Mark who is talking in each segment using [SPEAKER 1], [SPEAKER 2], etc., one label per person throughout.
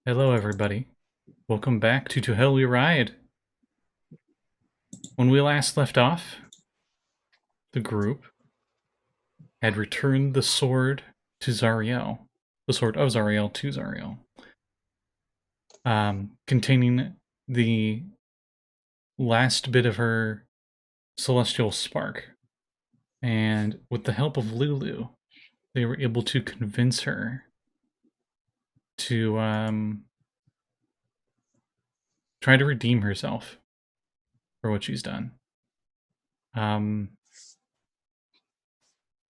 [SPEAKER 1] Hello, everybody. Welcome back to Hell We Ride. When we last left off, the group had returned the sword to Zariel. The sword of Zariel to Zariel. Containing the last bit of her celestial spark. And with the help of Lulu, they were able to convince her to try to redeem herself for what she's done.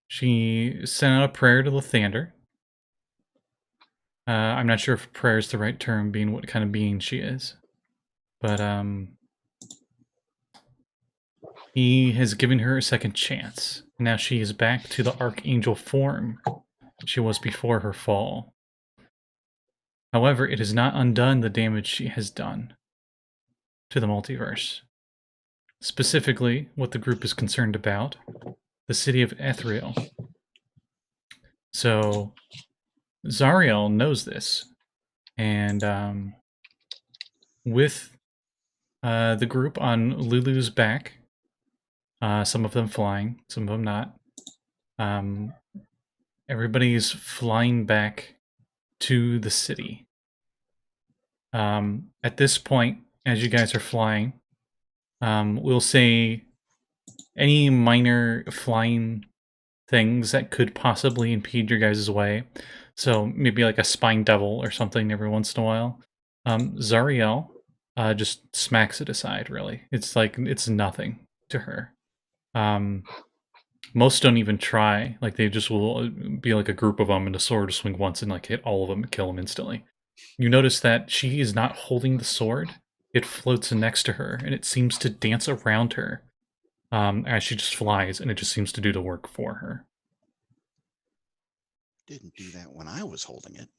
[SPEAKER 1] She sent out a prayer to Lathander. I'm not sure if prayer is the right term, being what kind of being she is. But he has given her a second chance. Now she is back to the archangel form she was before her fall. However, it has not undone the damage she has done to the multiverse. Specifically, what the group is concerned about, the city of Ethereal. So, Zariel knows this, and with the group on Lulu's back, some of them flying, some of them not, everybody's flying back to the city. At this point, as you guys are flying, we'll say any minor flying things that could possibly impede your guys' way. So maybe like a spine devil or something every once in a while. Zariel just smacks it aside, really. It's like, it's nothing to her. Most don't even try. Like, they just will be like a group of them and a sword swing once and like hit all of them and kill them instantly. You notice that she is not holding the sword. It floats next to her and it seems to dance around her as she just flies, and it just seems to do the work for her.
[SPEAKER 2] Didn't do that when I was holding it.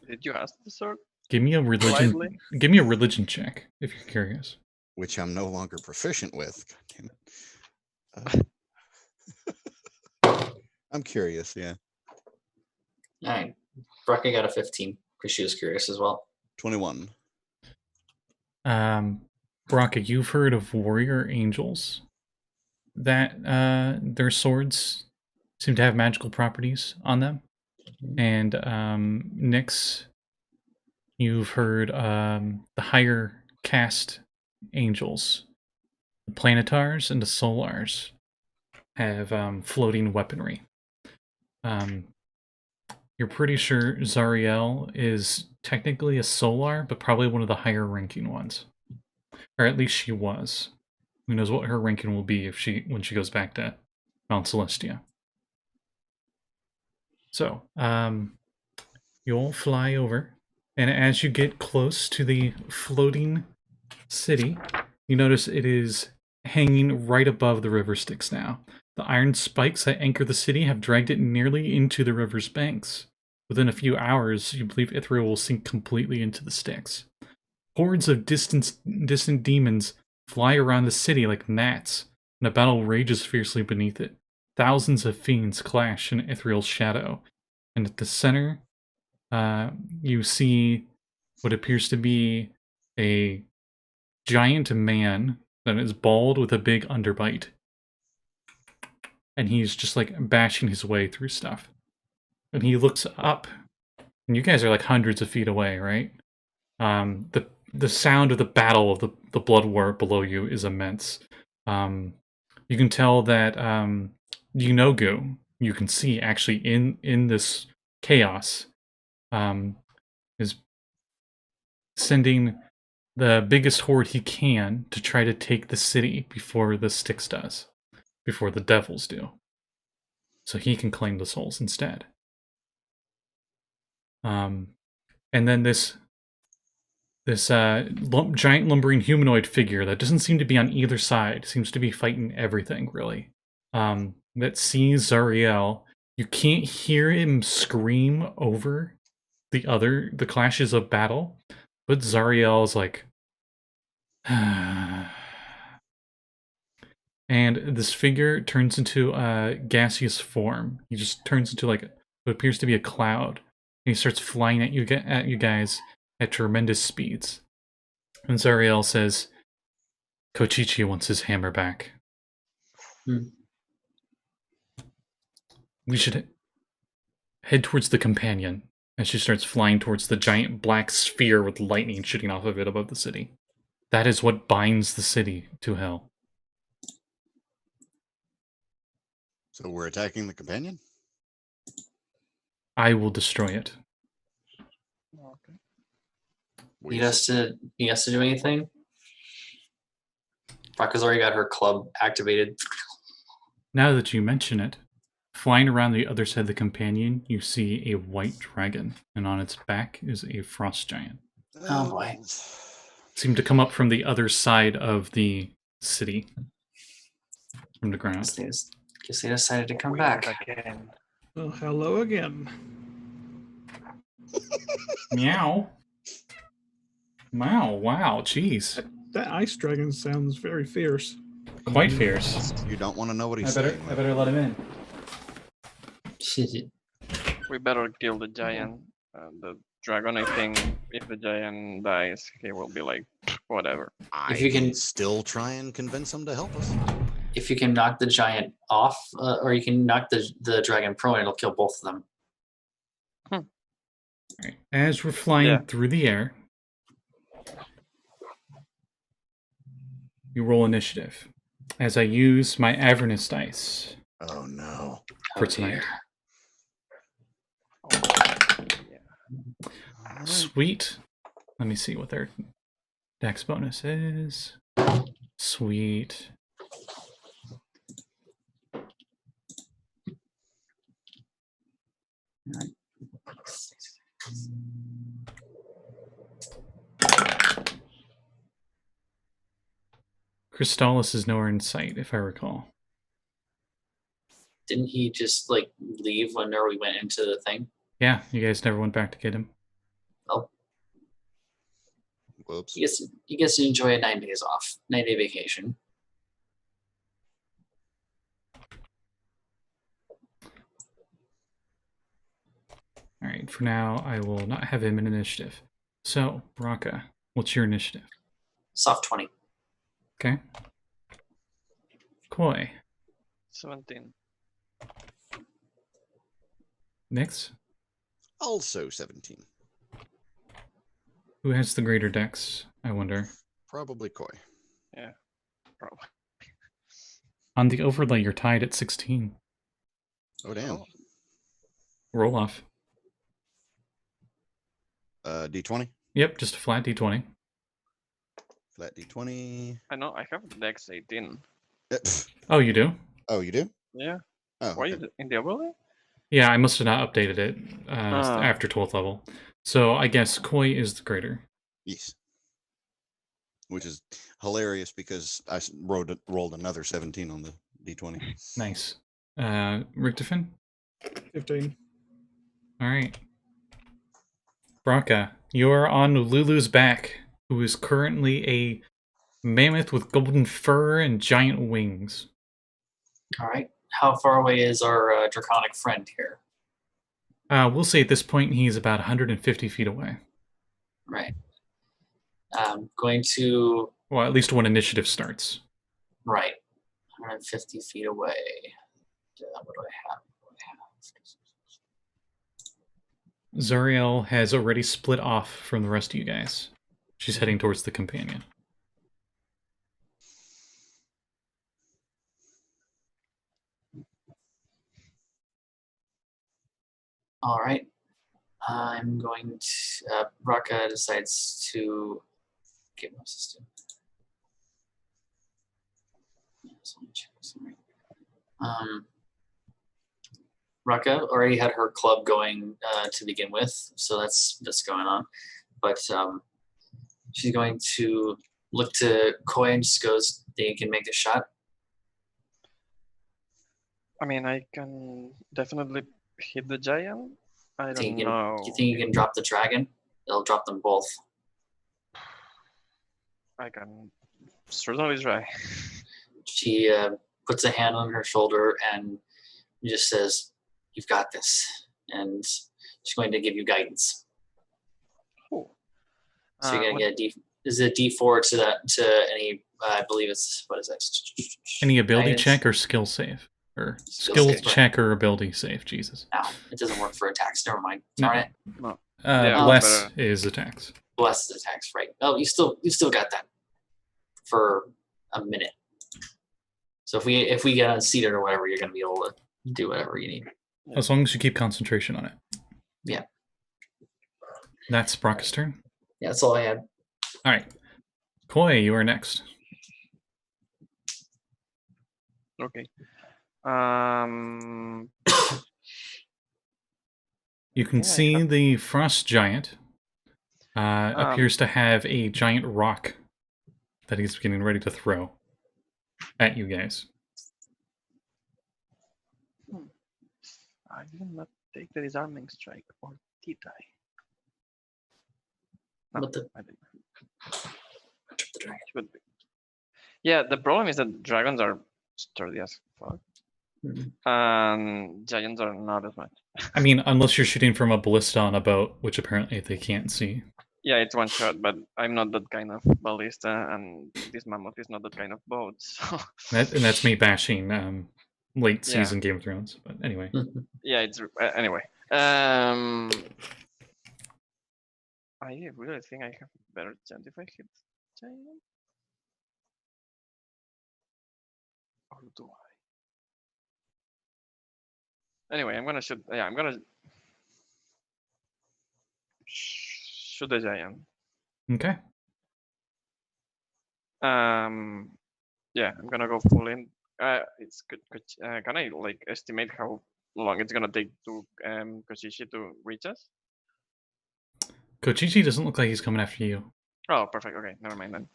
[SPEAKER 3] Did you ask the sword?
[SPEAKER 1] Give me a religion.
[SPEAKER 3] Politely?
[SPEAKER 1] Give me a religion check if you're curious.
[SPEAKER 2] Which I'm no longer proficient with. God damn it. I'm curious, yeah.
[SPEAKER 4] All right. Brakka got a 15 because she was curious as well.
[SPEAKER 2] 21.
[SPEAKER 1] Brakka, you've heard of warrior angels that their swords seem to have magical properties on them. And Nix, you've heard the higher caste angels, the planetars and the solars, have floating weaponry. You're pretty sure Zariel is technically a solar, but probably one of the higher ranking ones. Or at least she was. Who knows what her ranking will be if when she goes back to Mount Celestia. So, you all fly over, and as you get close to the floating city, you notice it is hanging right above the river Styx now. The iron spikes that anchor the city have dragged it nearly into the river's banks. Within a few hours, you believe Ithriel will sink completely into the Styx. Hordes of distant demons fly around the city like gnats, and a battle rages fiercely beneath it. Thousands of fiends clash in Ithriel's shadow, and at the center, you see what appears to be a giant man that is bald with a big underbite. And he's just like bashing his way through stuff. And he looks up, and you guys are like hundreds of feet away, right? The sound of the battle of the blood war below you is immense. You can tell that Yunogu, you can see actually in this chaos, is sending the biggest horde he can to try to take the city before the Styx does, before the devils do, so he can claim the souls instead. And then this giant lumbering humanoid figure that doesn't seem to be on either side, seems to be fighting everything, really, that sees Zariel. You can't hear him scream over the clashes of battle, but Zariel's like, and this figure turns into a gaseous form. He just turns into like what appears to be a cloud. And he starts flying at you guys, at tremendous speeds. And Zariel says, Kochichi wants his hammer back. We should head towards the companion as she starts flying towards the giant black sphere with lightning shooting off of it above the city. That is what binds the city to hell.
[SPEAKER 2] So we're attacking the companion?
[SPEAKER 1] I will destroy it.
[SPEAKER 3] Okay.
[SPEAKER 4] He has to do anything? Brakka's already got her club activated.
[SPEAKER 1] Now that you mention it, flying around the other side of the companion, you see a white dragon, and on its back is a frost giant.
[SPEAKER 4] Oh boy.
[SPEAKER 1] Seemed to come up from the other side of the city, from the ground.
[SPEAKER 4] Guess they decided to come
[SPEAKER 3] We
[SPEAKER 4] back.
[SPEAKER 3] are again.
[SPEAKER 5] Oh, hello again.
[SPEAKER 1] Meow. Meow, wow, jeez.
[SPEAKER 5] That ice dragon sounds very fierce.
[SPEAKER 1] Quite fierce.
[SPEAKER 2] You don't want to know what he's
[SPEAKER 1] I
[SPEAKER 2] saying.
[SPEAKER 1] better let him in.
[SPEAKER 3] We better kill the giant. The dragon, I think, if the giant dies, he will be like, whatever.
[SPEAKER 4] If you can-
[SPEAKER 2] still try and convince him to help us.
[SPEAKER 4] If you can knock the giant off, or you can knock the dragon prone, it'll kill both of them.
[SPEAKER 1] Right. As we're flying through the air, you roll initiative. As I use my Avernus dice
[SPEAKER 2] Oh no.
[SPEAKER 1] for
[SPEAKER 4] Oh,
[SPEAKER 1] tonight.
[SPEAKER 3] Yeah.
[SPEAKER 2] Alright.
[SPEAKER 1] Sweet. Let me see what their dex bonus is. Sweet. Crystallis is nowhere in sight, if I recall.
[SPEAKER 4] Didn't he just like leave whenever we went into the thing?
[SPEAKER 1] Yeah, you guys never went back to get him.
[SPEAKER 2] Whoops.
[SPEAKER 4] You gets to enjoy a 9 days off, 9-day vacation.
[SPEAKER 1] Alright, for now, I will not have him in initiative. So, Brakka, what's your initiative?
[SPEAKER 4] Soft 20.
[SPEAKER 1] Okay. Koi,
[SPEAKER 3] 17.
[SPEAKER 1] Nix,
[SPEAKER 2] Also 17.
[SPEAKER 1] who has the greater dex, I wonder?
[SPEAKER 2] Probably Koi.
[SPEAKER 3] Probably.
[SPEAKER 1] On the overlay, you're tied at 16.
[SPEAKER 2] Oh damn.
[SPEAKER 1] Roll off.
[SPEAKER 2] D20.
[SPEAKER 1] Yep, just a flat d20.
[SPEAKER 2] Flat D20.
[SPEAKER 3] I know, I have Dex 18.
[SPEAKER 1] Oh, you do?
[SPEAKER 2] Oh, you do?
[SPEAKER 3] Yeah.
[SPEAKER 2] Oh,
[SPEAKER 3] Why
[SPEAKER 2] okay.
[SPEAKER 3] is it in the overlay?
[SPEAKER 1] Yeah, I must have not updated it after 12th level. So I guess Koi is the greater.
[SPEAKER 2] Yes. Which is hilarious because I rolled another 17 on the D20.
[SPEAKER 1] Nice. Richtofen?
[SPEAKER 5] 15.
[SPEAKER 1] Alright. Brakka, you're on Lulu's back, who is currently a mammoth with golden fur and giant wings.
[SPEAKER 4] All right. How far away is our draconic friend here?
[SPEAKER 1] We'll say at this point he's about 150 feet away.
[SPEAKER 4] Right. Going to
[SPEAKER 1] Well, at least when initiative starts.
[SPEAKER 4] right. 150 feet away. What do I have?
[SPEAKER 1] Zariel has already split off from the rest of you guys. She's heading towards the companion.
[SPEAKER 4] All right. I'm going to. Brakka decides to get my system. Brakka already had her club going to begin with, so that's going on. But she's going to look to Koi and just goes, "Think you can make a shot?"
[SPEAKER 3] I mean, I can definitely hit the giant. I don't
[SPEAKER 4] Think you
[SPEAKER 3] know.
[SPEAKER 4] can, you think you can drop the dragon? It'll drop them both.
[SPEAKER 3] I can certainly try.
[SPEAKER 4] She puts a hand on her shoulder and just says, "You've got this," and she's going to give you guidance.
[SPEAKER 3] Oh,
[SPEAKER 4] So you're gonna
[SPEAKER 3] what-
[SPEAKER 4] get a D. Is it D4 to that to any? I believe it's what is that?
[SPEAKER 1] Any ability
[SPEAKER 4] Guidance?
[SPEAKER 1] check or skill save? Or
[SPEAKER 4] Skill
[SPEAKER 1] skill
[SPEAKER 4] save.
[SPEAKER 1] check or ability save, Jesus.
[SPEAKER 4] No, it doesn't work for attacks. Never mind.
[SPEAKER 1] No.
[SPEAKER 4] Darn it.
[SPEAKER 3] Yeah,
[SPEAKER 1] Bless
[SPEAKER 3] but,
[SPEAKER 1] is attacks.
[SPEAKER 4] Bless attacks, right? Oh, you still got that for a minute. So if we get unseated or whatever, you're gonna be able to do whatever you need.
[SPEAKER 1] As long as you keep concentration on it.
[SPEAKER 4] Yeah.
[SPEAKER 1] That's Brakka's turn.
[SPEAKER 4] Yeah, that's all I had.
[SPEAKER 1] All right. Koi, you are next.
[SPEAKER 3] Okay.
[SPEAKER 1] You can
[SPEAKER 3] Yeah,
[SPEAKER 1] see the frost giant appears to have a giant rock that he's getting ready to throw at you guys.
[SPEAKER 3] I did not take the disarming strike, or did I? No,
[SPEAKER 4] What the-
[SPEAKER 3] I didn't. Should be. Yeah, the problem is that dragons are sturdy as fuck, and giants are not as much.
[SPEAKER 1] I mean, unless you're shooting from a ballista on a boat, which apparently they can't see.
[SPEAKER 3] Yeah, it's one shot, but I'm not that kind of ballista, and this mammoth is not that kind of boat. So
[SPEAKER 1] And that's me bashing late
[SPEAKER 3] Yeah.
[SPEAKER 1] season Game of Thrones. But anyway.
[SPEAKER 3] yeah, it's anyway. I really think I have better chance if I hit giant. Or do I? Anyway, I'm gonna shoot. Yeah, I'm gonna shoot the giant.
[SPEAKER 1] Okay.
[SPEAKER 3] Yeah, I'm gonna go full in. It's good. Can I like estimate how long it's gonna take to Koshishi to reach us?
[SPEAKER 1] Kochichi doesn't look like he's coming after you.
[SPEAKER 3] Oh, perfect. Okay, never mind then.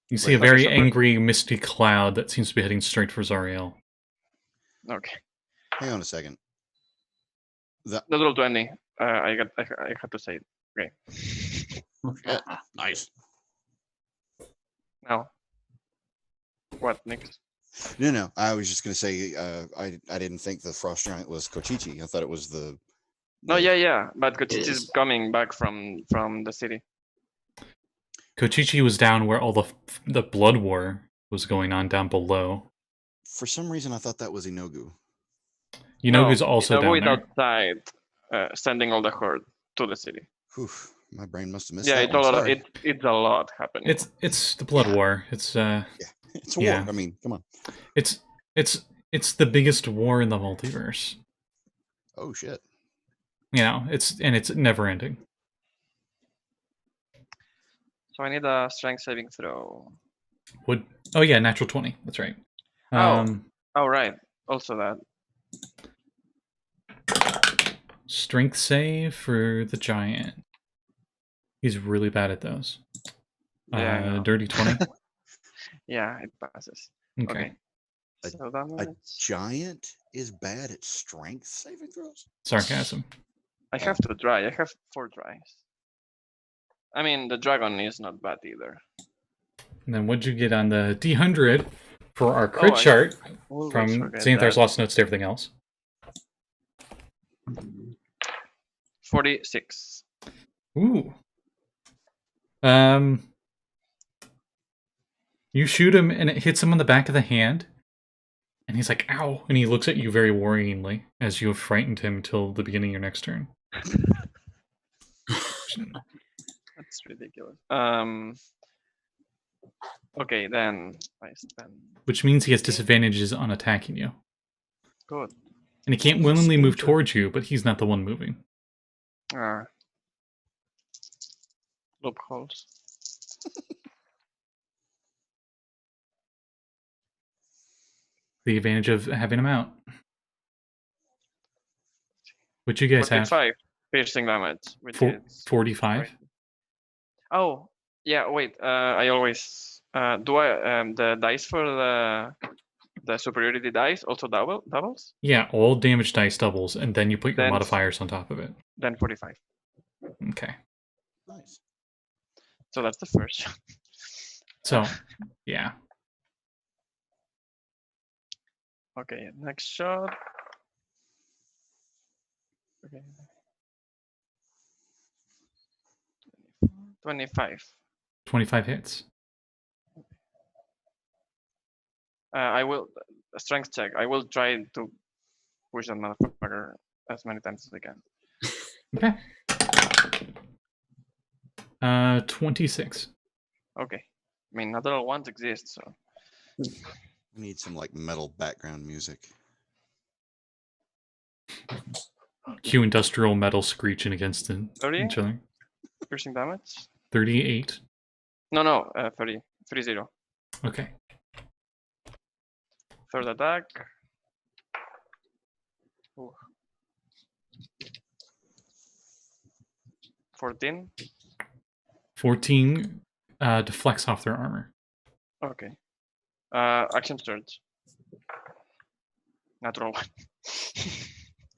[SPEAKER 1] You see a
[SPEAKER 3] Okay,
[SPEAKER 1] very
[SPEAKER 3] so
[SPEAKER 1] angry, misty cloud that seems to be heading straight for Zariel.
[SPEAKER 3] Okay,
[SPEAKER 2] Hang on a second.
[SPEAKER 3] the little 20. I had to say it. Okay.
[SPEAKER 2] Nice.
[SPEAKER 3] Now, what next?
[SPEAKER 2] No. I was just gonna say I didn't think the frost giant was Kochichi. I thought it was the.
[SPEAKER 3] No, yeah, but Kochichi
[SPEAKER 4] is.
[SPEAKER 3] is coming back from the city.
[SPEAKER 1] Kochichi was down where all the blood war was going on down below.
[SPEAKER 2] For some reason, I thought that was Inogu.
[SPEAKER 1] Inogu's
[SPEAKER 3] No,
[SPEAKER 1] also
[SPEAKER 3] Inogu
[SPEAKER 1] down
[SPEAKER 3] is
[SPEAKER 1] there.
[SPEAKER 3] outside, sending all the horde to the city.
[SPEAKER 2] Whew, my brain must have missed
[SPEAKER 3] Yeah,
[SPEAKER 2] that
[SPEAKER 3] it's
[SPEAKER 2] one.
[SPEAKER 3] a lot.
[SPEAKER 2] Sorry.
[SPEAKER 3] It's a lot happening.
[SPEAKER 1] It's the blood war. It's
[SPEAKER 2] It's a war.
[SPEAKER 1] yeah.
[SPEAKER 2] I mean, come on.
[SPEAKER 1] it's the biggest war in the multiverse.
[SPEAKER 2] Oh shit.
[SPEAKER 1] You know, it's never ending.
[SPEAKER 3] So I need a strength saving throw.
[SPEAKER 1] Oh yeah, natural 20. That's right.
[SPEAKER 3] Oh. Oh right. Also that.
[SPEAKER 1] Strength save for the giant. He's really bad at those.
[SPEAKER 3] Yeah, I know.
[SPEAKER 1] Dirty 20.
[SPEAKER 3] Yeah, it passes.
[SPEAKER 1] Okay.
[SPEAKER 3] Okay.
[SPEAKER 2] A-
[SPEAKER 3] So that
[SPEAKER 2] A
[SPEAKER 3] much.
[SPEAKER 2] giant is bad at strength saving throws.
[SPEAKER 1] Sarcasm.
[SPEAKER 3] I have to try. I have 4 tries. I mean, the dragon is not bad either.
[SPEAKER 1] And then what'd you get on the D100 for our crit
[SPEAKER 3] I
[SPEAKER 1] chart
[SPEAKER 3] Always
[SPEAKER 1] from
[SPEAKER 3] forget
[SPEAKER 1] Xanathar's
[SPEAKER 3] that.
[SPEAKER 1] Lost Notes to everything else?
[SPEAKER 3] 46.
[SPEAKER 1] Ooh. You shoot him and it hits him on the back of the hand. And he's like, ow. And he looks at you very worryingly as you have frightened him till the beginning of your next turn.
[SPEAKER 3] That's ridiculous. Okay, then I spend.
[SPEAKER 1] Which means he has disadvantages on attacking you.
[SPEAKER 3] Good.
[SPEAKER 1] And he can't willingly move towards you, but he's not the one moving.
[SPEAKER 3] Loopholes.
[SPEAKER 1] The advantage of having him out. What you guys have?
[SPEAKER 3] 45 piercing damage, which
[SPEAKER 1] Four-
[SPEAKER 3] is
[SPEAKER 1] 45?
[SPEAKER 3] right. Oh, yeah. Wait. I always do. The dice for the superiority dice also doubles.
[SPEAKER 1] Yeah, all damage dice doubles, and then you put your
[SPEAKER 3] Then-
[SPEAKER 1] modifiers on top of it.
[SPEAKER 3] Then 45.
[SPEAKER 1] Okay.
[SPEAKER 2] Nice.
[SPEAKER 3] So that's the first.
[SPEAKER 1] So, yeah.
[SPEAKER 3] Okay. Next shot. Okay. 25. 25.
[SPEAKER 1] 25 hits.
[SPEAKER 3] I will a strength check. I will try to push that motherfucker as many times as I can.
[SPEAKER 1] Okay. 26.
[SPEAKER 3] Okay. I mean, natural ones exist, so
[SPEAKER 2] We need some like metal background music.
[SPEAKER 1] Cue industrial metal screeching against
[SPEAKER 3] 30?
[SPEAKER 1] each other.
[SPEAKER 3] piercing damage.
[SPEAKER 1] 38.
[SPEAKER 3] No, 30. 30.
[SPEAKER 1] Okay.
[SPEAKER 3] Third attack. Ooh. 14.
[SPEAKER 1] 14 deflects off their armor.
[SPEAKER 3] Okay. Action surge. Natural one.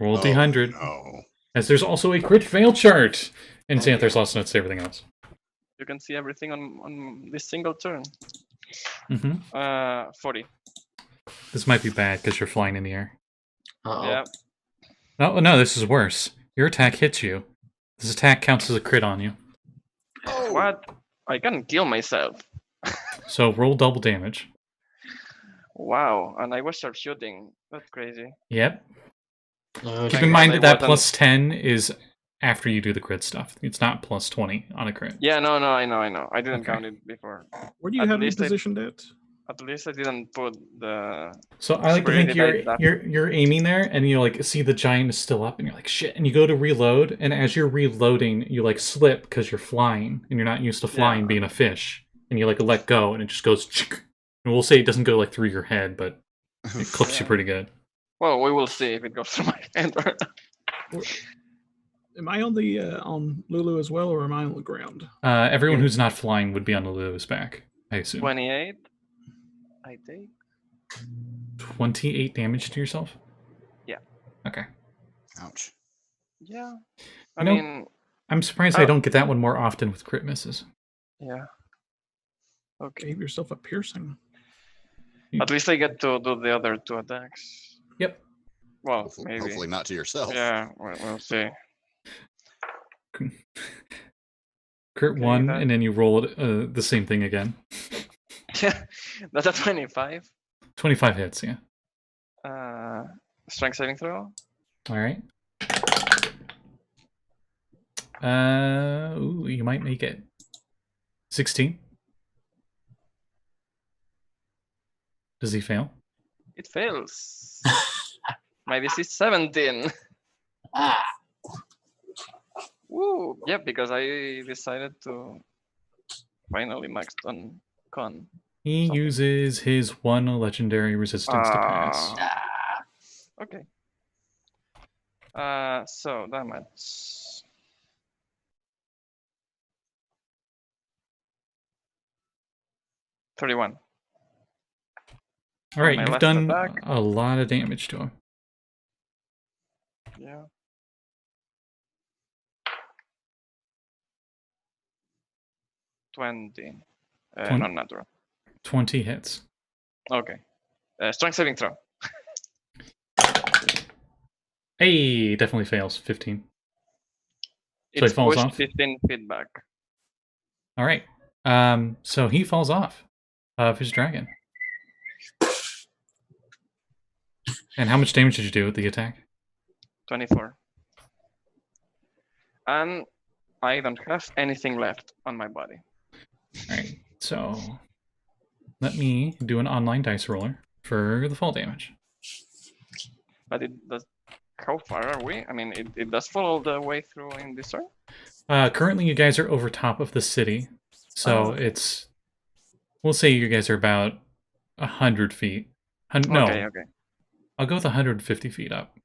[SPEAKER 1] Roll
[SPEAKER 2] Oh,
[SPEAKER 1] D100.
[SPEAKER 2] no.
[SPEAKER 1] As there's also a crit fail chart. And Xanthos also notes everything else.
[SPEAKER 3] You can see everything on this single turn.
[SPEAKER 1] Mm-hmm.
[SPEAKER 3] 40.
[SPEAKER 1] This might be bad because you're flying in the air.
[SPEAKER 4] Uh-oh.
[SPEAKER 3] Yeah.
[SPEAKER 1] Oh, no, this is worse. Your attack hits you. This attack counts as a crit on you.
[SPEAKER 2] Oh,
[SPEAKER 3] What? I can kill myself.
[SPEAKER 1] So roll double damage.
[SPEAKER 3] Wow. And I was sharpshooting. That's crazy.
[SPEAKER 1] Yep.
[SPEAKER 4] Oh,
[SPEAKER 1] Keep
[SPEAKER 3] Thank
[SPEAKER 1] in
[SPEAKER 3] God
[SPEAKER 1] mind
[SPEAKER 3] I
[SPEAKER 1] that that
[SPEAKER 3] wasn't-
[SPEAKER 1] plus 10 is after you do the crit stuff. It's not plus 20 on a crit.
[SPEAKER 3] Yeah, no, I know. I didn't
[SPEAKER 1] Okay.
[SPEAKER 3] count it before.
[SPEAKER 5] Where do you
[SPEAKER 3] At
[SPEAKER 5] have me
[SPEAKER 3] least I-
[SPEAKER 5] positioned at?
[SPEAKER 3] At least I didn't put the.
[SPEAKER 1] So I like to think
[SPEAKER 3] Superiority die
[SPEAKER 1] you're aiming there, and you like see the giant is still up, and you're like shit, and you go to reload, and as you're reloading, you like slip because you're flying, and you're not used to flying
[SPEAKER 3] Yeah.
[SPEAKER 1] being a fish, and you like let go, and it just goes. And we'll say it doesn't go like through your head, but it clips you
[SPEAKER 3] Yeah.
[SPEAKER 1] pretty good.
[SPEAKER 3] Well, we will see if it goes through my hand or not.
[SPEAKER 5] Am I on the on Lulu as well, or am I on the ground?
[SPEAKER 1] Everyone who's not flying would be on the Lewis back, I assume.
[SPEAKER 3] 28. I think.
[SPEAKER 1] 28 damage to yourself.
[SPEAKER 3] Yeah.
[SPEAKER 1] Okay.
[SPEAKER 2] ouch.
[SPEAKER 3] Yeah. I
[SPEAKER 1] You know-
[SPEAKER 3] mean,
[SPEAKER 1] I'm surprised I don't get that one more often with crit misses.
[SPEAKER 3] yeah. Okay.
[SPEAKER 5] Gave yourself a piercing.
[SPEAKER 3] At least I get to do the other 2 attacks.
[SPEAKER 1] Yep.
[SPEAKER 3] Well,
[SPEAKER 2] Hopefully,
[SPEAKER 3] maybe.
[SPEAKER 2] hopefully not to yourself.
[SPEAKER 3] Yeah, we'll see.
[SPEAKER 1] Crit
[SPEAKER 3] Okay,
[SPEAKER 1] 1,
[SPEAKER 3] that-
[SPEAKER 1] and then you roll it, the same thing again.
[SPEAKER 3] Yeah, that's a 25.
[SPEAKER 1] 25 hits, yeah.
[SPEAKER 3] Strength saving throw.
[SPEAKER 1] All right. Ooh, you might make it. 16. Does he fail?
[SPEAKER 3] It fails. My DC is 17.
[SPEAKER 4] Ah,
[SPEAKER 3] Woo! Yeah, because I decided to finally max on con.
[SPEAKER 1] He
[SPEAKER 3] Something.
[SPEAKER 1] uses his 1 legendary resistance to pass.
[SPEAKER 4] ah.
[SPEAKER 3] Okay. So damage. $31.
[SPEAKER 1] All right,
[SPEAKER 3] my
[SPEAKER 1] you've
[SPEAKER 3] last
[SPEAKER 1] done
[SPEAKER 3] attack.
[SPEAKER 1] a lot of damage to him.
[SPEAKER 3] Yeah. $20. Not natural.
[SPEAKER 1] 20 hits.
[SPEAKER 3] Okay. Strength saving throw.
[SPEAKER 1] Hey, definitely fails. 15. So he
[SPEAKER 3] It's
[SPEAKER 1] falls
[SPEAKER 3] pushed
[SPEAKER 1] off?
[SPEAKER 3] 15 feet back.
[SPEAKER 1] All right. So he falls off of his dragon. And how much damage did you do with the attack?
[SPEAKER 3] 24. And I don't have anything left on my body.
[SPEAKER 1] All right. So let me do an online dice roller for the fall damage.
[SPEAKER 3] But it does. How far are we? I mean, it does follow the way through in this turn?
[SPEAKER 1] Currently, you guys are over top of the city, so
[SPEAKER 3] Oh.
[SPEAKER 1] it's. We'll say you guys are about 100 feet. No,
[SPEAKER 3] Okay.
[SPEAKER 1] I'll go with 150 feet up.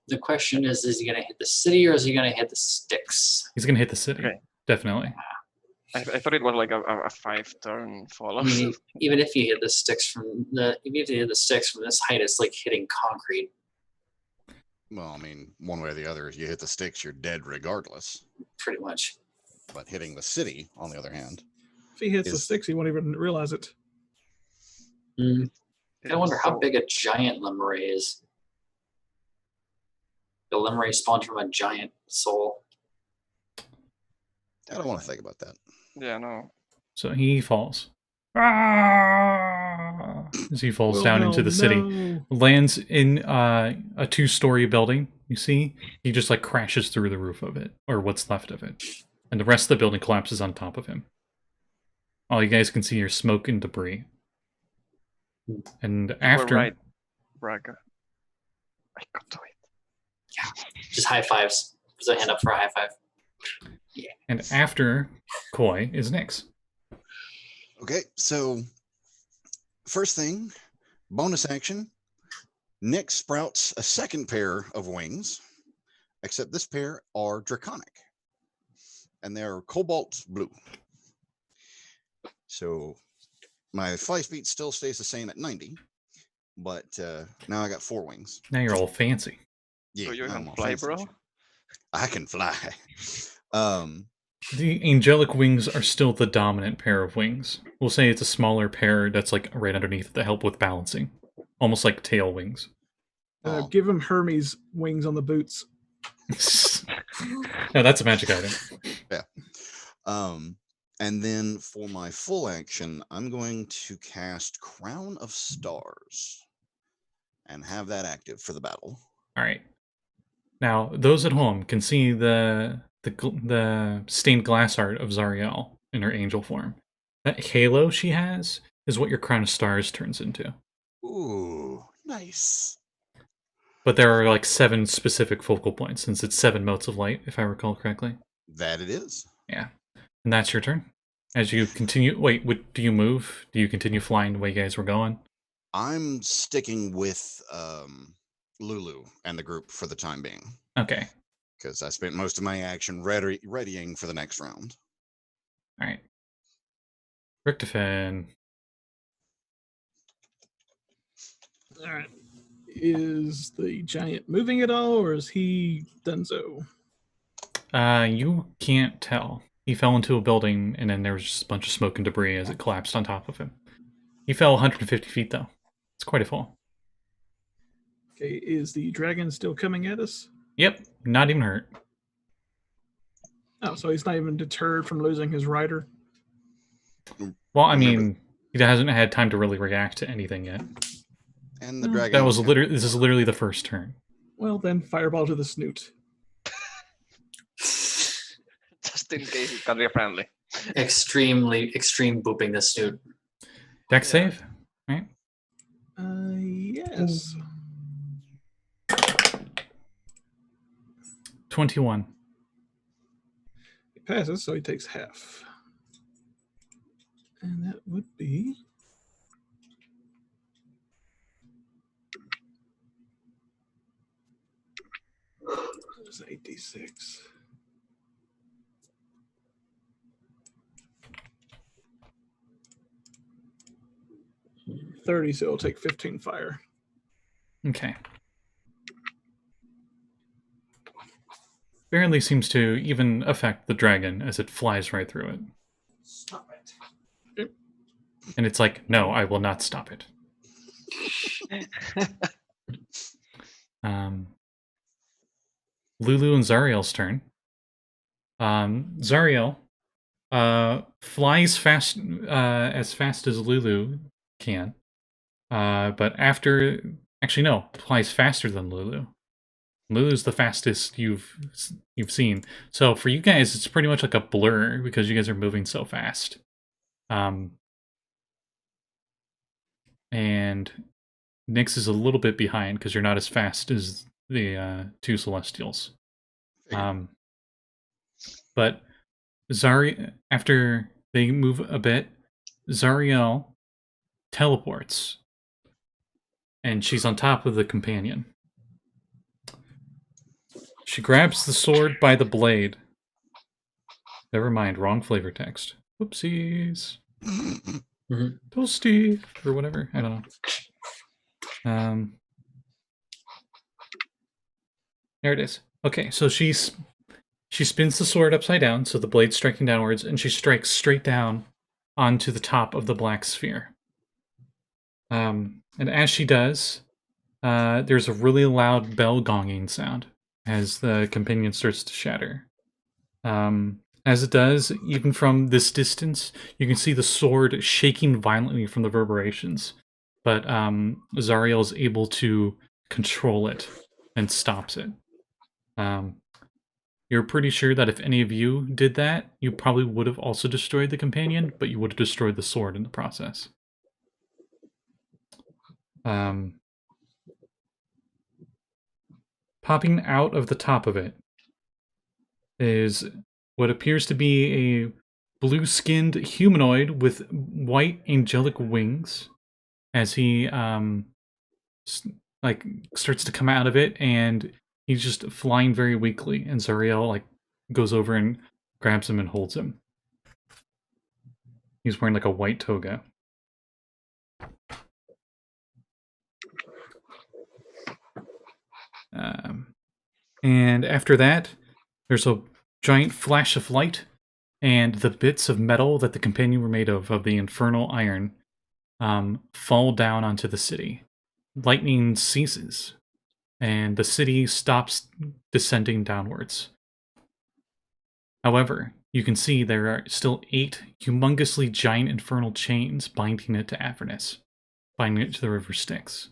[SPEAKER 4] The question is he going to hit the city or is he going to hit the sticks?
[SPEAKER 1] He's gonna hit the city,
[SPEAKER 3] Okay.
[SPEAKER 1] definitely.
[SPEAKER 3] I thought it was like a 5-turn fall
[SPEAKER 4] I
[SPEAKER 3] off.
[SPEAKER 4] mean, even if you hit the sticks from this height, it's like hitting concrete.
[SPEAKER 2] Well, I mean, one way or the other, if you hit the sticks, you're dead regardless.
[SPEAKER 4] Pretty much.
[SPEAKER 2] But hitting the city, on the other hand,
[SPEAKER 5] If he hits the
[SPEAKER 2] Is-
[SPEAKER 5] sticks, he won't even realize it.
[SPEAKER 4] Mm. I wonder how
[SPEAKER 3] So-
[SPEAKER 4] big a giant lemure is. The lemure spawned from a giant soul.
[SPEAKER 2] I don't want to think about that.
[SPEAKER 3] Yeah, no.
[SPEAKER 1] So he falls. Ah! As he falls
[SPEAKER 5] Well,
[SPEAKER 1] down
[SPEAKER 5] hell
[SPEAKER 1] into the city.
[SPEAKER 5] no.
[SPEAKER 1] Lands in a 2-story building, you see? He just like crashes through the roof of it, or what's left of it. And the rest of the building collapses on top of him. All you guys can see are smoke and debris. And
[SPEAKER 3] You
[SPEAKER 1] after...
[SPEAKER 3] were right, Brakka. I could do it.
[SPEAKER 4] Just high fives. Put a hand up for a high five.
[SPEAKER 1] And after Koi is Nix.
[SPEAKER 2] Okay, so first thing, bonus action. Nick sprouts a second pair of wings, except this pair are draconic, and they're cobalt blue. So my fly speed still stays the same at 90, but now I got 4 wings.
[SPEAKER 1] Now you're all fancy.
[SPEAKER 2] Yeah,
[SPEAKER 3] So you
[SPEAKER 2] now
[SPEAKER 3] can
[SPEAKER 2] I'm all
[SPEAKER 3] fly,
[SPEAKER 2] fancy
[SPEAKER 3] bro?
[SPEAKER 2] and shit. I can fly.
[SPEAKER 1] The angelic wings are still the dominant pair of wings. We'll say it's a smaller pair that's like right underneath to help with balancing. Almost like tail wings.
[SPEAKER 2] Oh.
[SPEAKER 5] Give him Hermes wings on the boots.
[SPEAKER 1] No, that's a magic item.
[SPEAKER 2] And then for my full action, I'm going to cast Crown of Stars and have that active for the battle.
[SPEAKER 1] All right. Now, those at home can see the stained glass art of Zariel in her angel form. That halo she has is what your Crown of Stars turns into.
[SPEAKER 2] Ooh, nice.
[SPEAKER 1] But there are like 7 specific focal points, since it's 7 motes of light, if I recall correctly.
[SPEAKER 2] That it is.
[SPEAKER 1] Yeah. And that's your turn. As you continue... Wait, do you move? Do you continue flying the way you guys were going?
[SPEAKER 2] I'm sticking with Lulu and the group for the time being,
[SPEAKER 1] Okay.
[SPEAKER 2] because I spent most of my action readying for the next round.
[SPEAKER 1] All right. Richtofen.
[SPEAKER 5] All right. Is the giant moving at all, or is he done so?
[SPEAKER 1] You can't tell. He fell into a building, and then there was just a bunch of smoke and debris as it collapsed on top of him. He fell 150 feet, though. It's quite a fall.
[SPEAKER 5] Okay, is the dragon still coming at us?
[SPEAKER 1] Yep, not even hurt.
[SPEAKER 5] Oh, so he's not even deterred from losing his rider?
[SPEAKER 1] Well, I mean, he hasn't had time to really react to anything yet.
[SPEAKER 2] And the
[SPEAKER 5] No,
[SPEAKER 2] dragon.
[SPEAKER 1] That was literally... This is literally the first turn.
[SPEAKER 5] Well, then fireball to the snoot.
[SPEAKER 3] Just in case it can be friendly.
[SPEAKER 4] Extreme booping the snoot.
[SPEAKER 1] Dex save? Right?
[SPEAKER 5] Yes.
[SPEAKER 1] 21.
[SPEAKER 5] He passes, so he takes half. And that would be... That was 86. $30, so it'll take 15 fire.
[SPEAKER 1] Okay. Barely seems to even affect the dragon as it flies right through it.
[SPEAKER 4] Stop it.
[SPEAKER 1] And it's like, no, I will not stop it. Lulu and Zariel's turn. Zariel flies fast as Lulu can. But after... Actually, no. Flies faster than Lulu. Lulu's the fastest you've seen. So for you guys, it's pretty much like a blur because you guys are moving so fast. And Nyx is a little bit behind because you're not as fast as the 2 Celestials. But after they move a bit, Zariel teleports. And she's on top of the companion. She grabs the sword by the blade. Never mind, wrong flavor text. Whoopsies. Toasty, or whatever. I don't know. There it is. Okay, so she spins the sword upside down, so the blade's striking downwards, and she strikes straight down onto the top of the black sphere. And as she does, there's a really loud bell gonging sound as the companion starts to shatter. As it does, even from this distance, you can see the sword shaking violently from the reverberations. But Zariel is able to control it and stops it. You're pretty sure that if any of you did that, you probably would have also destroyed the companion, but you would have destroyed the sword in the process. Popping out of the top of it is what appears to be a blue-skinned humanoid with white angelic wings as he starts to come out of it, and he's just flying very weakly, and Zariel goes over and grabs him and holds him. He's wearing a white toga. And after that, there's a giant flash of light, and the bits of metal that the companion were made of the infernal iron, fall down onto the city. Lightning ceases, and the city stops descending downwards. However, you can see there are still 8 humongously giant infernal chains binding it to Avernus, binding it to the river Styx.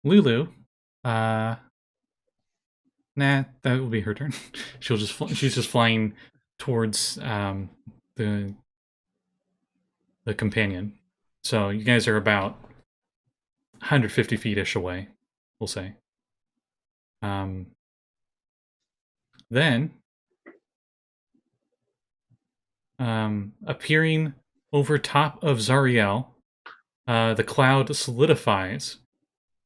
[SPEAKER 1] Lulu, nah, that will be her turn. She's just flying towards the companion. So you guys are about 150 feet-ish away, we'll say. Then, appearing over top of Zariel, the cloud solidifies,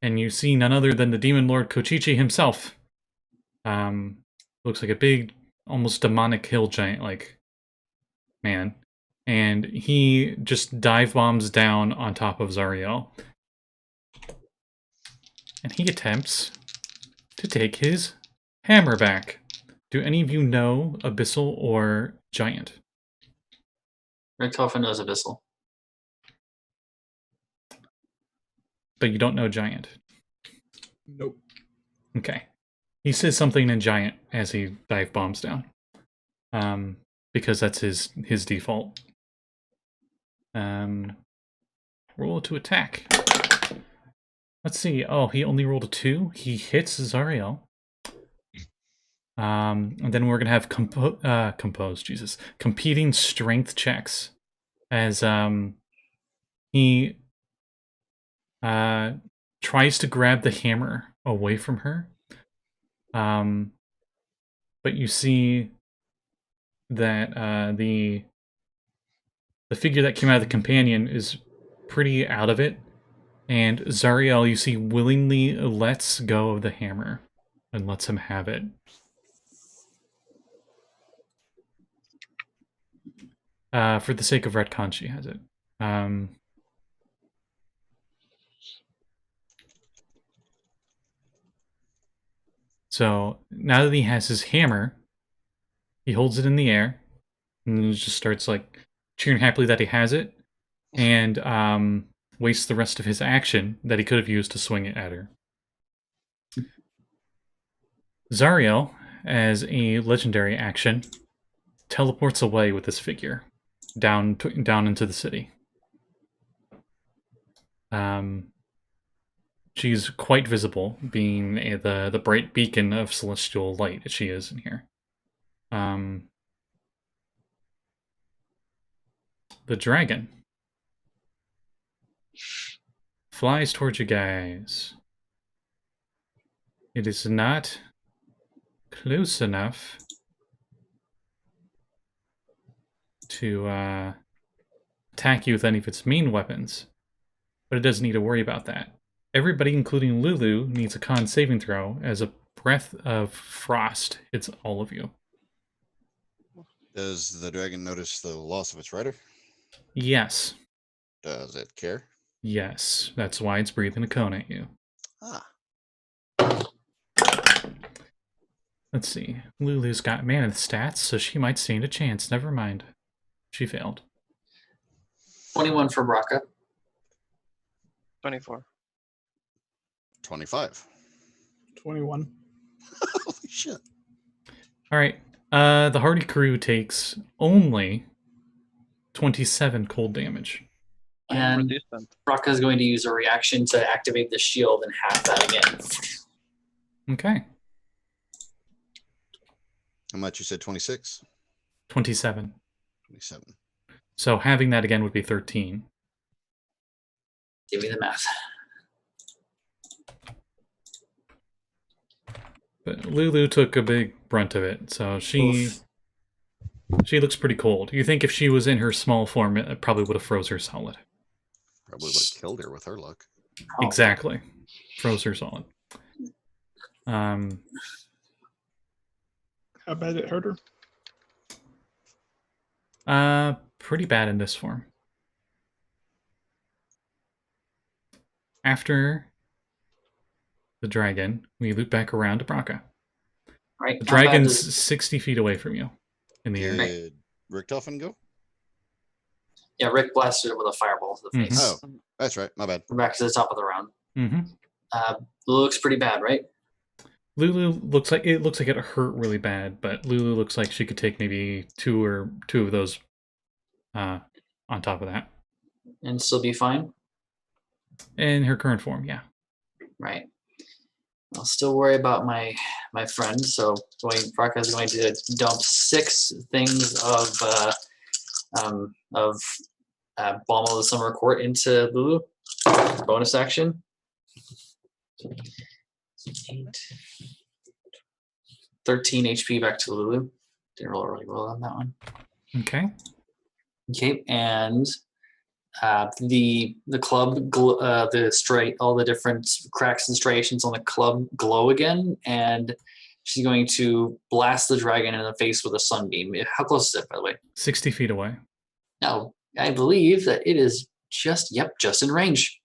[SPEAKER 1] and you see none other than the Demon Lord Kochichi himself. Looks like a big, almost demonic hill giant, man. And he just dive bombs down on top of Zariel. And he attempts to take his hammer back. Do any of you know Abyssal or Giant?
[SPEAKER 4] Richtofen knows Abyssal.
[SPEAKER 1] But you don't know Giant?
[SPEAKER 5] Nope.
[SPEAKER 1] Okay. He says something in Giant as he dive bombs down. Because that's his default. Roll to attack. Let's see. Oh, he only rolled a 2. He hits Zariel. And then we're gonna have competing strength checks as he tries to grab the hammer away from her. But you see that the figure that came out of the companion is pretty out of it, and Zariel, you see, willingly lets go of the hammer and lets him have it. For the sake of retcon, she has it. So now that he has his hammer, he holds it in the air and he just starts cheering happily that he has it, and wastes the rest of his action that he could have used to swing it at her. Zariel, as a legendary action, teleports away with this figure down into the city. She's quite visible, being the bright beacon of celestial light that she is in here. The dragon flies towards you guys. It is not close enough to attack you with any of its main weapons, but it doesn't need to worry about that. Everybody, including Lulu, needs a con saving throw as a breath of frost hits all of you.
[SPEAKER 2] Does the dragon notice the loss of its rider?
[SPEAKER 1] Yes.
[SPEAKER 2] Does it care?
[SPEAKER 1] Yes. That's why it's breathing a cone at you.
[SPEAKER 2] Ah.
[SPEAKER 1] Let's see. Lulu's got mana stats, so she might stand a chance. Never mind. She failed.
[SPEAKER 4] 21 for Brakka.
[SPEAKER 3] 24.
[SPEAKER 2] 25.
[SPEAKER 5] 21.
[SPEAKER 2] shit.
[SPEAKER 1] All right. The hardy crew takes only 27 cold damage.
[SPEAKER 3] I'm
[SPEAKER 4] And
[SPEAKER 3] resistant.
[SPEAKER 4] Brakka is going to use a reaction to activate the shield and half that again.
[SPEAKER 1] Okay.
[SPEAKER 2] How much you said? 26?
[SPEAKER 1] 27.
[SPEAKER 2] 27.
[SPEAKER 1] So having that again would be 13.
[SPEAKER 4] Give me the math.
[SPEAKER 1] But Lulu took a big brunt of it, so she looks pretty cold. You think if she was in her small form, it probably would have froze her solid.
[SPEAKER 2] Probably would have killed her with her luck.
[SPEAKER 4] Oh.
[SPEAKER 1] Exactly. Froze her solid.
[SPEAKER 5] How bad it hurt her?
[SPEAKER 1] Pretty bad in this form. After the dragon, we loop back around to Brakka.
[SPEAKER 4] Right.
[SPEAKER 1] The
[SPEAKER 4] how bad
[SPEAKER 1] dragon's
[SPEAKER 4] does-
[SPEAKER 1] 60 feet away from you in the air.
[SPEAKER 2] Did Richtofen go?
[SPEAKER 4] Yeah, Rick blasted it with a fireball to the
[SPEAKER 1] Mhm.
[SPEAKER 4] face.
[SPEAKER 2] Oh, that's right. My bad.
[SPEAKER 4] We're back to the top of the round.
[SPEAKER 1] Mm-hmm.
[SPEAKER 4] Looks pretty bad, right?
[SPEAKER 1] Lulu looks like it hurt really bad, but Lulu looks like she could take maybe two of those on top of that.
[SPEAKER 4] And still be fine?
[SPEAKER 1] In her current form, yeah.
[SPEAKER 4] Right. I'll still worry about my friend. So Brakka is going to dump 6 things of Balm of the Summer Court into Lulu. Bonus action. 8. 13 HP back to Lulu. Didn't really roll on that one.
[SPEAKER 1] Okay.
[SPEAKER 4] Okay, and the club, all the different cracks and striations on the club glow again, and she's going to blast the dragon in the face with a sunbeam. How close is it, by the way?
[SPEAKER 1] 60 feet away.
[SPEAKER 4] Now, I believe that it is just in range.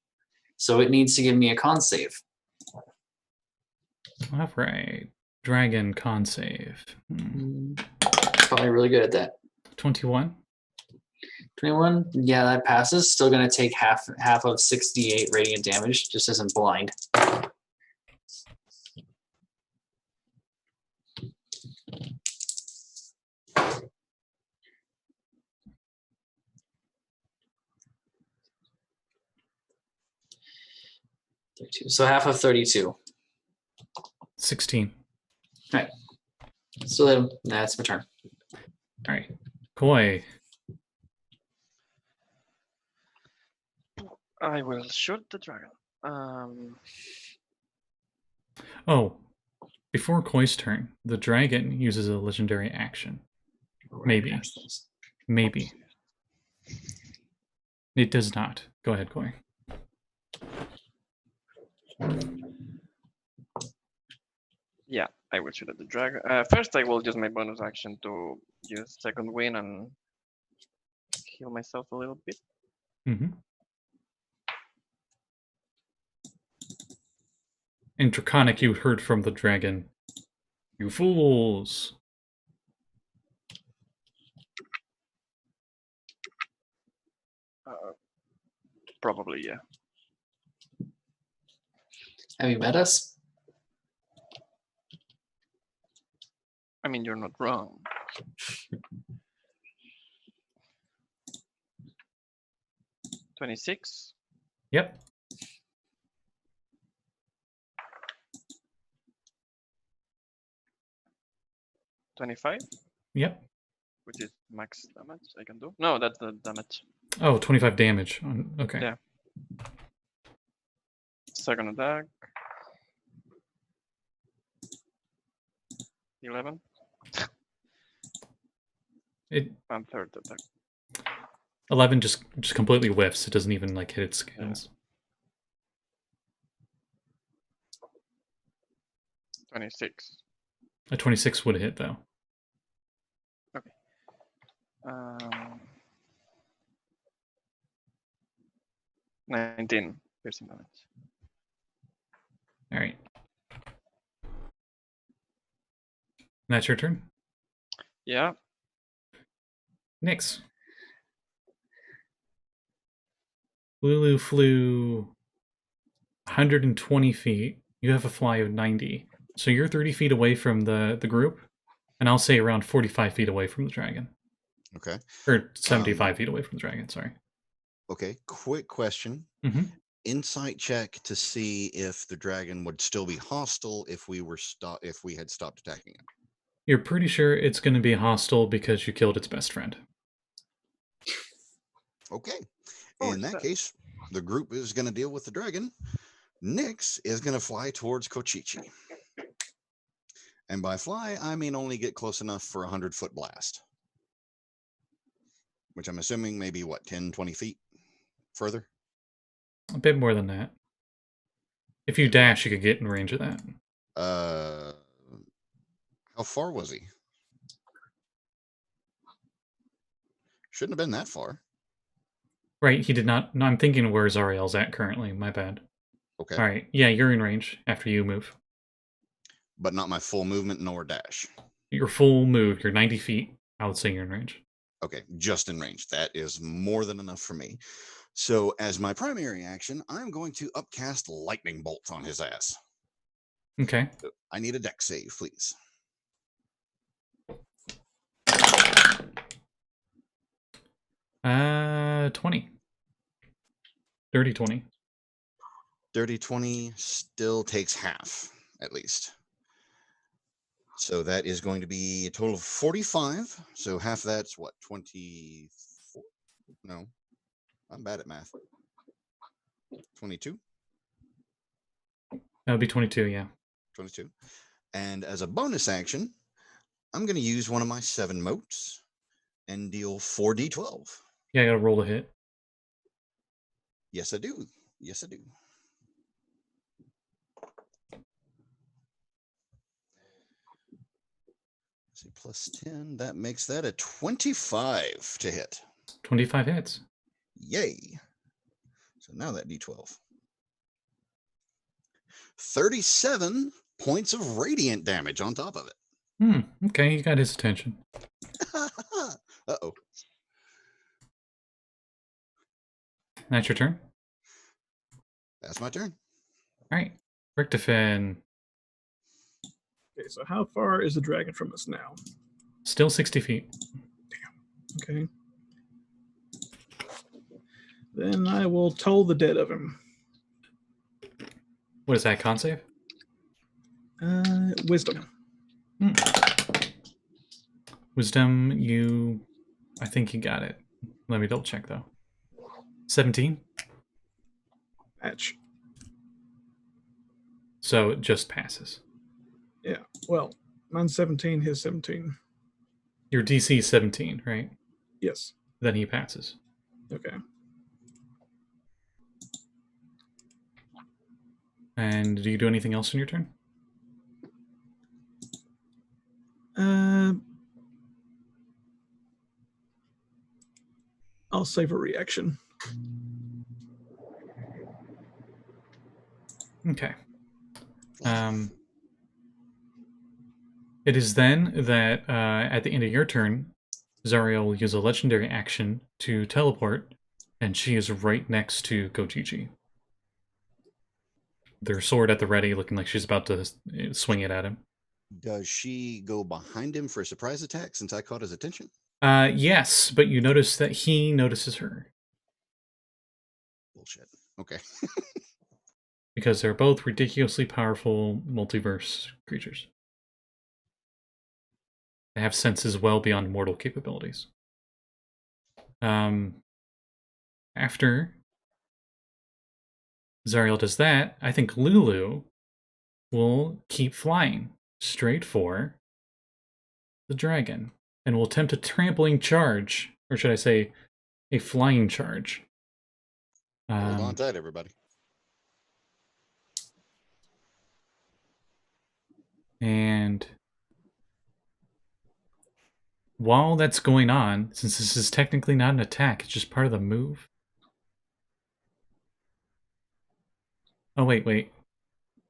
[SPEAKER 4] So it needs to give me a con save.
[SPEAKER 1] All right. Dragon con save.
[SPEAKER 4] Probably really good at that.
[SPEAKER 1] 21.
[SPEAKER 4] 21, yeah, that passes. Still going to take half of 68 radiant damage, just isn't blind. So half of 32.
[SPEAKER 1] 16.
[SPEAKER 4] So then that's my turn.
[SPEAKER 1] All right. Koi.
[SPEAKER 3] I will shoot the dragon.
[SPEAKER 1] Oh, before Koi's turn, the dragon uses a legendary action. Maybe. Maybe. It does not. Go ahead, Koi.
[SPEAKER 3] Yeah, I will shoot at the dragon. First, I will use my bonus action to use second wind and heal myself a little bit.
[SPEAKER 1] Mm-hmm. In Draconic, you heard from the dragon, "You fools!"
[SPEAKER 3] Probably, yeah.
[SPEAKER 4] Have you met us?
[SPEAKER 3] I mean, you're not wrong. $26.
[SPEAKER 1] Yep.
[SPEAKER 3] $25,
[SPEAKER 1] Yep.
[SPEAKER 3] which is max damage I can do. No, that's the damage.
[SPEAKER 1] Oh, 25 damage. Okay.
[SPEAKER 3] Yeah. Second attack. 11.
[SPEAKER 1] It
[SPEAKER 3] And third attack.
[SPEAKER 1] 11 just completely whiffs. It doesn't even like hit its skills.
[SPEAKER 3] 26.
[SPEAKER 1] A 26 would hit though.
[SPEAKER 3] 19 piercing damage.
[SPEAKER 1] All right. That's your turn.
[SPEAKER 3] Yeah.
[SPEAKER 1] Nix. Lulu flew 120 feet. You have a fly of 90. So you're 30 feet away from the group, and I'll say around 45 feet away from the dragon.
[SPEAKER 2] Okay.
[SPEAKER 1] Or 75 feet away from the dragon, sorry.
[SPEAKER 2] Okay. Quick question.
[SPEAKER 1] Mhm.
[SPEAKER 2] Insight check to see if the dragon would still be hostile if we had stopped attacking it.
[SPEAKER 1] You're pretty sure it's going to be hostile because you killed its best friend.
[SPEAKER 2] Okay.
[SPEAKER 3] Oh,
[SPEAKER 2] In that
[SPEAKER 3] shit.
[SPEAKER 2] case, the group is going to deal with the dragon. Nyx is going to fly towards Kochichi. And by fly, I mean only get close enough for a 100-foot blast. Which I'm assuming maybe, 10, 20 feet further?
[SPEAKER 1] A bit more than that. If you dash, you could get in range of that.
[SPEAKER 2] How far was he? Shouldn't have been that far.
[SPEAKER 1] Right, he did not... No, I'm thinking where Zariel's at currently. My bad.
[SPEAKER 2] Okay.
[SPEAKER 1] Alright, yeah, you're in range after you move.
[SPEAKER 2] But not my full movement nor dash.
[SPEAKER 1] Your full move, you're 90 feet. I would say you're in range.
[SPEAKER 2] Okay, just in range. That is more than enough for me. So as my primary action, I'm going to upcast Lightning Bolt on his ass.
[SPEAKER 1] Okay.
[SPEAKER 2] I need a dex save, please.
[SPEAKER 1] Uh, 20. Dirty 20.
[SPEAKER 2] Dirty 20 still takes half, at least. So that is going to be a total of 45. So half that's what, 24? No, I'm bad at math. 22?
[SPEAKER 1] That would be 22, yeah.
[SPEAKER 2] 22. And as a bonus action, I'm going to use one of my 7 motes and deal 4d12.
[SPEAKER 1] Yeah, I gotta roll a hit.
[SPEAKER 2] Yes, I do. Yes, I do. Let's see, plus 10. That makes that a 25 to hit.
[SPEAKER 1] 25 hits.
[SPEAKER 2] Yay. So now that d12. 37 points of radiant damage on top of it.
[SPEAKER 1] Okay, you got his attention.
[SPEAKER 2] Uh-oh.
[SPEAKER 1] That's your turn?
[SPEAKER 2] That's my turn.
[SPEAKER 1] Alright. Richtofen.
[SPEAKER 5] Okay, so how far is the dragon from us now?
[SPEAKER 1] Still 60 feet.
[SPEAKER 5] Okay. Then I will toll the dead of him.
[SPEAKER 1] What is that, con save?
[SPEAKER 5] Wisdom.
[SPEAKER 1] Wisdom, I think you got it. Let me double check, though. 17?
[SPEAKER 5] Match.
[SPEAKER 1] So it just passes.
[SPEAKER 5] Yeah. Well, mine's 17, his 17.
[SPEAKER 1] Your DC is 17, right?
[SPEAKER 5] Yes.
[SPEAKER 1] Then he passes.
[SPEAKER 5] Okay.
[SPEAKER 1] And do you do anything else in your turn?
[SPEAKER 5] I'll save a reaction.
[SPEAKER 1] Okay. It is then that at the end of your turn, Zariel will use a legendary action to teleport, and she is right next to Gojiji. Their sword at the ready, looking like she's about to swing it at him.
[SPEAKER 2] Does she go behind him for a surprise attack since I caught his attention?
[SPEAKER 1] Yes, but you notice that he notices her.
[SPEAKER 2] Bullshit. Okay.
[SPEAKER 1] Because they're both ridiculously powerful multiverse creatures. They have senses well beyond mortal capabilities. After Zariel does that, I think Lulu will keep flying straight for the dragon and will attempt a trampling charge, or should I say a flying charge.
[SPEAKER 2] Hold on tight, everybody.
[SPEAKER 1] And while that's going on, since this is technically not an attack, it's just part of the move. Oh, wait.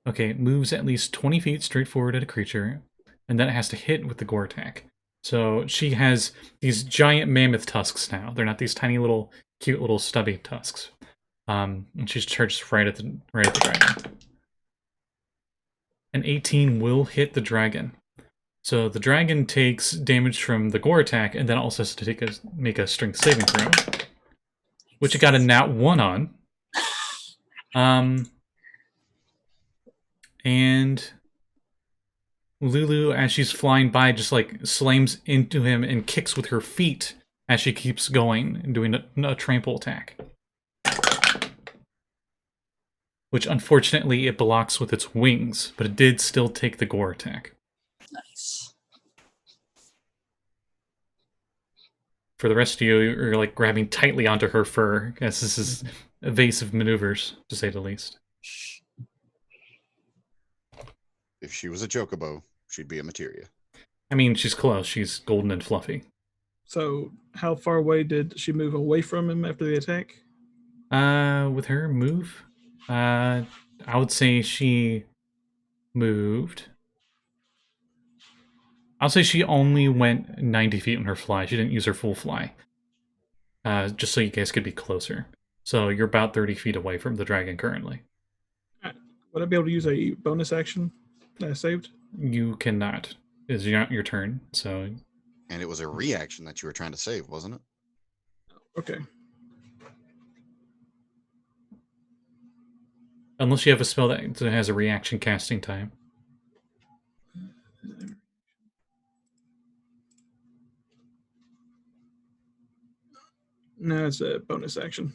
[SPEAKER 1] Okay, it moves at least 20 feet straight forward at a creature, and then it has to hit with the gore attack. So she has these giant mammoth tusks now. They're not these tiny little, cute little stubby tusks. And she's charged right at the dragon. An 18 will hit the dragon. So the dragon takes damage from the gore attack, and then also has to make a strength saving throw, which it got a nat 1 on. And Lulu, as she's flying by, just like slams into him and kicks with her feet as she keeps going and doing a trample attack. Which, unfortunately, it blocks with its wings, but it did still take the gore attack.
[SPEAKER 4] Nice.
[SPEAKER 1] For the rest of you, you're like grabbing tightly onto her fur, as this is evasive maneuvers, to say the least.
[SPEAKER 2] If she was a chocobo, she'd be a materia.
[SPEAKER 1] I mean, she's close. She's golden and fluffy.
[SPEAKER 5] So, how far away did she move away from him after the attack?
[SPEAKER 1] With her move, I would say she moved. I'll say she only went 90 feet on her fly. She didn't use her full fly. Just so you guys could be closer. So you're about 30 feet away from the dragon currently.
[SPEAKER 5] Would I be able to use a bonus action that I saved?
[SPEAKER 1] You cannot. It's not your turn, so...
[SPEAKER 2] And it was a reaction that you were trying to save, wasn't it?
[SPEAKER 5] Okay.
[SPEAKER 1] Unless you have a spell that has a reaction casting time.
[SPEAKER 5] No, it's a bonus action.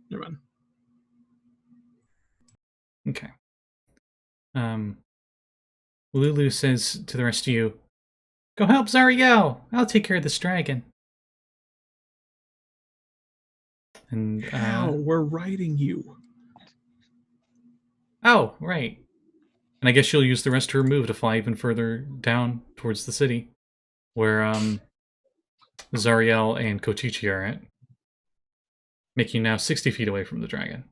[SPEAKER 5] Never mind.
[SPEAKER 1] Okay. Lulu says to the rest of you, "Go help Zariel! I'll take care of this dragon." And,
[SPEAKER 5] How? We're riding you.
[SPEAKER 1] Oh, right. And I guess she'll use the rest of her move to fly even further down towards the city, where, Zariel and Kochichi are at. Making you now 60 feet away from the dragon.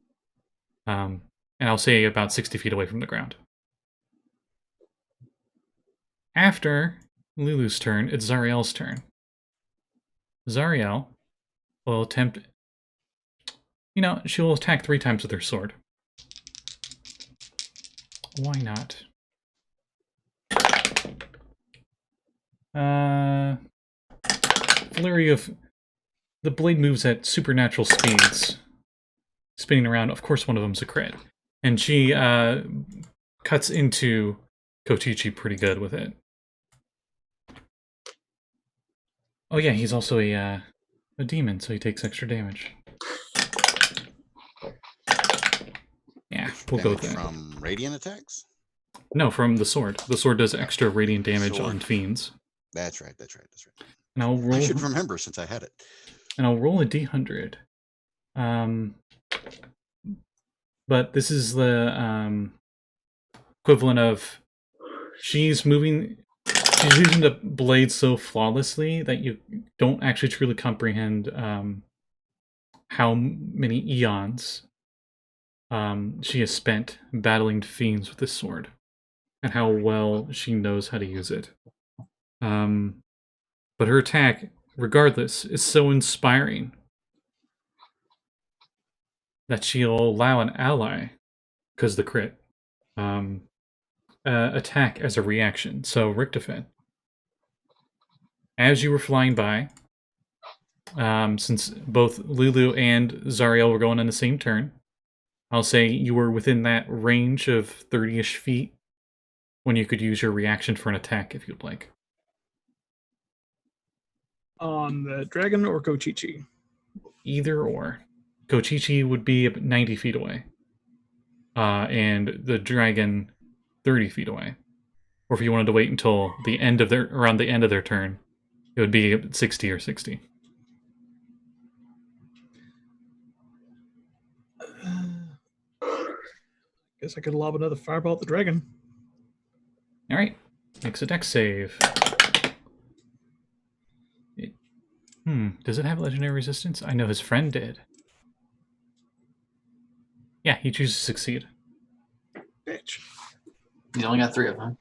[SPEAKER 1] And I'll say about 60 feet away from the ground. After Lulu's turn, it's Zariel's turn. Zariel will attempt... You know, she will attack 3 times with her sword. Why not? Flurry of... The blade moves at supernatural speeds. Spinning around, of course one of them's a crit. And she cuts into Kochichi pretty good with it. Oh yeah, he's also a demon, so he takes extra damage. Yeah, we'll go with that.
[SPEAKER 2] From radiant attacks?
[SPEAKER 1] No, from the sword. The sword does extra radiant damage
[SPEAKER 2] Sword.
[SPEAKER 1] on fiends.
[SPEAKER 2] That's right.
[SPEAKER 1] And I'll roll...
[SPEAKER 2] I should remember since I had it.
[SPEAKER 1] And I'll roll a d100. But this is the equivalent of she's using the blade so flawlessly that you don't actually truly comprehend how many eons she has spent battling fiends with this sword, and how well she knows how to use it. But her attack, regardless, is so inspiring that she'll allow an ally, because the crit, attack as a reaction. So, Richtofen, as you were flying by, since both Lulu and Zariel were going on the same turn, I'll say you were within that range of 30-ish feet when you could use your reaction for an attack if you'd like.
[SPEAKER 5] On the dragon or Kochichi?
[SPEAKER 1] Either or. Kochichi would be 90 feet away. And the dragon 30 feet away. Or if you wanted to wait until the end of around the end of their turn, it would be 60 or 60.
[SPEAKER 5] Guess I could lob another fireball at the dragon.
[SPEAKER 1] Alright. Makes a dex save. Does it have legendary resistance? I know his friend did. Yeah, he chooses to succeed.
[SPEAKER 5] Bitch.
[SPEAKER 4] He's only got 3 of them.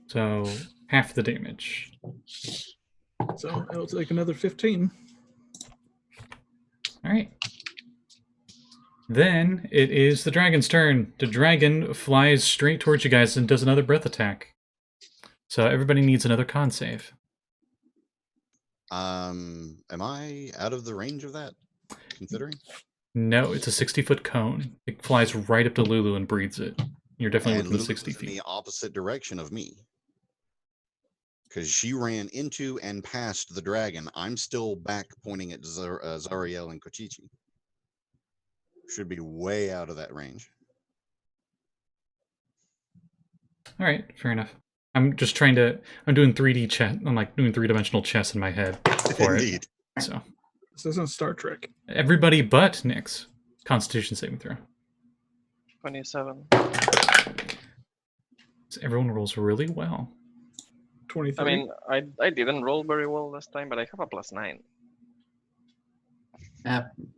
[SPEAKER 1] So, half the damage.
[SPEAKER 5] So it'll take another 15.
[SPEAKER 1] All right. Then it is the dragon's turn. The dragon flies straight towards you guys and does another breath attack. So everybody needs another con save.
[SPEAKER 2] Am I out of the range of that? Considering.
[SPEAKER 1] No, it's a 60-foot cone. It flies right up to Lulu and breathes it. You're definitely
[SPEAKER 2] And
[SPEAKER 1] within the
[SPEAKER 2] Lulu's
[SPEAKER 1] 60
[SPEAKER 2] in
[SPEAKER 1] feet.
[SPEAKER 2] the opposite direction of me. Because she ran into and past the dragon. I'm still back pointing at Zariel and Kochichi. Should be way out of that range.
[SPEAKER 1] All right, fair enough. I'm just trying to. I'm doing 3D chess. I'm like doing 3-dimensional chess in my head for
[SPEAKER 2] Indeed.
[SPEAKER 1] it. So
[SPEAKER 5] This isn't Star Trek.
[SPEAKER 1] everybody but Nyx. Constitution saving throw.
[SPEAKER 3] 27.
[SPEAKER 1] So everyone rolls really well.
[SPEAKER 5] 23.
[SPEAKER 3] I mean, I didn't roll very well this time, but I have a +9.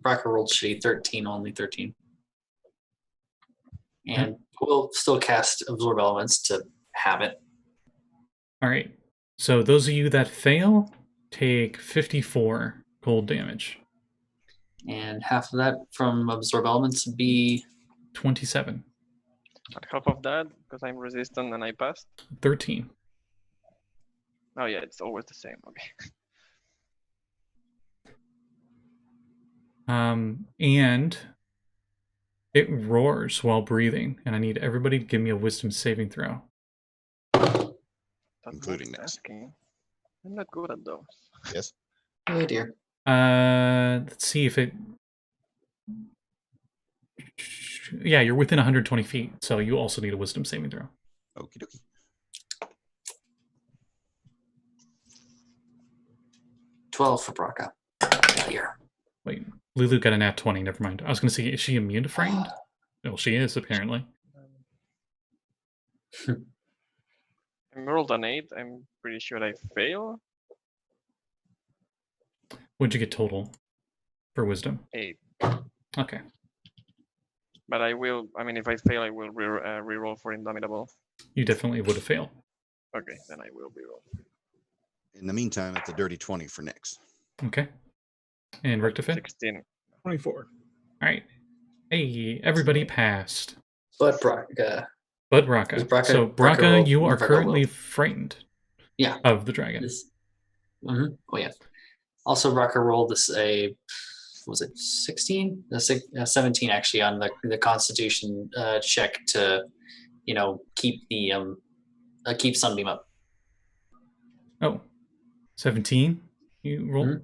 [SPEAKER 4] Brakka rolled shitty, 13, only 13. And we'll still cast Absorb Elements to have it.
[SPEAKER 1] All right. So those of you that fail take 54 cold damage.
[SPEAKER 4] And half of that from Absorb Elements would be
[SPEAKER 1] 27.
[SPEAKER 3] But half of that, because I'm resistant and I passed.
[SPEAKER 1] 13.
[SPEAKER 3] Oh yeah, it's always the same. Okay.
[SPEAKER 1] And it roars while breathing, and I need everybody to give me a wisdom saving throw.
[SPEAKER 3] That's
[SPEAKER 2] Including
[SPEAKER 3] not
[SPEAKER 2] this.
[SPEAKER 3] asking. I'm not good at those.
[SPEAKER 2] Yes.
[SPEAKER 4] oh dear.
[SPEAKER 1] Let's see if it... Yeah, you're within 120 feet, so you also need a wisdom saving throw.
[SPEAKER 2] Okie dokie.
[SPEAKER 4] 12 for Brakka. Here.
[SPEAKER 1] Wait, Lulu got a nat 20, never mind. I was going to say, is she immune to frightened? Well, she is, apparently.
[SPEAKER 3] I rolled an 8. I'm pretty sure I fail.
[SPEAKER 1] What'd you get total for wisdom?
[SPEAKER 3] 8.
[SPEAKER 1] Okay.
[SPEAKER 3] But I will. I mean, if I fail, I will re-roll for Indomitable.
[SPEAKER 1] You definitely would have failed.
[SPEAKER 3] Okay, then I will re-roll.
[SPEAKER 2] In the meantime, it's a dirty 20 for Nyx.
[SPEAKER 1] Okay. And Richtofen?
[SPEAKER 3] 16.
[SPEAKER 5] 24.
[SPEAKER 1] All right. Hey, everybody passed.
[SPEAKER 4] But Brakka.
[SPEAKER 1] But Brakka.
[SPEAKER 4] Is Brakka-
[SPEAKER 1] So
[SPEAKER 4] Brakka
[SPEAKER 1] Brakka,
[SPEAKER 4] roll-
[SPEAKER 1] you are
[SPEAKER 4] Brakka
[SPEAKER 1] currently
[SPEAKER 4] roll.
[SPEAKER 1] frightened
[SPEAKER 4] Yeah.
[SPEAKER 1] of the dragon.
[SPEAKER 4] Oh yeah. Also, Brakka rolled this was it 16? 17 actually on the Constitution check to, keep the keep Sunbeam up.
[SPEAKER 1] Oh, 17? You roll?
[SPEAKER 4] Mhm.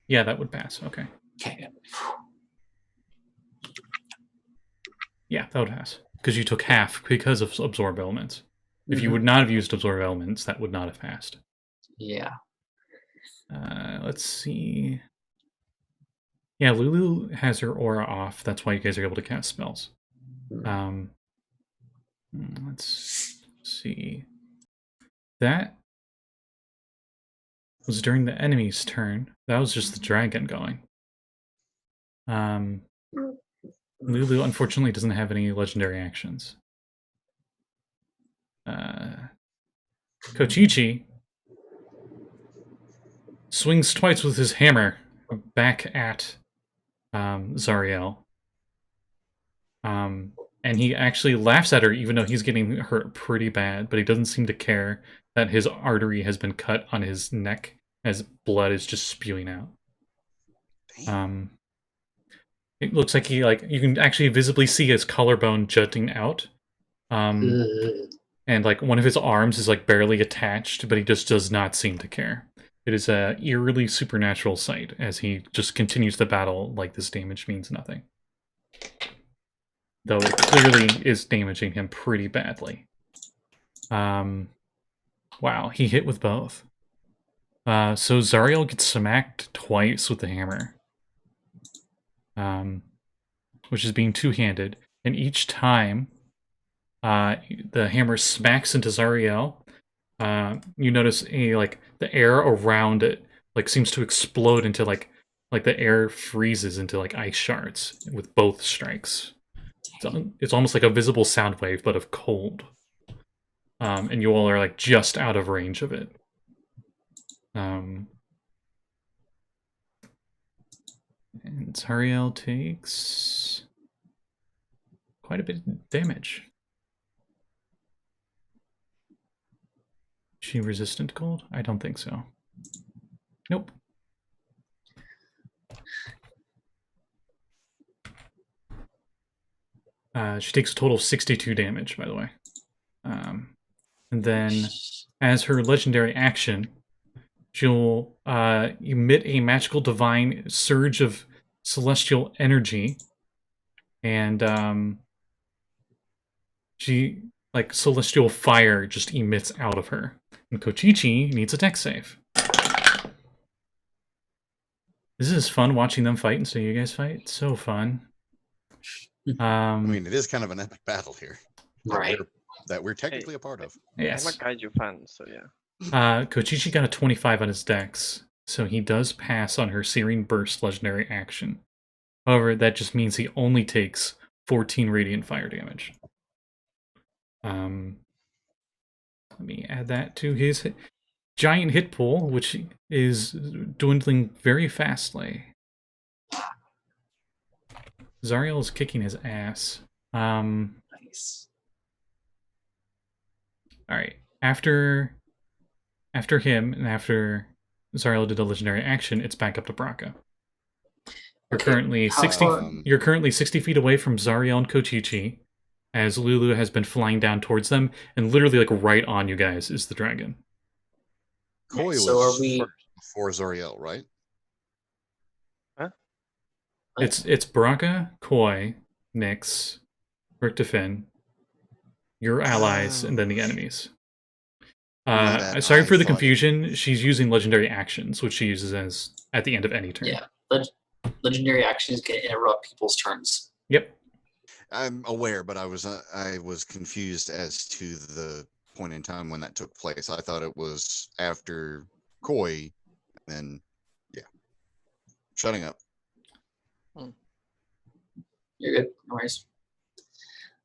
[SPEAKER 1] Yeah, that would pass. Okay.
[SPEAKER 4] Okay.
[SPEAKER 1] Yeah, that would pass. Because you took half because of Absorb Elements. If you
[SPEAKER 4] Mhm.
[SPEAKER 1] would not have used Absorb Elements, that would not have passed.
[SPEAKER 4] Yeah.
[SPEAKER 1] Let's see. Yeah, Lulu has her aura off. That's why you guys are able to cast spells. Let's see. That was during the enemy's turn. That was just the dragon going. Lulu, unfortunately, doesn't have any legendary actions. Kochichi swings twice with his hammer back at Zariel. And he actually laughs at her even though he's getting hurt pretty bad, but he doesn't seem to care that his artery has been cut on his neck as blood is just spewing out. It looks like you can actually visibly see his collarbone jutting out. And one of his arms is barely attached, but he just does not seem to care. It is a eerily supernatural sight as he just continues the battle like this damage means nothing. Though it clearly is damaging him pretty badly. Wow, he hit with both. So Zariel gets smacked twice with the hammer. Which is being two-handed. And each time the hammer smacks into Zariel, you notice the air around it seems to explode into the air freezes into ice shards with both strikes. It's almost like a visible sound wave, but of cold. And you all are just out of range of it. And Zariel takes quite a bit of damage. Is she resistant to cold? I don't think so. Nope. She takes a total of 62 damage, by the way. And then, as her legendary action, she'll emit a magical divine surge of celestial energy. And she, like, celestial fire just emits out of her. And Kochichi needs a dex save. This is fun watching them fight and so you guys fight. It's so fun.
[SPEAKER 2] I mean, it is kind of an epic battle here.
[SPEAKER 4] Right.
[SPEAKER 2] That we're technically a part of.
[SPEAKER 1] Yes.
[SPEAKER 3] I'm a kaiju fan, so yeah.
[SPEAKER 1] Kochichi got a 25 on his dex, so he does pass on her Searing Burst legendary action. However, that just means he only takes 14 radiant fire damage. Let me add that to his giant hit pool, which is dwindling very fastly. Zariel is kicking his ass.
[SPEAKER 4] Nice.
[SPEAKER 1] Alright. After him, and after Zariel did a legendary action, it's back up to Brakka. You're currently 60 feet away from Zariel and Kochichi, as Lulu has been flying down towards them, and literally like right on you guys is the dragon.
[SPEAKER 2] Koi
[SPEAKER 4] So
[SPEAKER 2] was
[SPEAKER 4] are we-
[SPEAKER 2] first before Zariel, right?
[SPEAKER 1] It's Brakka, Koi, Nyx, Richtofen, your allies, and then the enemies.
[SPEAKER 2] My bad.
[SPEAKER 1] Sorry
[SPEAKER 2] I
[SPEAKER 1] for the
[SPEAKER 2] thought-
[SPEAKER 1] confusion. She's using legendary actions, which she uses as at the end of any turn.
[SPEAKER 4] Yeah. Legendary actions can interrupt people's turns.
[SPEAKER 1] Yep.
[SPEAKER 2] I'm aware, but I was confused as to the point in time when that took place. I thought it was after Koi, and yeah. Shutting up.
[SPEAKER 4] You're good. No worries.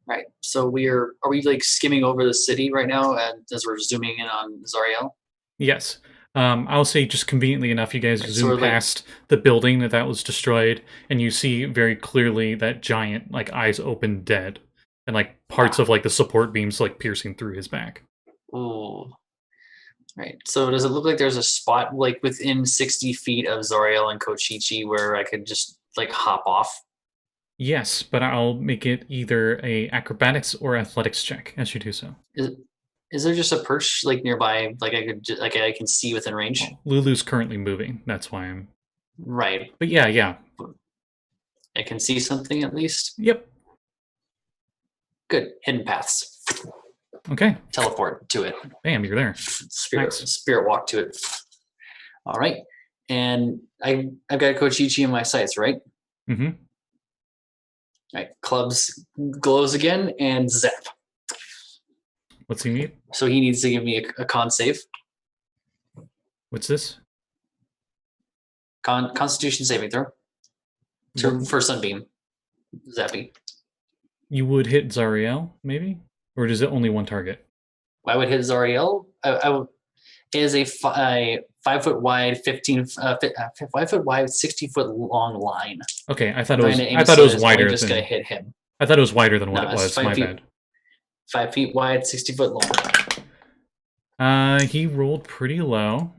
[SPEAKER 4] Right. So are we like skimming over the city right now and as we're zooming in on Zariel?
[SPEAKER 1] Yes. I'll say just conveniently enough, you guys
[SPEAKER 4] Right, so
[SPEAKER 1] zoom
[SPEAKER 4] we're, like-
[SPEAKER 1] past the building that was destroyed, and you see very clearly that giant, like, eyes open dead, and like parts of like the support beams like piercing through his back.
[SPEAKER 4] Ooh. Right. So does it look like there's a spot like within 60 feet of Zariel and Kochichi where I could just like hop off?
[SPEAKER 1] Yes, but I'll make it either a acrobatics or athletics check as you do so.
[SPEAKER 4] Is there just a perch like nearby? Like I could like I can see within range.
[SPEAKER 1] Well, Lulu's currently moving, that's why I'm.
[SPEAKER 4] Right.
[SPEAKER 1] But yeah.
[SPEAKER 4] I can see something at least.
[SPEAKER 1] Yep.
[SPEAKER 4] Good. Hidden paths.
[SPEAKER 1] Okay.
[SPEAKER 4] Teleport to it.
[SPEAKER 1] Bam, you're there.
[SPEAKER 4] Spirit walk to it. All right. And I've got Kochichi in my sights, right?
[SPEAKER 1] Mm-hmm.
[SPEAKER 4] All right. Clubs glows again and zap.
[SPEAKER 1] What's he need?
[SPEAKER 4] So he needs to give me a con save.
[SPEAKER 1] What's this?
[SPEAKER 4] Constitution saving throw. For Sunbeam. Zappy.
[SPEAKER 1] You would hit Zariel, maybe? Or is it only one target?
[SPEAKER 4] I would hit Zariel. I would. It is a 5 foot wide, 5 foot wide, 60 foot long line.
[SPEAKER 1] Okay, I thought it was.
[SPEAKER 4] Trying to aim
[SPEAKER 1] I thought it
[SPEAKER 4] so
[SPEAKER 1] was
[SPEAKER 4] it's only
[SPEAKER 1] wider
[SPEAKER 4] just
[SPEAKER 1] than.
[SPEAKER 4] gonna hit him.
[SPEAKER 1] I thought it was wider than what
[SPEAKER 4] No,
[SPEAKER 1] it
[SPEAKER 4] it's
[SPEAKER 1] was.
[SPEAKER 4] 5
[SPEAKER 1] My
[SPEAKER 4] feet.
[SPEAKER 1] bad.
[SPEAKER 4] 5 feet wide, 60 foot long.
[SPEAKER 1] He rolled pretty low.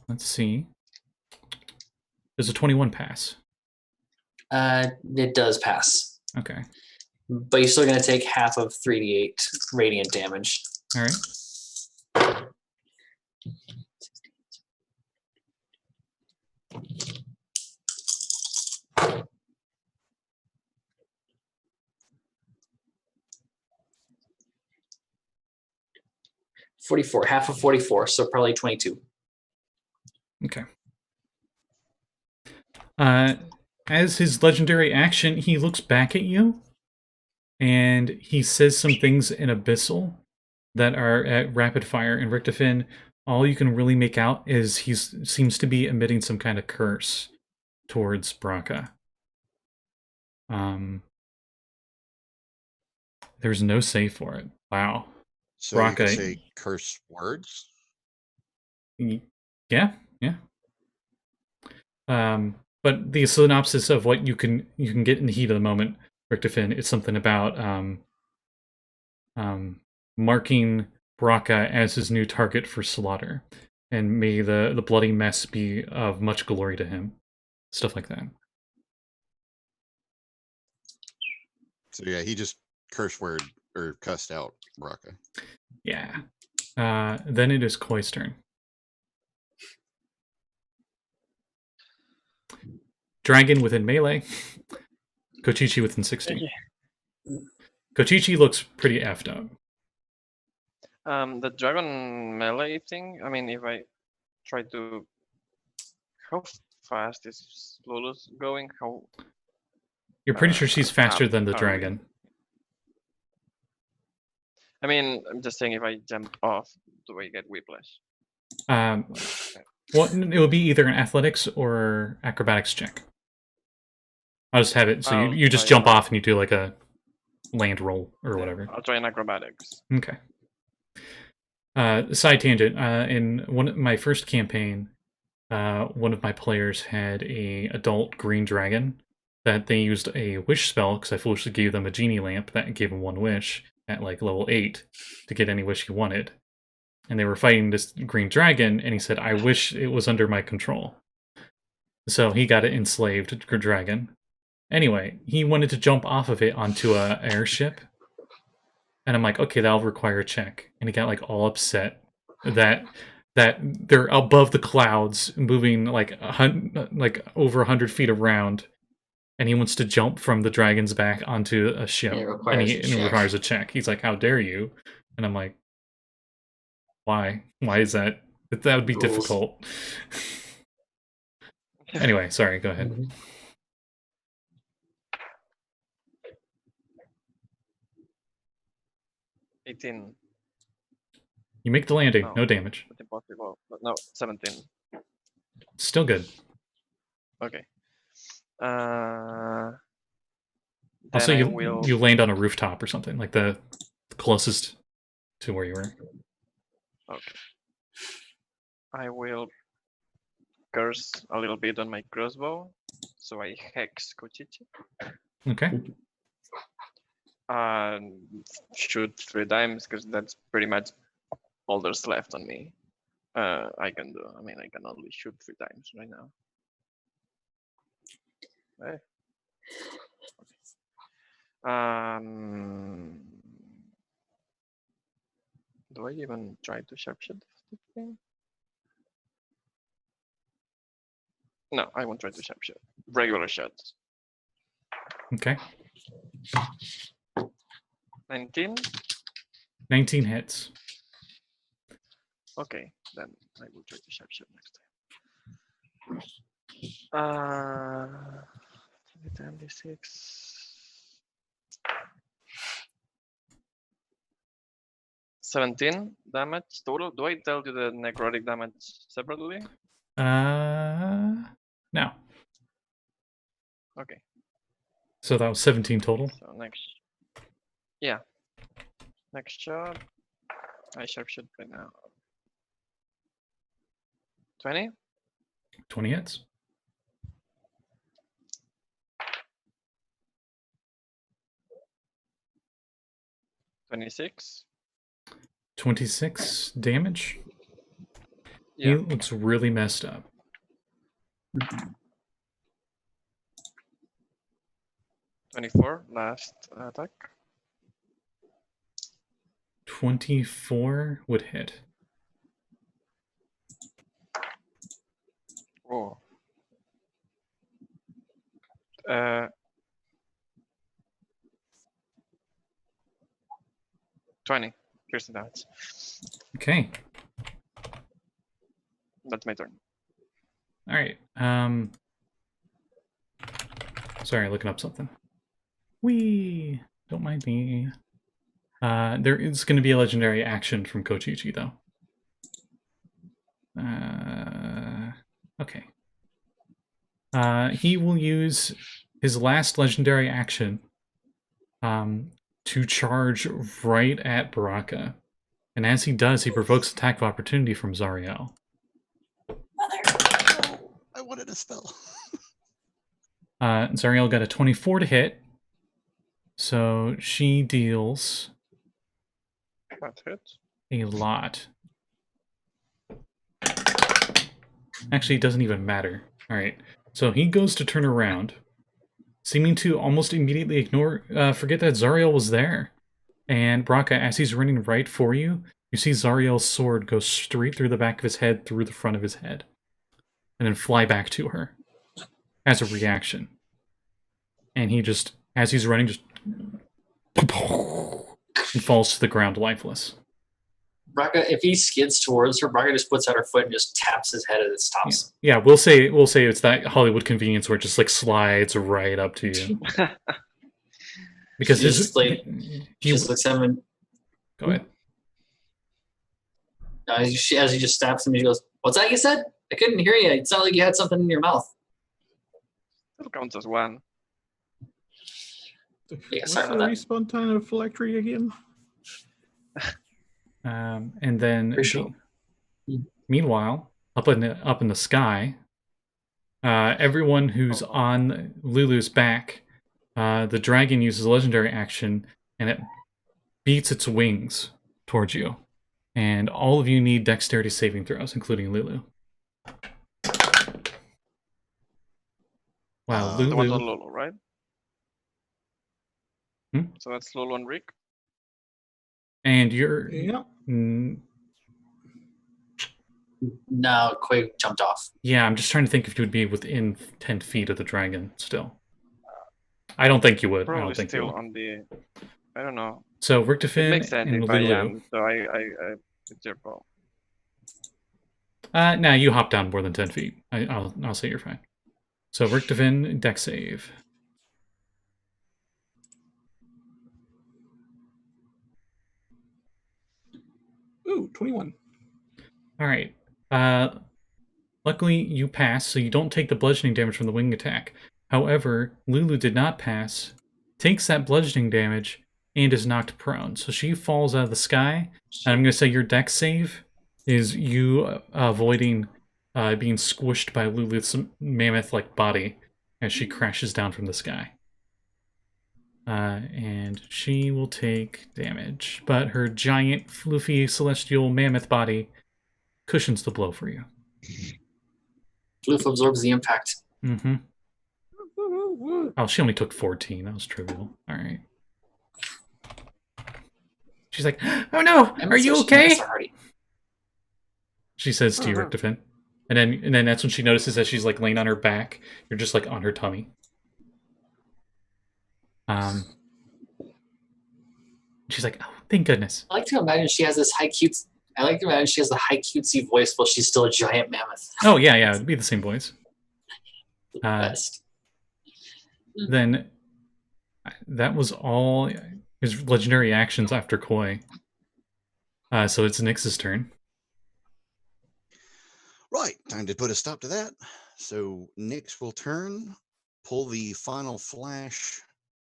[SPEAKER 1] Let's see. There's a 21 pass.
[SPEAKER 4] It does pass,
[SPEAKER 1] Okay.
[SPEAKER 4] but you're still gonna take half of 3d8 radiant damage.
[SPEAKER 1] All right.
[SPEAKER 4] Half of 44, so probably 22.
[SPEAKER 1] Okay. As his legendary action, he looks back at you, and he says some things in Abyssal that are at rapid fire. And Richtofen, all you can really make out is he seems to be emitting some kind of curse towards Brakka. There's no save for it. Wow.
[SPEAKER 2] So you can
[SPEAKER 1] Brakka-
[SPEAKER 2] say curse words.
[SPEAKER 1] Yeah. But the synopsis of what you can get in the heat of the moment, Richtofen, is something about marking Brakka as his new target for slaughter, and may the bloody mess be of much glory to him. Stuff like that.
[SPEAKER 2] So yeah, he just curse word or cussed out Brakka.
[SPEAKER 1] Yeah. Then it is Koi's turn. Dragon within melee. Kochichi within 60. Kochichi looks pretty effed up.
[SPEAKER 3] The dragon melee thing. I mean, if I try to, how fast is Lulu's going? How?
[SPEAKER 1] You're pretty sure she's faster than the
[SPEAKER 3] how
[SPEAKER 1] dragon.
[SPEAKER 3] I mean, I'm just saying, if I jump off, do I get whiplash?
[SPEAKER 1] Well, it would be either an athletics or acrobatics check. I'll just have it so you just jump off and you do like a land roll or whatever.
[SPEAKER 3] I'll try an acrobatics.
[SPEAKER 1] Okay. Side tangent. In my first campaign, one of my players had a adult green dragon that they used a wish spell, because I foolishly gave them a genie lamp that gave him one wish at like level 8 to get any wish he wanted. And they were fighting this green dragon, and he said, "I wish it was under my control." So he got an enslaved dragon. Anyway, he wanted to jump off of it onto a airship. And I'm like, okay, that'll require a check. And he got like all upset that they're above the clouds, moving like over 100 feet around, and he wants to jump from the dragon's back onto a ship,
[SPEAKER 4] And it
[SPEAKER 1] requires a check. He's like, "How dare you?" And I'm like, "Why? Why is that? That would be
[SPEAKER 4] Rules.
[SPEAKER 1] difficult." Anyway, sorry. Go ahead.
[SPEAKER 4] Mhm.
[SPEAKER 3] $18.
[SPEAKER 1] You make the landing,
[SPEAKER 3] Oh.
[SPEAKER 1] no damage.
[SPEAKER 3] But impossible. But no, 17.
[SPEAKER 1] Still good.
[SPEAKER 3] Okay.
[SPEAKER 1] Also,
[SPEAKER 3] then I
[SPEAKER 1] you
[SPEAKER 3] will.
[SPEAKER 1] you land on a rooftop or something, like the closest to where you were.
[SPEAKER 3] Okay. I will curse a little bit on my crossbow, so I hex Kochichi.
[SPEAKER 1] Okay.
[SPEAKER 3] Shoot 3 times, because that's pretty much all there's left on me. I can do. I mean, I can only shoot 3 times right now. Okay. Do I even try to sharpshoot this thing? No, I won't try to sharpshoot. Regular shots.
[SPEAKER 1] Okay.
[SPEAKER 3] 19.
[SPEAKER 1] 19 hits.
[SPEAKER 3] Okay, then I will try to sharpshoot next time. 26. 17 damage total. Do I tell you the necrotic damage separately?
[SPEAKER 1] No.
[SPEAKER 3] Okay.
[SPEAKER 1] So that was 17 total.
[SPEAKER 3] So next, yeah, next shot. I sharpshoot right now. 20.
[SPEAKER 1] 20 hits.
[SPEAKER 3] 26.
[SPEAKER 1] 26 damage.
[SPEAKER 3] Yeah.
[SPEAKER 1] He looks really messed up.
[SPEAKER 3] 24. Last attack.
[SPEAKER 1] 24 would hit.
[SPEAKER 3] Oh. 20. Here's the damage.
[SPEAKER 1] Okay.
[SPEAKER 3] That's my turn.
[SPEAKER 1] All right. Sorry, looking up something. Whee! Don't mind me. There is going to be a legendary action from Kochichi, though. Okay. He will use his last legendary action to charge right at Brakka. And as he does, he provokes attack of opportunity from Zariel.
[SPEAKER 2] I wanted a spell.
[SPEAKER 1] Zariel got a 24 to hit. So she deals
[SPEAKER 3] That hits.
[SPEAKER 1] a lot. Actually, it doesn't even matter. Alright. So he goes to turn around, seeming to almost immediately forget that Zariel was there. And Brakka, as he's running right for you, you see Zariel's sword go straight through the back of his head, through the front of his head, and then fly back to her as a reaction. And he just, as he's running, just he falls to the ground lifeless.
[SPEAKER 4] Brakka, if he skids towards her, Brakka just puts out her foot and just taps his head as it stops.
[SPEAKER 1] Yeah, we'll say it's that Hollywood convenience where it just like slides right up to you. Because
[SPEAKER 4] She just, like,
[SPEAKER 1] he
[SPEAKER 4] just looks at him and
[SPEAKER 1] go ahead.
[SPEAKER 4] as he just stabs him, he goes, "What's that you said? I couldn't hear you. It sounded like you had something in your mouth."
[SPEAKER 3] That counts as one.
[SPEAKER 4] Yeah,
[SPEAKER 5] What's
[SPEAKER 4] sorry
[SPEAKER 5] the
[SPEAKER 4] about that.
[SPEAKER 5] respawn time of phylactery again?
[SPEAKER 1] And then
[SPEAKER 4] Pretty sure.
[SPEAKER 1] meanwhile, up in the sky, everyone who's on Lulu's back, the dragon uses a legendary action and it beats its wings towards you. And all of you need dexterity saving throws, including Lulu. Wow,
[SPEAKER 2] The
[SPEAKER 3] The one's
[SPEAKER 1] Lulu.
[SPEAKER 3] on Lolo, right?
[SPEAKER 1] Hmm?
[SPEAKER 3] So that's Lolo and Rick.
[SPEAKER 1] And you're
[SPEAKER 5] Yeah.
[SPEAKER 4] No, Quake jumped off.
[SPEAKER 1] yeah, I'm just trying to think if you would be within 10 feet of the dragon still. I don't think you would. I
[SPEAKER 3] Probably
[SPEAKER 1] don't think you
[SPEAKER 3] still
[SPEAKER 1] would.
[SPEAKER 3] on the. I don't know.
[SPEAKER 1] So
[SPEAKER 3] It
[SPEAKER 1] Richtofen
[SPEAKER 3] makes sense
[SPEAKER 1] and
[SPEAKER 3] if I
[SPEAKER 1] Lulu.
[SPEAKER 3] am. So I it's your fault.
[SPEAKER 1] Nah, you hop down more than 10 feet. I'll say you're fine. So Richtofen, dex save.
[SPEAKER 5] Ooh, 21.
[SPEAKER 1] All right. Luckily, you pass, so you don't take the bludgeoning damage from the wing attack. However, Lulu did not pass, takes that bludgeoning damage, and is knocked prone. So she falls out of the sky. And I'm going to say your dex save is you avoiding being squished by Lulu's mammoth-like body as she crashes down from the sky. And she will take damage, but her giant, floofy, celestial mammoth body cushions the blow for you.
[SPEAKER 4] Floof absorbs the impact.
[SPEAKER 1] Mm-hmm. Oh, she only took 14. That was trivial. All right. She's like, "Oh no, are you okay?" She says to you, Richtofen. And then that's when she notices that she's like laying on her back. You're just like on her tummy. She's like, "Oh, thank goodness."
[SPEAKER 4] I like to imagine she has this high cute. I like to imagine she has the high cutesy voice while she's still a giant mammoth.
[SPEAKER 1] Oh yeah, it'd be the same voice.
[SPEAKER 4] Best.
[SPEAKER 1] Then that was all his legendary actions after Koi. So it's Nyx's turn.
[SPEAKER 2] Right, time to put a stop to that. So Nyx will turn, pull the final flash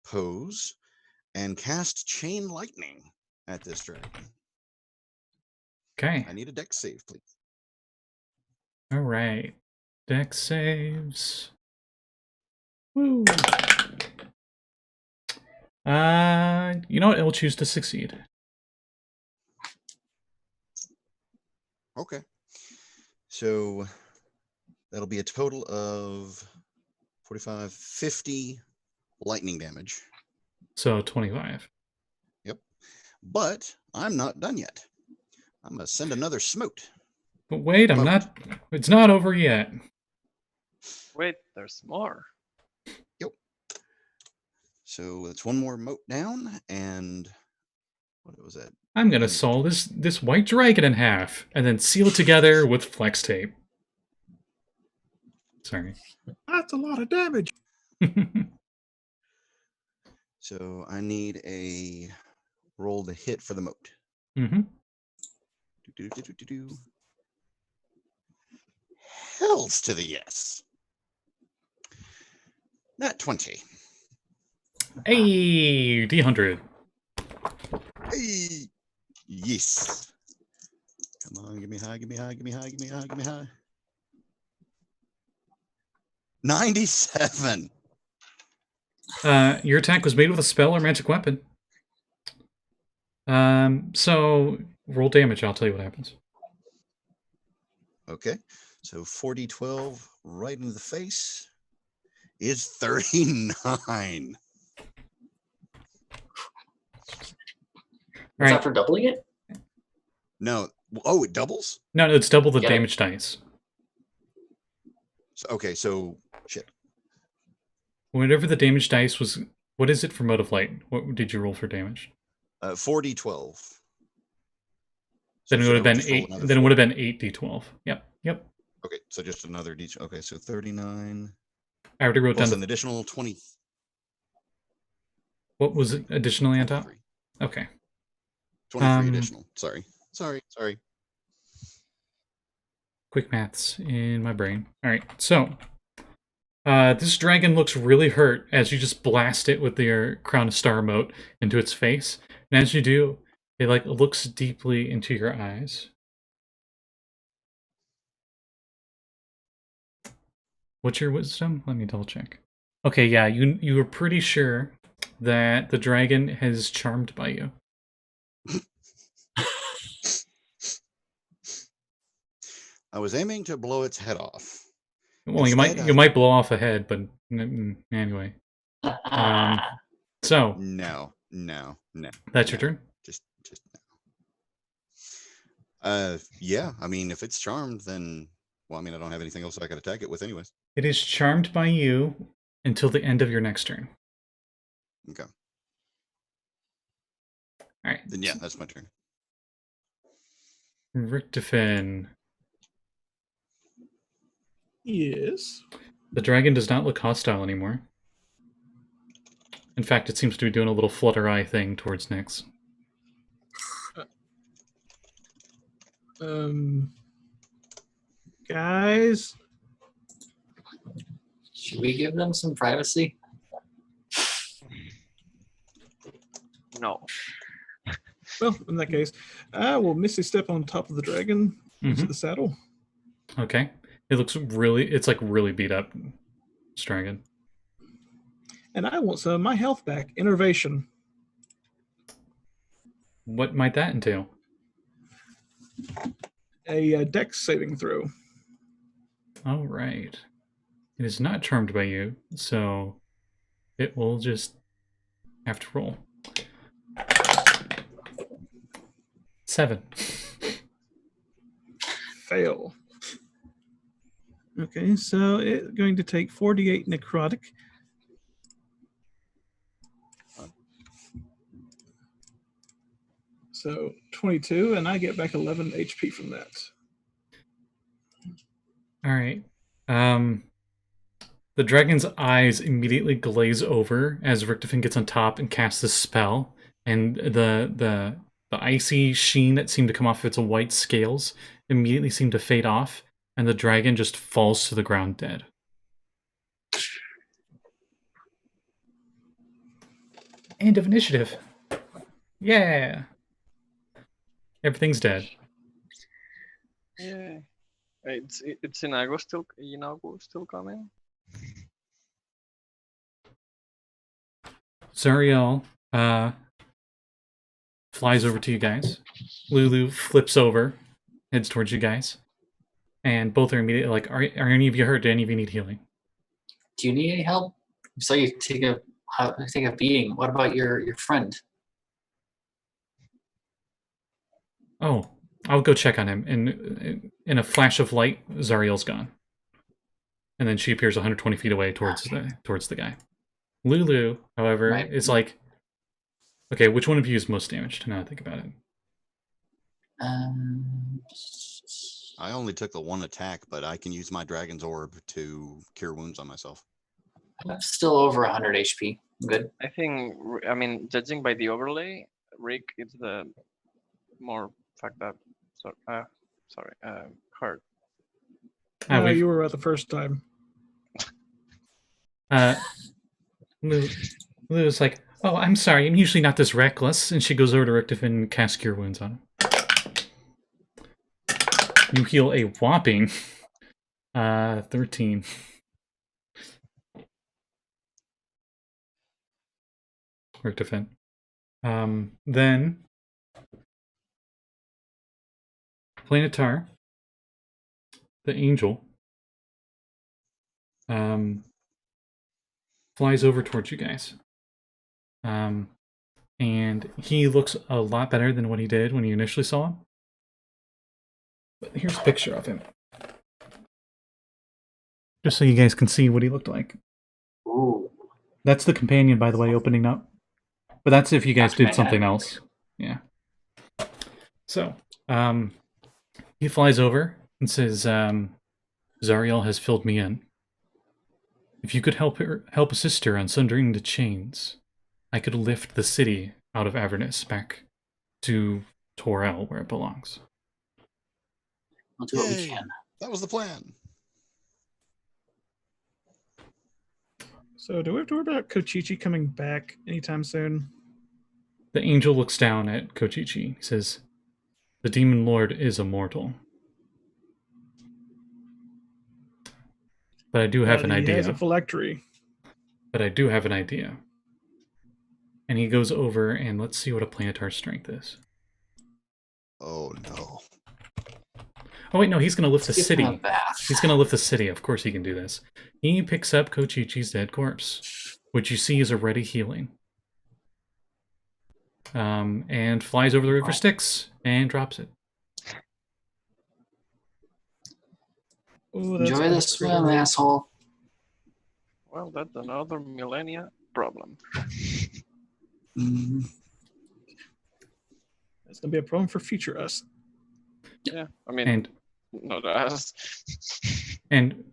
[SPEAKER 2] pose, and cast Chain Lightning at this dragon.
[SPEAKER 1] Okay.
[SPEAKER 2] I need a dex save, please.
[SPEAKER 1] All right. Dex saves. Woo. You know what? It'll choose to succeed.
[SPEAKER 2] Okay. So that'll be a total of 45, 50 lightning damage.
[SPEAKER 1] So 25.
[SPEAKER 2] Yep. But I'm not done yet. I'm going to send another smote.
[SPEAKER 1] But wait, it's not over yet.
[SPEAKER 3] Wait, there's more.
[SPEAKER 2] Yep. So it's one more mote down, and what was that?
[SPEAKER 1] I'm gonna saw this white dragon in half and then seal it together with flex tape. Sorry.
[SPEAKER 5] That's a lot of damage.
[SPEAKER 2] So I need a roll to hit for the mote.
[SPEAKER 1] Mm-hmm.
[SPEAKER 2] Hells to the yes. Not 20.
[SPEAKER 1] Hey, D100.
[SPEAKER 2] Hey, yes. Come on, give me high, give me high, give me high, give me high, give me high. 97.
[SPEAKER 1] Your attack was made with a spell or magic weapon. So roll damage. I'll tell you what happens.
[SPEAKER 2] Okay. So 40-12 right into the face is 39.
[SPEAKER 4] Was
[SPEAKER 1] Right.
[SPEAKER 4] that for doubling it?
[SPEAKER 2] No. Oh, it doubles?
[SPEAKER 1] No, it's double the
[SPEAKER 4] Get it.
[SPEAKER 1] damage dice.
[SPEAKER 2] So, okay, so shit.
[SPEAKER 1] Whenever the damage dice was, what is it for mode of light? What did you roll for damage?
[SPEAKER 2] 40-12.
[SPEAKER 1] Then it
[SPEAKER 2] should
[SPEAKER 1] would
[SPEAKER 2] I
[SPEAKER 1] have been
[SPEAKER 2] just roll
[SPEAKER 1] 8.
[SPEAKER 2] another
[SPEAKER 1] Then it would
[SPEAKER 2] four?
[SPEAKER 1] have been 8d12. Yep.
[SPEAKER 2] Okay, so just another D. Okay, so 39
[SPEAKER 1] I already wrote
[SPEAKER 2] plus
[SPEAKER 1] down
[SPEAKER 2] an additional 20.
[SPEAKER 1] what was it additionally on top.
[SPEAKER 2] 23.
[SPEAKER 1] Okay.
[SPEAKER 2] 23 additional. Sorry.
[SPEAKER 1] Quick maths in my brain. All right, so this dragon looks really hurt as you just blast it with your Crown of Star emote into its face, and as you do, it like looks deeply into your eyes. What's your wisdom? Let me double check. Okay, yeah, you were pretty sure that the dragon is charmed by you.
[SPEAKER 2] I was aiming to blow its head off.
[SPEAKER 1] Well,
[SPEAKER 2] Instead,
[SPEAKER 1] you might blow off a head, but anyway. So
[SPEAKER 2] No.
[SPEAKER 1] that's your
[SPEAKER 2] no.
[SPEAKER 1] turn.
[SPEAKER 2] Just no. Yeah, I mean, if it's charmed, then, well, I mean, I don't have anything else I could attack it with anyways.
[SPEAKER 1] It is charmed by you until the end of your next turn.
[SPEAKER 2] Okay.
[SPEAKER 1] All right.
[SPEAKER 2] Then, yeah, that's my turn.
[SPEAKER 1] Richtofen.
[SPEAKER 5] Yes.
[SPEAKER 1] The dragon does not look hostile anymore. In fact, it seems to be doing a little flutter eye thing towards Nyx.
[SPEAKER 5] Guys,
[SPEAKER 4] Should we give them some privacy?
[SPEAKER 3] No.
[SPEAKER 5] well, in that case, I will Misty Step on top of the dragon into
[SPEAKER 1] Mhm.
[SPEAKER 5] the saddle.
[SPEAKER 1] Okay. It looks it's like really beat up. This dragon.
[SPEAKER 5] And I want some of my health back. Innervation.
[SPEAKER 1] What might that entail?
[SPEAKER 5] A dex saving throw.
[SPEAKER 1] All right. It is not charmed by you, so it will just have to roll. 7.
[SPEAKER 5] Fail. Okay, so it's going to take 48 necrotic. So 22, and I get back 11 HP from that.
[SPEAKER 1] All right. The dragon's eyes immediately glaze over as Richtofen gets on top and casts this spell, and the icy sheen that seemed to come off of its white scales immediately seemed to fade off, and the dragon just falls to the ground dead. End of initiative. Yeah. Everything's dead.
[SPEAKER 3] Yeah. It's Inago still coming.
[SPEAKER 1] Zariel flies over to you guys. Lulu flips over, heads towards you guys. And both are immediately like, are any of you hurt? Do any of you need healing?
[SPEAKER 4] Do you need any help? So you take a beating. What about your friend?
[SPEAKER 1] Oh, I'll go check on him. And in a flash of light, Zariel's gone. And then she appears 120 feet away towards the guy. Lulu, however,
[SPEAKER 4] Right.
[SPEAKER 1] is like, okay, which one of you is most damaged? Now I think about it.
[SPEAKER 2] I only took the one attack, but I can use my dragon's orb to cure wounds on myself.
[SPEAKER 4] I'm still over 100 HP. I'm good.
[SPEAKER 3] I think. I mean, judging by the overlay, Rick is the more fucked up. Hurt.
[SPEAKER 5] You were at the first time.
[SPEAKER 1] Lulu's like, oh, I'm sorry, I'm usually not this reckless. And she goes over to Richtofen and casts Cure Wounds on him. You heal a whopping 13. Richtofen. Then Planetar, the angel, flies over towards you guys. And he looks a lot better than what he did when you initially saw him. But here's a picture of him. Just so you guys can see what he looked like.
[SPEAKER 4] Ooh.
[SPEAKER 1] That's the companion, by the way, opening up. But that's if you guys did something else. Yeah. So, he flies over and says, Zariel has filled me in. If you could help assist her on sundering the chains, I could lift the city out of Avernus back to Torel, where it belongs.
[SPEAKER 4] We'll do what we
[SPEAKER 2] Yay.
[SPEAKER 4] can.
[SPEAKER 2] That was the plan.
[SPEAKER 5] So do we have to worry about Kochichi coming back anytime soon?
[SPEAKER 1] The angel looks down at Kochichi. He says, the demon lord is immortal. But I do have an
[SPEAKER 5] He
[SPEAKER 1] idea.
[SPEAKER 5] has a phylactery.
[SPEAKER 1] But I do have an idea. And he goes over and let's see what a planetar strength is.
[SPEAKER 2] Oh no.
[SPEAKER 1] Oh wait, no, he's going to lift the
[SPEAKER 4] Give him a
[SPEAKER 1] city.
[SPEAKER 4] bath.
[SPEAKER 1] He's going to lift the city. Of course he can do this. He picks up Kochichi's dead corpse, which you see is already healing. And flies over the river Styx and drops it.
[SPEAKER 5] Ooh, that's
[SPEAKER 4] Enjoy
[SPEAKER 5] gonna
[SPEAKER 4] the swim,
[SPEAKER 5] trigger-
[SPEAKER 4] asshole.
[SPEAKER 3] Well, that's another millennia problem.
[SPEAKER 4] Mhm.
[SPEAKER 5] That's gonna be a problem for future us.
[SPEAKER 3] Yeah, I mean,
[SPEAKER 1] And
[SPEAKER 3] not us.
[SPEAKER 1] And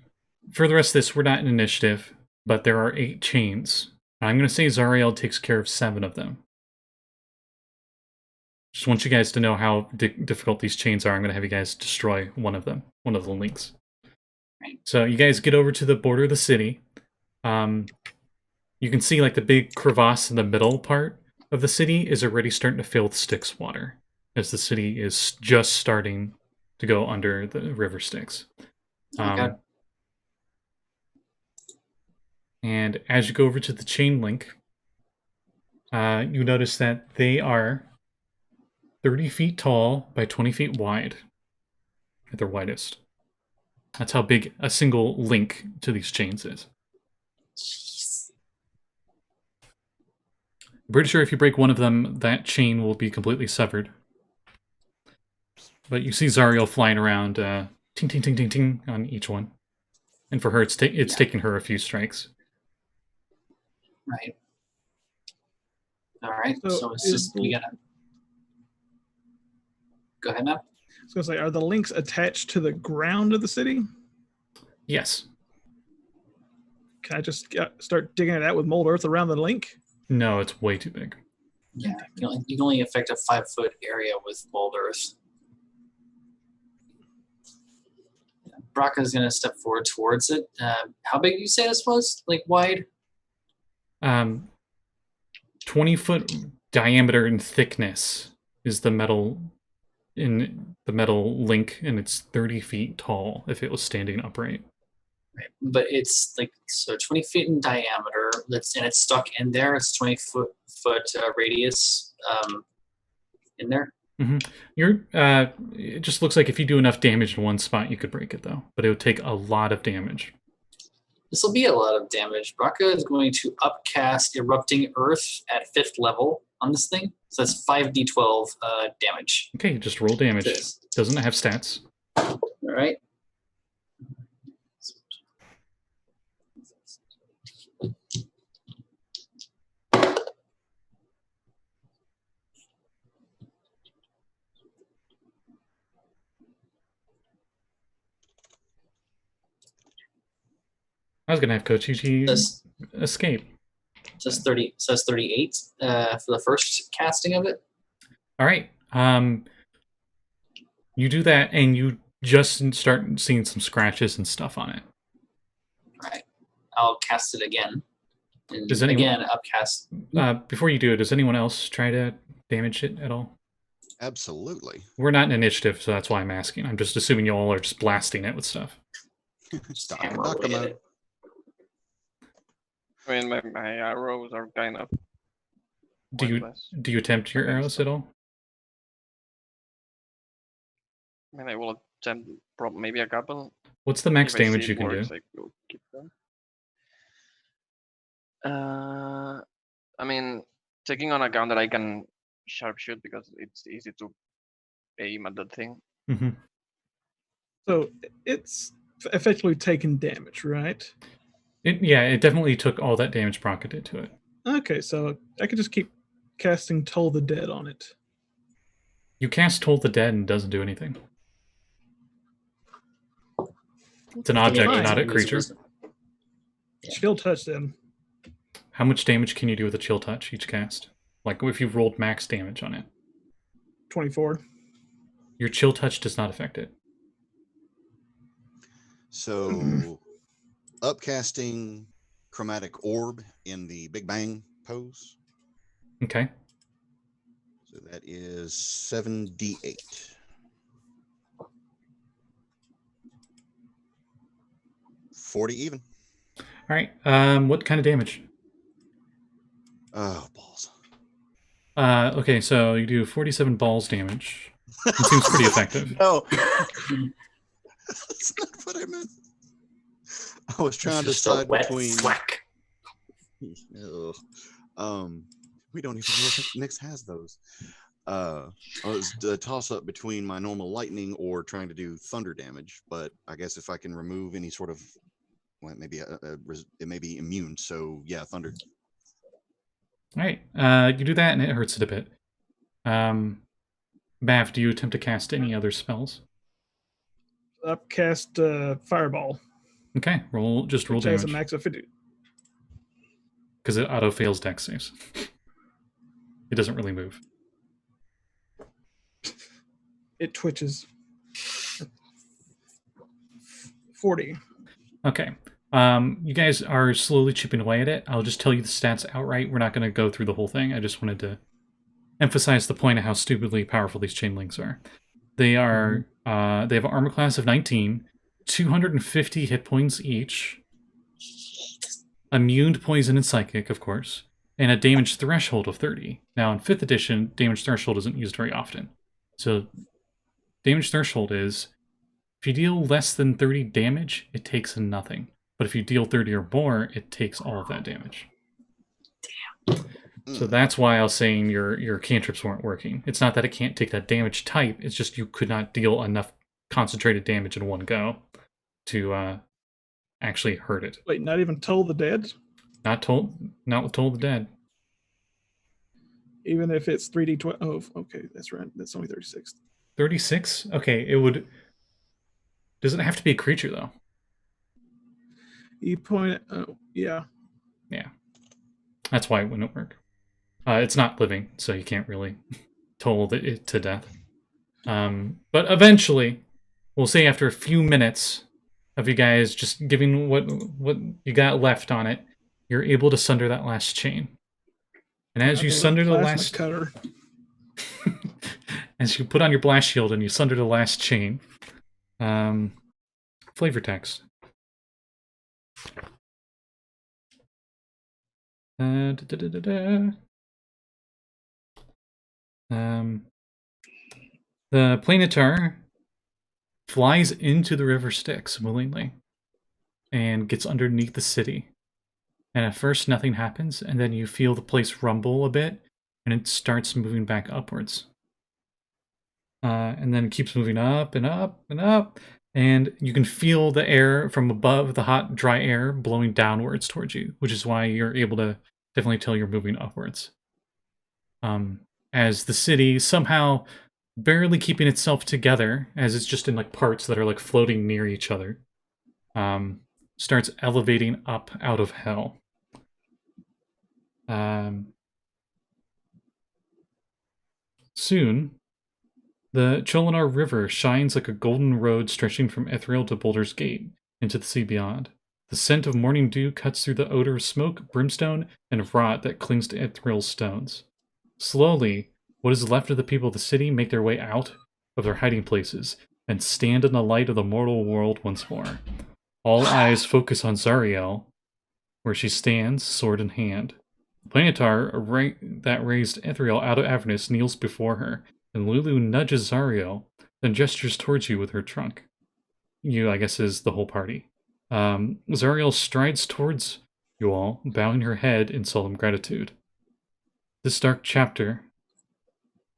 [SPEAKER 1] for the rest of this, we're not in initiative, but there are 8 chains. I'm going to say Zariel takes care of 7 of them. Just want you guys to know how difficult these chains are. I'm going to have you guys destroy one of them, one of the links.
[SPEAKER 4] Right.
[SPEAKER 1] So you guys get over to the border of the city. You can see like the big crevasse in the middle part of the city is already starting to fill with Styx water, as the city is just starting to go under the river Styx.
[SPEAKER 4] Okay.
[SPEAKER 1] And as you go over to the chain link, you notice that they are 30 feet tall by 20 feet wide at their widest. That's how big a single link to these chains is.
[SPEAKER 4] Jeez.
[SPEAKER 1] I'm pretty sure if you break one of them, that chain will be completely severed. But you see Zariel flying around, ting, ting, ting, ting, ting, on each one. And for her, it's taking her a few strikes.
[SPEAKER 4] Right. All right.
[SPEAKER 5] So
[SPEAKER 4] So it's
[SPEAKER 5] is
[SPEAKER 4] just we gotta go ahead, Matt.
[SPEAKER 5] I was gonna say, are the links attached to the ground of the city?
[SPEAKER 1] Yes.
[SPEAKER 5] Can I just start digging it out with mold earth around the link?
[SPEAKER 1] No, it's way too big.
[SPEAKER 4] Yeah, you can only affect a 5-foot area with mold earth. Brakka is gonna step forward towards it. How big did you say this was? Like wide?
[SPEAKER 1] 20-foot diameter and thickness is the metal in the metal link, and it's 30 feet tall if it was standing upright.
[SPEAKER 4] Right. But it's like so 20 feet in diameter. And it's stuck in there. It's 20-foot radius in there.
[SPEAKER 1] It just looks like if you do enough damage in one spot, you could break it though. But it would take a lot of damage.
[SPEAKER 4] This will be a lot of damage. Brakka is going to upcast Erupting Earth at 5th level on this thing. So that's 5d12 damage.
[SPEAKER 1] Okay, just roll damage.
[SPEAKER 4] This.
[SPEAKER 1] Doesn't have stats.
[SPEAKER 4] All right.
[SPEAKER 1] I was gonna have Kochichi
[SPEAKER 4] This
[SPEAKER 1] escape.
[SPEAKER 4] says 38 for the first casting of it.
[SPEAKER 1] All right. You do that, and you just start seeing some scratches and stuff on it.
[SPEAKER 4] All right. I'll cast it again. And
[SPEAKER 1] Does anyone-
[SPEAKER 4] again upcast.
[SPEAKER 1] Before you do it, does anyone else try to damage it at all?
[SPEAKER 2] Absolutely.
[SPEAKER 1] We're not in initiative, so that's why I'm asking. I'm just assuming you all are just blasting it with stuff.
[SPEAKER 2] Stop
[SPEAKER 4] Hammer
[SPEAKER 2] conductor
[SPEAKER 4] away at
[SPEAKER 2] mode.
[SPEAKER 4] it.
[SPEAKER 3] I mean, my arrows are kind of pointless.
[SPEAKER 1] Do you attempt your
[SPEAKER 3] Okay,
[SPEAKER 1] arrows
[SPEAKER 3] so-
[SPEAKER 1] at all?
[SPEAKER 3] I mean, I will attempt maybe a couple.
[SPEAKER 1] What's the max
[SPEAKER 3] If I see
[SPEAKER 1] damage
[SPEAKER 3] it
[SPEAKER 1] you can do?
[SPEAKER 3] works, I will keep them. I mean, taking on account that I can sharpshoot because it's easy to aim at that thing.
[SPEAKER 1] Mm-hmm.
[SPEAKER 5] So it's effectively taking damage, right?
[SPEAKER 1] Yeah, it definitely took all that damage Brakka did to it.
[SPEAKER 5] Okay, so I could just keep casting Toll the Dead on it.
[SPEAKER 1] You cast Toll the Dead and it doesn't do anything. It's an object,
[SPEAKER 5] fine.
[SPEAKER 1] not a
[SPEAKER 4] Use
[SPEAKER 1] creature.
[SPEAKER 4] wisdom. Yeah.
[SPEAKER 5] Chill touch then.
[SPEAKER 1] How much damage can you do with a chill touch each cast? Like if you've rolled max damage on it.
[SPEAKER 5] 24.
[SPEAKER 1] Your chill touch does not affect it.
[SPEAKER 2] So, upcasting chromatic orb in the Big Bang pose.
[SPEAKER 1] Okay.
[SPEAKER 2] So that is 7d8. 40 even.
[SPEAKER 1] All right. What kind of damage?
[SPEAKER 2] Oh, balls.
[SPEAKER 1] Okay, so you do 47 balls damage. It seems pretty effective.
[SPEAKER 2] No. That's not what I meant. I was trying to
[SPEAKER 4] Just a
[SPEAKER 2] decide
[SPEAKER 4] wet
[SPEAKER 2] between.
[SPEAKER 4] thwack.
[SPEAKER 2] Ugh. We don't even know if Nyx has those. I was a toss up between my normal lightning or trying to do thunder damage, but I guess if I can remove any sort of, well, maybe it may be immune. So yeah, thunder.
[SPEAKER 1] All right. You do that and it hurts it a bit. Mav, do you attempt to cast any other spells?
[SPEAKER 5] Upcast Fireball.
[SPEAKER 1] Okay, roll
[SPEAKER 5] Which has a
[SPEAKER 1] damage
[SPEAKER 5] max of 50.
[SPEAKER 1] because it auto fails dex saves. It doesn't really move.
[SPEAKER 5] It twitches. 40.
[SPEAKER 1] Okay. You guys are slowly chipping away at it. I'll just tell you the stats outright. We're not going to go through the whole thing. I just wanted to emphasize the point of how stupidly powerful these chain links are. They are they have an armor class of 19, 250 hit points each, immune to poison and psychic, of course, and a damage threshold of 30. Now in 5th edition, damage threshold isn't used very often. So damage threshold is if you deal less than 30 damage, it takes nothing. But if you deal 30 or more, it takes all of that damage. So that's why I was saying your cantrips weren't working. It's not that it can't take that damage type, it's just you could not deal enough concentrated damage in one go to actually hurt it.
[SPEAKER 5] Wait, not even Toll the Dead?
[SPEAKER 1] Not with Toll the Dead.
[SPEAKER 5] Even if it's 3d12. Oh, okay, that's right. That's only 36.
[SPEAKER 1] 36? Okay, it would... Does it have to be a creature, though?
[SPEAKER 5] You point. Oh, yeah.
[SPEAKER 1] Yeah. That's why it wouldn't work. It's not living, so you can't really toll it to death. But eventually, we'll say after a few minutes of you guys just giving what you got left on it, you're able to sunder that last chain. And as you sunder the
[SPEAKER 5] Plasma
[SPEAKER 1] last...
[SPEAKER 5] cutter.
[SPEAKER 1] as you put on your blast shield and you sunder the last chain, flavor text. The planetar flies into the river Styx willingly and gets underneath the city. And at first nothing happens, and then you feel the place rumble a bit, and it starts moving back upwards. And then it keeps moving up and up and up, and you can feel the air from above, the hot, dry air, blowing downwards towards you, which is why you're able to definitely tell you're moving upwards. As the city, somehow barely keeping itself together, as it's just in like parts that are like floating near each other, starts elevating up out of hell. Soon, the Cholinar River shines like a golden road stretching from Ethereal to Baldur's Gate into the sea beyond. The scent of morning dew cuts through the odor of smoke, brimstone, and rot that clings to Ethereal stones. Slowly, what is left of the people of the city make their way out of their hiding places and stand in the light of the mortal world once more. All eyes focus on Zariel, where she stands, sword in hand. Planetar that raised Ethereal out of Avernus kneels before her, and Lulu nudges Zariel, then gestures towards you with her trunk. You, I guess, is the whole party. Zariel strides towards you all, bowing her head in solemn gratitude. This dark chapter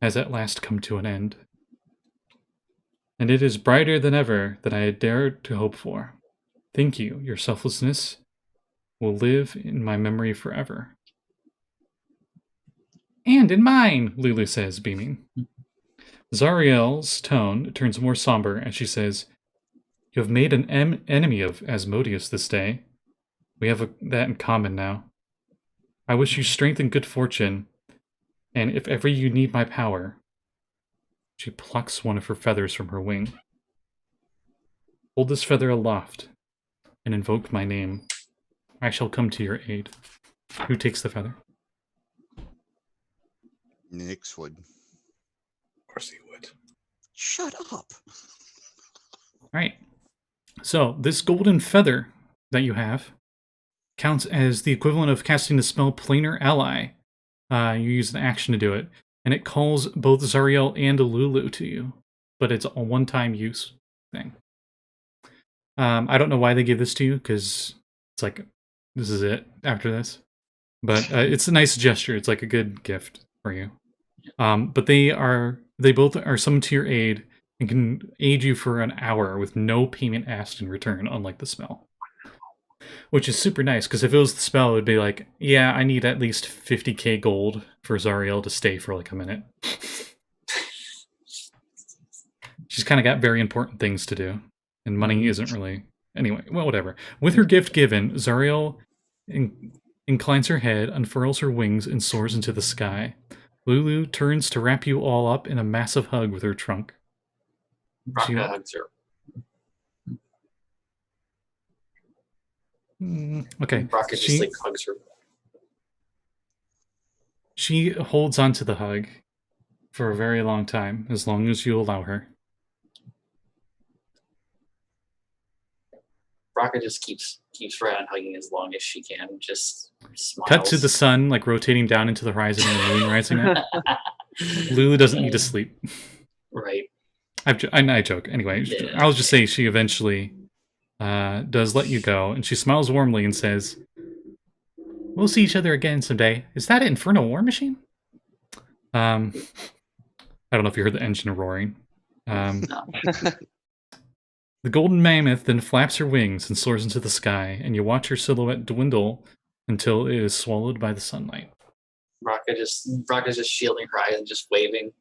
[SPEAKER 1] has at last come to an end, and it is brighter than ever that I had dared to hope for. Thank you. Your selflessness will live in my memory forever. And in mine, Lulu says, beaming. Zariel's tone turns more somber as she says, You have made an enemy of Asmodeus this day. We have that in common now. I wish you strength and good fortune, and if ever you need my power... She plucks one of her feathers from her wing. Hold this feather aloft, and invoke my name. I shall come to your aid. Who takes the feather?
[SPEAKER 2] Nix would.
[SPEAKER 5] Of course he would.
[SPEAKER 2] Shut up.
[SPEAKER 1] Alright. So, this golden feather that you have counts as the equivalent of casting the spell Planar Ally. You use an action to do it. And it calls both Zariel and Lulu to you. But it's a one-time use thing. I don't know why they give this to you, because it's like, this is it after this. But it's a nice gesture. It's like a good gift for you. But they both are summoned to your aid and can aid you for an hour with no payment asked in return, unlike the spell. Which is super nice, because if it was the spell, it would be like, yeah, I need at least 50k gold for Zariel to stay for like a minute. She's kind of got very important things to do, and money isn't really... Anyway, well, whatever. With her gift given, Zariel inclines her head, unfurls her wings, and soars into the sky. Lulu turns to wrap you all up in a massive hug with her trunk.
[SPEAKER 4] Brakka hugs her.
[SPEAKER 1] Okay.
[SPEAKER 4] Brakka just like hugs her.
[SPEAKER 1] She holds onto the hug for a very long time, as long as you allow her.
[SPEAKER 4] Brakka just keeps right on hugging as long as she can. Just smiles.
[SPEAKER 1] Cut to the sun, like rotating down into the horizon and the moon rising up. Lulu doesn't need to sleep.
[SPEAKER 4] Right.
[SPEAKER 1] I joke. Anyway,
[SPEAKER 4] Yeah.
[SPEAKER 1] I'll just say she eventually does let you go, and she smiles warmly and says, "We'll see each other again someday. Is that an Infernal War Machine?" I don't know if you heard the engine roaring.
[SPEAKER 4] No.
[SPEAKER 1] The golden mammoth then flaps her wings and soars into the sky, and you watch her silhouette dwindle until it is swallowed by the sunlight.
[SPEAKER 4] Brakka's just shielding her eyes and just waving.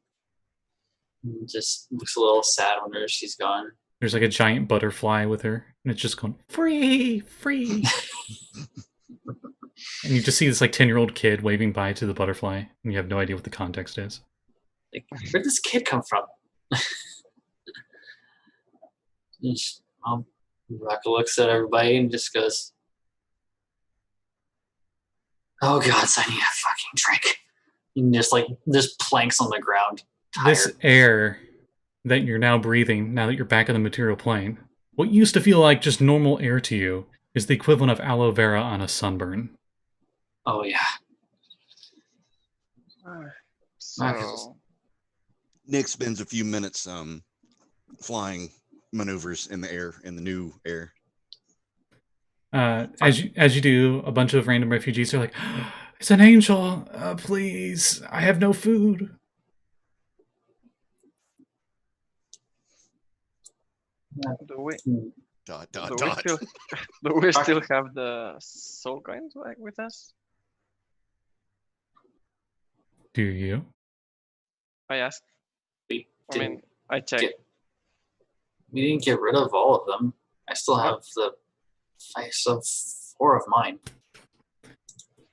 [SPEAKER 4] Just looks a little sad when she's gone.
[SPEAKER 1] There's like a giant butterfly with her, and it's just going, free, free. And you just see this like 10-year-old kid waving by to the butterfly, and you have no idea what the context is.
[SPEAKER 4] Like, where'd this kid come from? Brakka looks at everybody and just goes, "Oh God, I need a fucking drink." And just planks on the ground. Tired.
[SPEAKER 1] This air that you're now breathing, now that you're back on the material plane, what used to feel like just normal air to you is the equivalent of aloe vera on a sunburn.
[SPEAKER 4] Oh yeah.
[SPEAKER 3] So,
[SPEAKER 2] Nick spends a few minutes flying maneuvers in the air, in the new air.
[SPEAKER 1] As you do, a bunch of random refugees are like, "It's an angel! Please, I have no food."
[SPEAKER 3] do we
[SPEAKER 2] Dot,
[SPEAKER 3] do
[SPEAKER 2] dot,
[SPEAKER 3] we
[SPEAKER 2] dot.
[SPEAKER 3] still do we still have the soul coins like with us?
[SPEAKER 1] Do you?
[SPEAKER 3] I asked.
[SPEAKER 4] We
[SPEAKER 3] I mean, I checked.
[SPEAKER 4] we didn't get rid of all of them. I still have 4 of mine.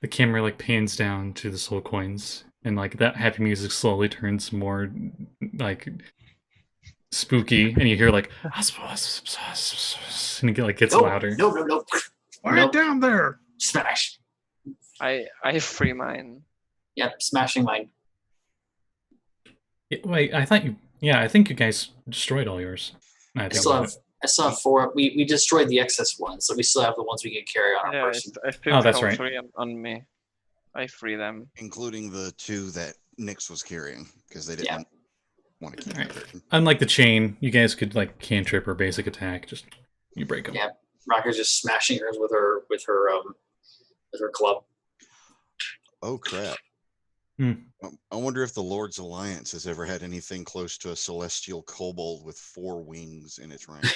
[SPEAKER 1] The camera like pans down to the soul coins, and like that happy music slowly turns more like spooky, and you hear like, and it gets louder.
[SPEAKER 4] No.
[SPEAKER 5] Right down there.
[SPEAKER 4] Smash.
[SPEAKER 3] I free mine.
[SPEAKER 4] Yep, smashing mine.
[SPEAKER 1] Yeah, wait, I think you guys destroyed all yours.
[SPEAKER 4] I still have 4. We destroyed the excess ones, so we still have the ones we can carry on our
[SPEAKER 3] Yeah,
[SPEAKER 4] person.
[SPEAKER 3] I still
[SPEAKER 1] Oh, that's
[SPEAKER 3] have
[SPEAKER 1] right.
[SPEAKER 3] 3 on me. I free them.
[SPEAKER 2] including the 2 that Nix was carrying, because they didn't want to keep
[SPEAKER 1] Alright.
[SPEAKER 2] it.
[SPEAKER 1] Unlike the chain, you guys could like cantrip or basic attack. Just you break them.
[SPEAKER 4] Yeah. Rocker's just smashing hers with her club.
[SPEAKER 2] Oh crap.
[SPEAKER 1] Hmm.
[SPEAKER 2] I wonder if the Lord's Alliance has ever had anything close to a celestial kobold with 4 wings in its rank.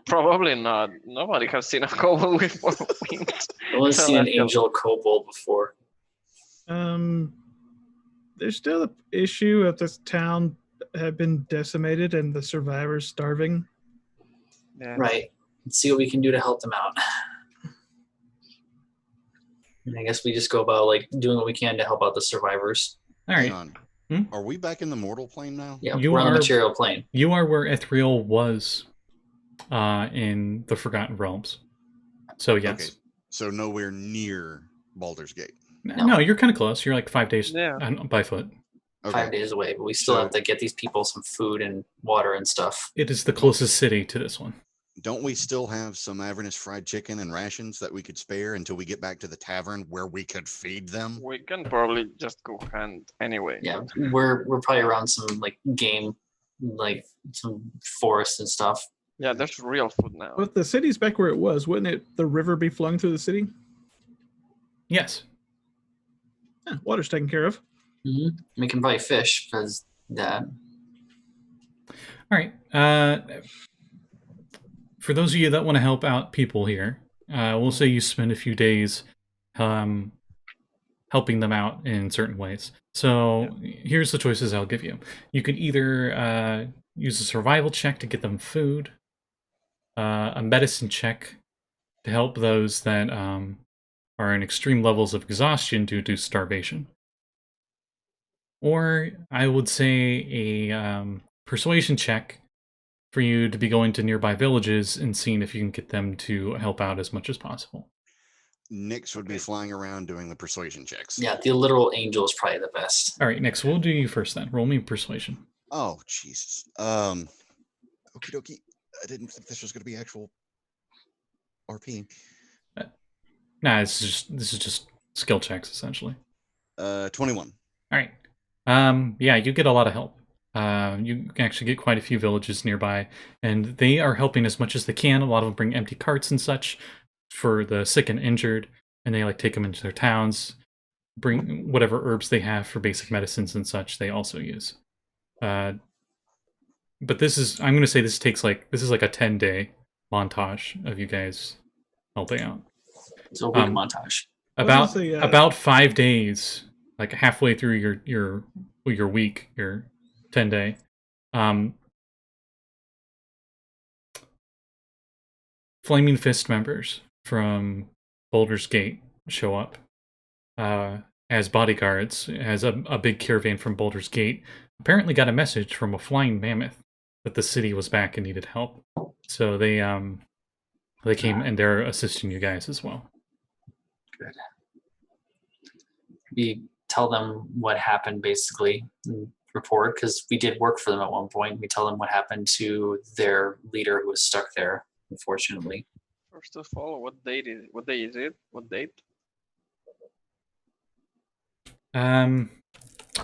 [SPEAKER 3] Probably not. Nobody has seen a kobold with 4 wings.
[SPEAKER 4] I've only seen an
[SPEAKER 3] Celestial.
[SPEAKER 4] angel kobold before.
[SPEAKER 5] There's still an issue of this town have been decimated and the survivors starving.
[SPEAKER 3] Yeah.
[SPEAKER 4] Right. Let's see what we can do to help them out. And I guess we just go about like doing what we can to help out the survivors.
[SPEAKER 1] All right.
[SPEAKER 2] Hang on.
[SPEAKER 1] Hmm?
[SPEAKER 2] Are we back in the mortal plane now?
[SPEAKER 4] Yeah,
[SPEAKER 1] You
[SPEAKER 4] we're on the
[SPEAKER 1] are-
[SPEAKER 4] material plane.
[SPEAKER 1] You are where Ethereal was in the Forgotten Realms. So yes.
[SPEAKER 2] Okay. So nowhere near Baldur's Gate.
[SPEAKER 1] No, you're kind of close. You're like 5 days
[SPEAKER 3] Yeah.
[SPEAKER 1] by foot.
[SPEAKER 2] Okay.
[SPEAKER 4] 5 days away, but we still
[SPEAKER 2] So-
[SPEAKER 4] have to get these people some food and water and stuff.
[SPEAKER 1] It is the closest city to this one.
[SPEAKER 2] Don't we still have some Avernus fried chicken and rations that we could spare until we get back to the tavern where we could feed them?
[SPEAKER 3] We can probably just go hunt anyway.
[SPEAKER 4] Yeah, we're probably around some like game, like some forest and stuff.
[SPEAKER 3] Yeah, there's real food now.
[SPEAKER 5] But the city's back where it was, wouldn't it? The river be flowing through the city?
[SPEAKER 1] Yes.
[SPEAKER 5] Yeah, water's taken care of.
[SPEAKER 4] We can probably fish because that.
[SPEAKER 1] All right. For those of you that want to help out people here, we'll say you spend a few days helping them out in certain ways. So here's the choices I'll give you. You could either use a survival check to get them food, a medicine check to help those that are in extreme levels of exhaustion due to starvation. Or I would say a persuasion check for you to be going to nearby villages and seeing if you can get them to help out as much as possible.
[SPEAKER 2] Nix would be flying around doing the persuasion checks.
[SPEAKER 4] Yeah, the literal angel is probably the best.
[SPEAKER 1] All right, next we'll do you first then. Roll me persuasion.
[SPEAKER 2] Oh, Jesus. Okie dokie. I didn't think this was going to be actual RP.
[SPEAKER 1] Nah, this is just skill checks essentially.
[SPEAKER 2] 21.
[SPEAKER 1] All right. Yeah, you get a lot of help. You actually get quite a few villages nearby, and they are helping as much as they can. A lot of them bring empty carts and such for the sick and injured, and they like take them into their towns, bring whatever herbs they have for basic medicines and such. They also use. But this is, I'm going to say this is like a 10-day montage of you guys helping out.
[SPEAKER 4] So a week montage.
[SPEAKER 1] About
[SPEAKER 5] say,
[SPEAKER 1] about 5 days, like halfway through your week, your 10-day. Flaming Fist members from Baldur's Gate show up as bodyguards, as a big caravan from Baldur's Gate. Apparently got a message from a flying mammoth that the city was back and needed help. So they came and they're assisting you guys as well.
[SPEAKER 4] Good. We tell them what happened basically, and report, because we did work for them at one point. We tell them what happened to their leader who was stuck there, unfortunately.
[SPEAKER 3] First of all, what day is it? What date?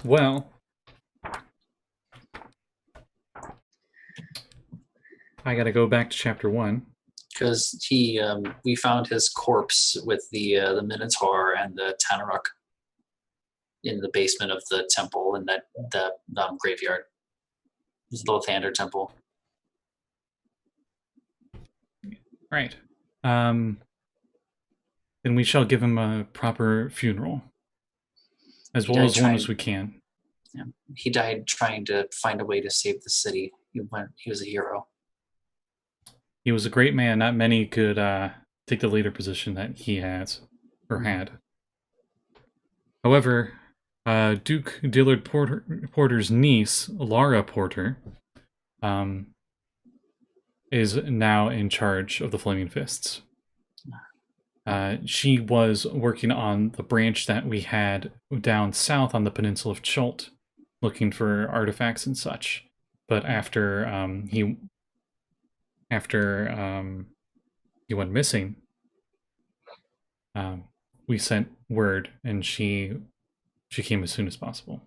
[SPEAKER 1] Well, I gotta go back to chapter 1.
[SPEAKER 4] Because we found his corpse with the Minotaur and the Tanaruk in the basement of the temple in the graveyard. It's the Lathander temple.
[SPEAKER 1] Right. Then we shall give him a proper funeral, as well as one as we can.
[SPEAKER 4] Yeah. He died trying to find a way to save the city. He was a hero.
[SPEAKER 1] He was a great man. Not many could take the leader position that he has, or had. However, Duke Dillard Porter's niece, Lara Porter, is now in charge of the Flaming Fists. She was working on the branch that we had down south on the peninsula of Chult, looking for artifacts and such. But after he went missing, we sent word, and she came as soon as possible.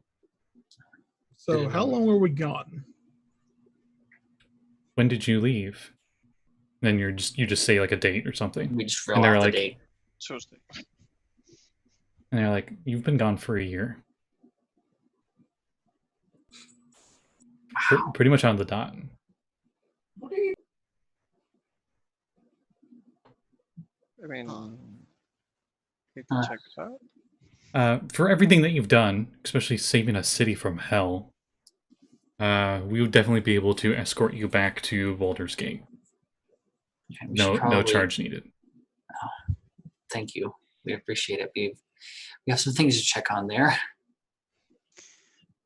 [SPEAKER 5] So how long were we gone?
[SPEAKER 1] When did you leave? Then you just say like a date or something,
[SPEAKER 4] We just
[SPEAKER 1] and
[SPEAKER 4] roll
[SPEAKER 1] they're
[SPEAKER 4] out the
[SPEAKER 1] like,
[SPEAKER 4] date.
[SPEAKER 3] Tuesday.
[SPEAKER 1] and they're like, you've been gone for a year,
[SPEAKER 4] Wow.
[SPEAKER 1] pretty much on the dot.
[SPEAKER 3] I mean,
[SPEAKER 2] Huh.
[SPEAKER 3] need to check it out.
[SPEAKER 1] For everything that you've done, especially saving a city from hell, we would definitely be able to escort you back to Baldur's Gate.
[SPEAKER 4] Okay, we should
[SPEAKER 1] No
[SPEAKER 4] probably-
[SPEAKER 1] charge needed.
[SPEAKER 4] Thank you. We appreciate it. We have some things to check on there.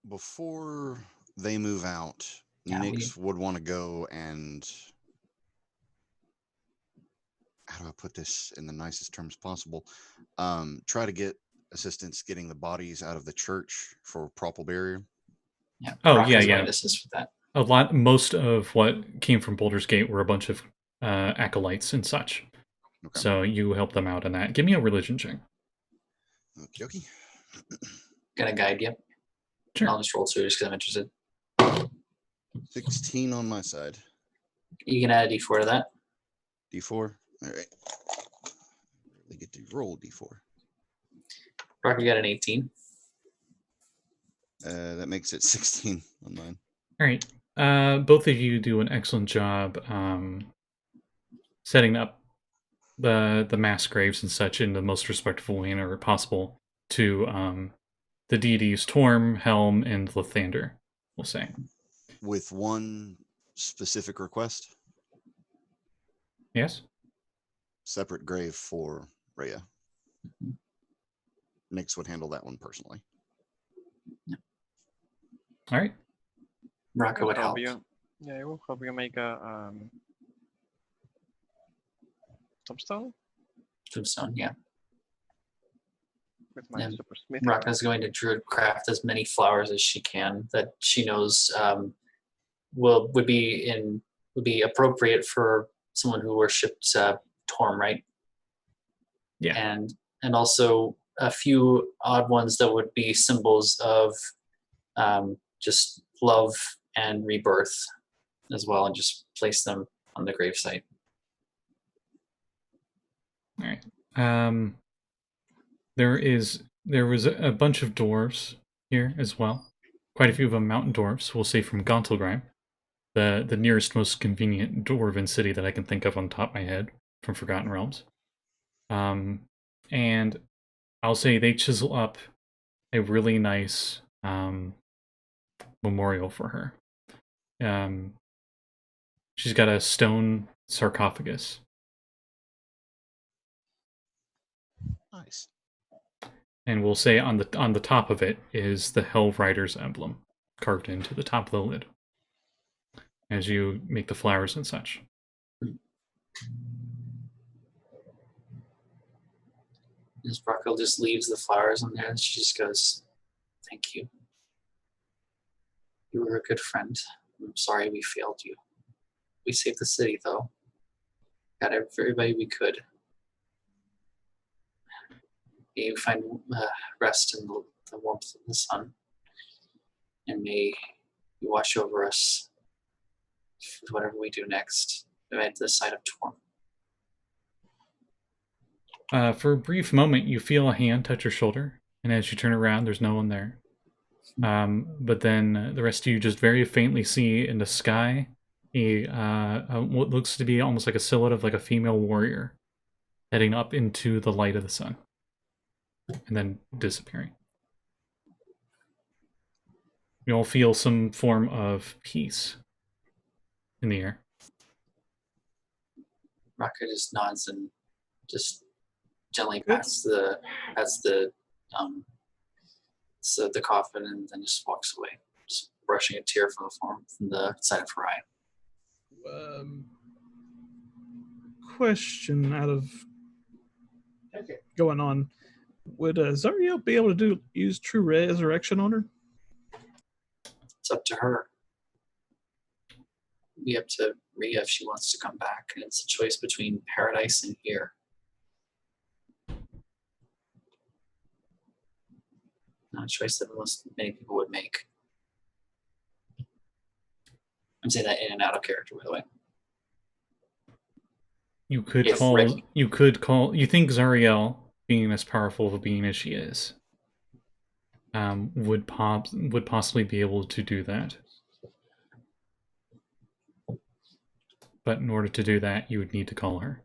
[SPEAKER 2] Before they move out,
[SPEAKER 4] Yeah,
[SPEAKER 2] Nix would want to go and, how do I put this in the nicest terms possible? Try to get assistance getting the bodies out of the church for proper burial.
[SPEAKER 4] Yeah.
[SPEAKER 1] Oh,
[SPEAKER 4] Brakka's
[SPEAKER 1] yeah,
[SPEAKER 4] going
[SPEAKER 1] yeah.
[SPEAKER 4] to assist with that.
[SPEAKER 1] Most of what came from Baldur's Gate were a bunch of acolytes and such.
[SPEAKER 2] Okay.
[SPEAKER 1] So you help them out in that. Give me a religion check.
[SPEAKER 2] Okie dokie.
[SPEAKER 4] Gonna guide you.
[SPEAKER 1] Sure.
[SPEAKER 4] I'll just roll two just because I'm interested.
[SPEAKER 2] 16 on my side.
[SPEAKER 4] You can add a d4 to that.
[SPEAKER 2] D4. All right. They get to roll D4.
[SPEAKER 4] Brakka got an 18.
[SPEAKER 2] That makes it 16 on mine.
[SPEAKER 1] All right. Both of you do an excellent job setting up the mass graves and such in the most respectful manner possible to the deities Torm, Helm, and Lathander, we'll say.
[SPEAKER 2] With one specific request,
[SPEAKER 1] Yes?
[SPEAKER 2] separate grave for Rhea. Nix would handle that one personally.
[SPEAKER 1] All right.
[SPEAKER 4] Brakka would help.
[SPEAKER 3] You. Yeah, it will help you make a tombstone
[SPEAKER 4] Tombstone, yeah.
[SPEAKER 3] with my
[SPEAKER 4] Yeah.
[SPEAKER 3] super smith.
[SPEAKER 4] Brakka's going to druid craft as many flowers as she can that she knows would be appropriate for someone who worshipped Torm, right?
[SPEAKER 1] Yeah.
[SPEAKER 4] And also a few odd ones that would be symbols of just love and rebirth as well, and just place them on the gravesite.
[SPEAKER 1] All right. There was a bunch of dwarves here as well. Quite a few of them mountain dwarves, we'll say from Gauntlgrime, the nearest most convenient dwarven city that I can think of on top of my head from Forgotten Realms. And I'll say they chisel up a really nice memorial for her. She's got a stone sarcophagus.
[SPEAKER 2] Nice.
[SPEAKER 1] And we'll say on the top of it is the Hell Rider's emblem carved into the top of the lid as you make the flowers and such.
[SPEAKER 4] Ms. Brakka just leaves the flowers on there and she just goes, "Thank you. You were a good friend. I'm sorry we failed you. We saved the city, though. Got everybody we could. May you find rest in the warmth of the sun. And may you watch over us with whatever we do next at the side of Torm."
[SPEAKER 1] For a brief moment, you feel a hand touch your shoulder, and as you turn around, there's no one there. But then the rest of you just very faintly see in the sky what looks to be almost like a silhouette of like a female warrior heading up into the light of the sun, and then disappearing. You all feel some form of peace in the air.
[SPEAKER 4] Brakka just nods and just gently pats the coffin and then just walks away, just brushing a tear from the side of her eye.
[SPEAKER 5] Question out of going on. Would Zariel be able to use true resurrection on her?
[SPEAKER 4] It's up to her. Be up to Rhea if she wants to come back, and it's a choice between paradise and here. not a choice that many people would make. I'm saying that in and out of character, by the way.
[SPEAKER 1] You could
[SPEAKER 4] If
[SPEAKER 1] call.
[SPEAKER 4] Rick-
[SPEAKER 1] You could call. You think Zariel, being as powerful of a being as she is, would possibly be able to do that. But in order to do that, you would need to call her.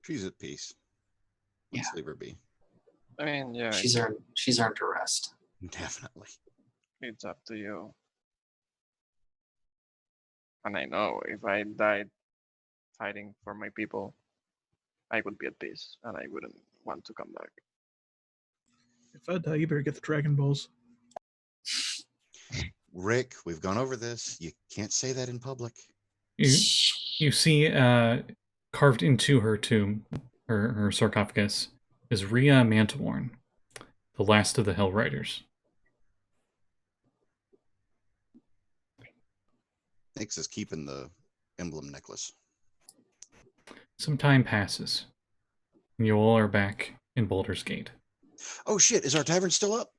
[SPEAKER 2] She's at peace. Let's leave her be.
[SPEAKER 3] I mean, yeah,
[SPEAKER 4] She's earned her rest.
[SPEAKER 2] Definitely.
[SPEAKER 3] it's up to you. And I know if I died fighting for my people, I would be at peace and I wouldn't want to come back.
[SPEAKER 5] If I die, you better get the Dragon Balls.
[SPEAKER 2] Rick, we've gone over this. You can't say that in public.
[SPEAKER 1] You see, carved into her tomb, her sarcophagus, is Rhea Mantiworn, the last of the Hell Riders.
[SPEAKER 2] Nix is keeping the emblem necklace.
[SPEAKER 1] Some time passes, and you all are back in Baldur's Gate.
[SPEAKER 2] Oh shit, is our tavern still up?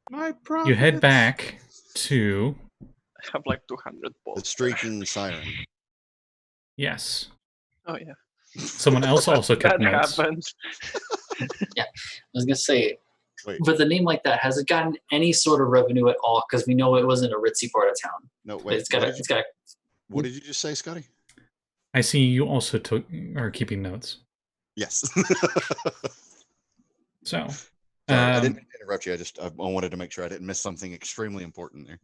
[SPEAKER 5] My profits.
[SPEAKER 1] You head back to...
[SPEAKER 3] I have like 200
[SPEAKER 2] The
[SPEAKER 3] balls.
[SPEAKER 2] streaking siren.
[SPEAKER 1] Yes.
[SPEAKER 3] Oh yeah,
[SPEAKER 1] Someone else also kept
[SPEAKER 3] that
[SPEAKER 1] notes.
[SPEAKER 3] happened.
[SPEAKER 4] I was gonna say,
[SPEAKER 2] Wait,
[SPEAKER 4] with a name like that, has it gotten any sort of revenue at all? Because we know it wasn't a ritzy part of town.
[SPEAKER 2] no,
[SPEAKER 4] But
[SPEAKER 2] wait.
[SPEAKER 4] it's got a
[SPEAKER 2] What did you just say, Scotty?
[SPEAKER 1] I see you also are keeping notes.
[SPEAKER 2] Yes.
[SPEAKER 1] So,
[SPEAKER 2] Sorry, I didn't
[SPEAKER 1] um,
[SPEAKER 2] mean to interrupt you. I wanted to make sure I didn't miss something extremely important there.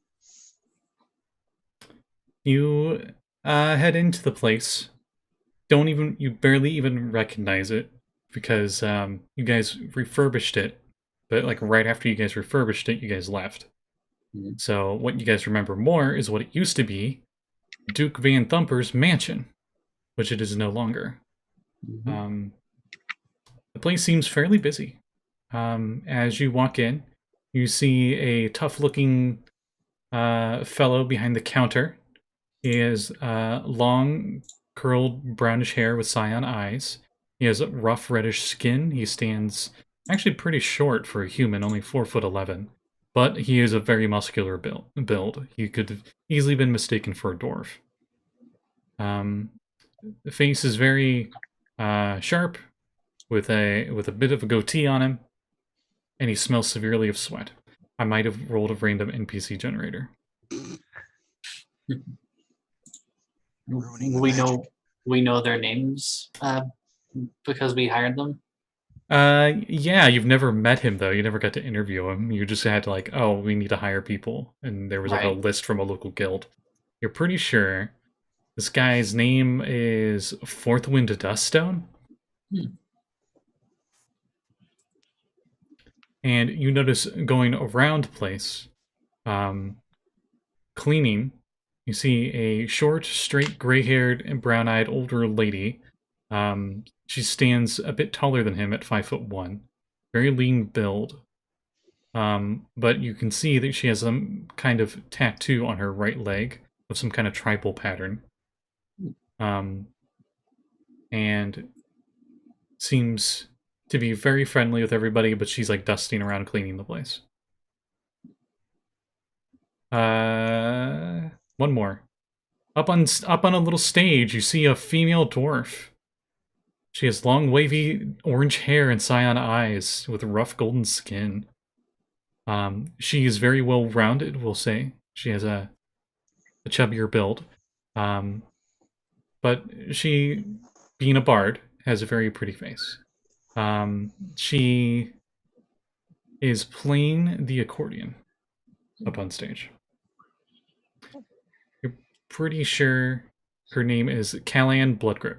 [SPEAKER 1] you head into the place. You barely even recognize it because you guys refurbished it, but like right after you guys refurbished it, you guys left.
[SPEAKER 4] Mhm.
[SPEAKER 1] So what you guys remember more is what it used to be, Duke Van Thumper's mansion, which it is no longer. The place seems fairly busy. As you walk in, you see a tough-looking fellow behind the counter. He has long, curled brownish hair with cyan eyes. He has rough reddish skin. He stands actually pretty short for a human, only 4'11", but he is a very muscular build. He could have easily been mistaken for a dwarf. The face is very sharp, with a bit of a goatee on him, and he smells severely of sweat. I might have rolled a random NPC generator.
[SPEAKER 2] Ruining the
[SPEAKER 4] We know their names because we hired them.
[SPEAKER 1] Yeah, you've never met him though. You never got to interview him. You just had to like, oh, we need to hire people, and there was like a
[SPEAKER 4] Right.
[SPEAKER 1] list from a local guild. You're pretty sure this guy's name is Fourth Wind Duststone. And you notice going around the place, cleaning, you see a short, straight, gray-haired, and brown-eyed older lady. She stands a bit taller than him at 5'1", very lean build. But you can see that she has some kind of tattoo on her right leg of some kind of tribal pattern. And seems to be very friendly with everybody, but she's like dusting around cleaning the place. One more. Up on a little stage, you see a female dwarf. She has long, wavy orange hair and cyan eyes with rough golden skin. She is very well rounded, we'll say. She has a chubbier build. But she, being a bard, has a very pretty face. She is playing the accordion up on stage. You're pretty sure her name is Callan Bloodgrip.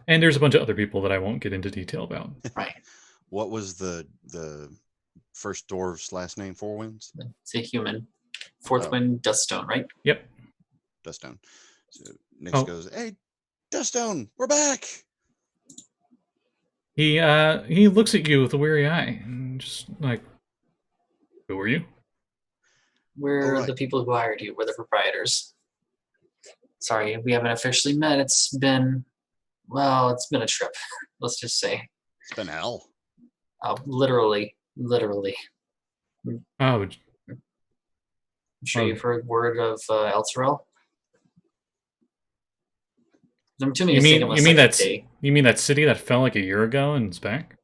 [SPEAKER 1] And there's a bunch of other people that I won't get into detail about.
[SPEAKER 4] Right.
[SPEAKER 2] What was the first dwarf's last name? Four Winds?
[SPEAKER 4] It's a human. Fourth Wind Duststone, right?
[SPEAKER 1] Yep.
[SPEAKER 2] Duststone. So Nix goes, "Hey, Duststone, we're back."
[SPEAKER 1] He looks at you with a weary eye and just like, who are you?
[SPEAKER 4] We're
[SPEAKER 2] Alright.
[SPEAKER 4] the people who hired you. We're the proprietors. Sorry, we haven't officially met. It's been a trip. Let's just say,
[SPEAKER 2] It's been hell.
[SPEAKER 4] literally.
[SPEAKER 1] Oh,
[SPEAKER 4] I'm sure
[SPEAKER 1] Oh.
[SPEAKER 4] you've heard word of Elturel. I'm assuming
[SPEAKER 1] you
[SPEAKER 4] it's taken
[SPEAKER 1] mean
[SPEAKER 4] a second day.
[SPEAKER 1] you mean that city that fell like a year ago and is back?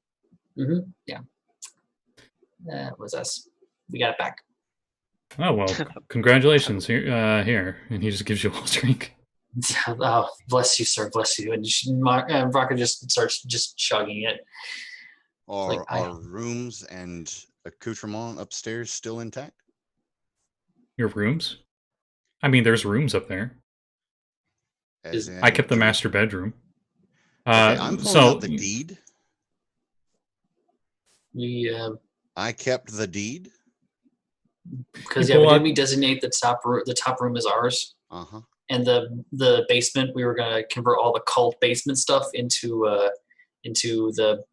[SPEAKER 4] Yeah. That was us. We got it back.
[SPEAKER 1] Oh well, congratulations. Here, and he just gives you a whole drink.
[SPEAKER 4] Oh, bless you, sir. Bless you. And Brakka just starts just chugging it.
[SPEAKER 2] Are
[SPEAKER 4] like,
[SPEAKER 2] our rooms and accoutrement upstairs still intact?
[SPEAKER 1] Your rooms? I mean, there's rooms up there.
[SPEAKER 2] As
[SPEAKER 1] I
[SPEAKER 2] in
[SPEAKER 1] kept the
[SPEAKER 2] Druid?
[SPEAKER 1] master bedroom.
[SPEAKER 2] Okay, I'm pulling out the deed.
[SPEAKER 4] We
[SPEAKER 2] I kept the deed.
[SPEAKER 4] because
[SPEAKER 1] You pull
[SPEAKER 4] didn't
[SPEAKER 1] out-
[SPEAKER 4] we designate the top room as ours?
[SPEAKER 2] Uh-huh.
[SPEAKER 4] And the basement, we were gonna convert all the cult basement stuff into the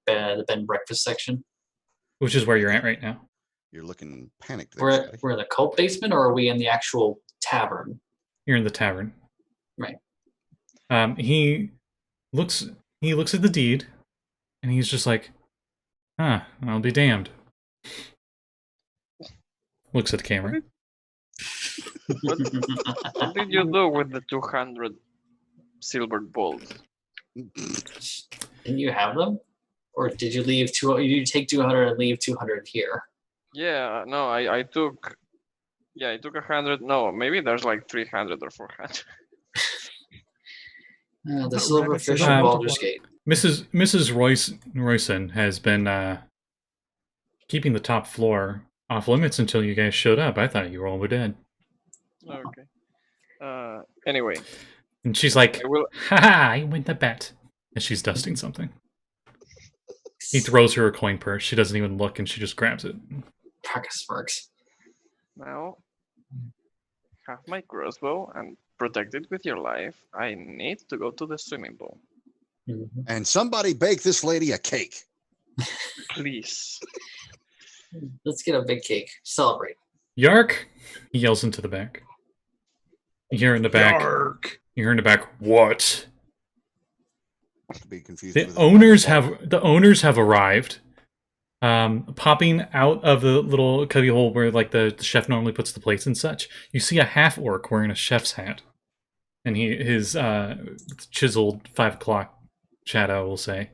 [SPEAKER 4] bed and breakfast section.
[SPEAKER 1] Which is where you're at right now.
[SPEAKER 2] You're looking panicked there, Scotty.
[SPEAKER 4] We're in the cult basement, or are we in the actual tavern?
[SPEAKER 1] You're in the tavern.
[SPEAKER 4] Right.
[SPEAKER 1] He looks at the deed, and he's just like, "Huh, I'll be damned." Looks at the camera.
[SPEAKER 3] What did you do with the 200 silver balls?
[SPEAKER 4] Didn't you have them, or did you leave Did you take 200 and leave 200 here?
[SPEAKER 3] Yeah, no, I took. Yeah, I took 100. No, maybe there's like 300 or 400.
[SPEAKER 4] The
[SPEAKER 5] Not
[SPEAKER 4] silverfish
[SPEAKER 5] rabbits,
[SPEAKER 4] of
[SPEAKER 1] um,
[SPEAKER 4] Baldur's Gate.
[SPEAKER 1] Mrs. Royson has been keeping the top floor off limits until you guys showed up. I thought you all were dead.
[SPEAKER 3] Okay. Anyway,
[SPEAKER 1] And she's like,
[SPEAKER 3] I will.
[SPEAKER 1] "Ha! I win the bet." And she's dusting something. He throws her a coin purse. She doesn't even look, and she just grabs it.
[SPEAKER 4] Brakka smirks.
[SPEAKER 3] Now, have my crossbow and protect it with your life. I need to go to the swimming pool.
[SPEAKER 2] And somebody bake this lady a cake.
[SPEAKER 3] Please.
[SPEAKER 4] Let's get a big cake. Celebrate.
[SPEAKER 1] Yark! He yells into the back. You hear in the back.
[SPEAKER 5] Dark.
[SPEAKER 1] You hear in the back. What?
[SPEAKER 2] To be confused
[SPEAKER 1] The
[SPEAKER 2] with
[SPEAKER 1] owners have arrived. Popping out of the little cubby hole where like the chef normally puts the plates and such. You see a half-orc wearing a chef's hat, and his chiseled 5 o'clock shadow, we'll say,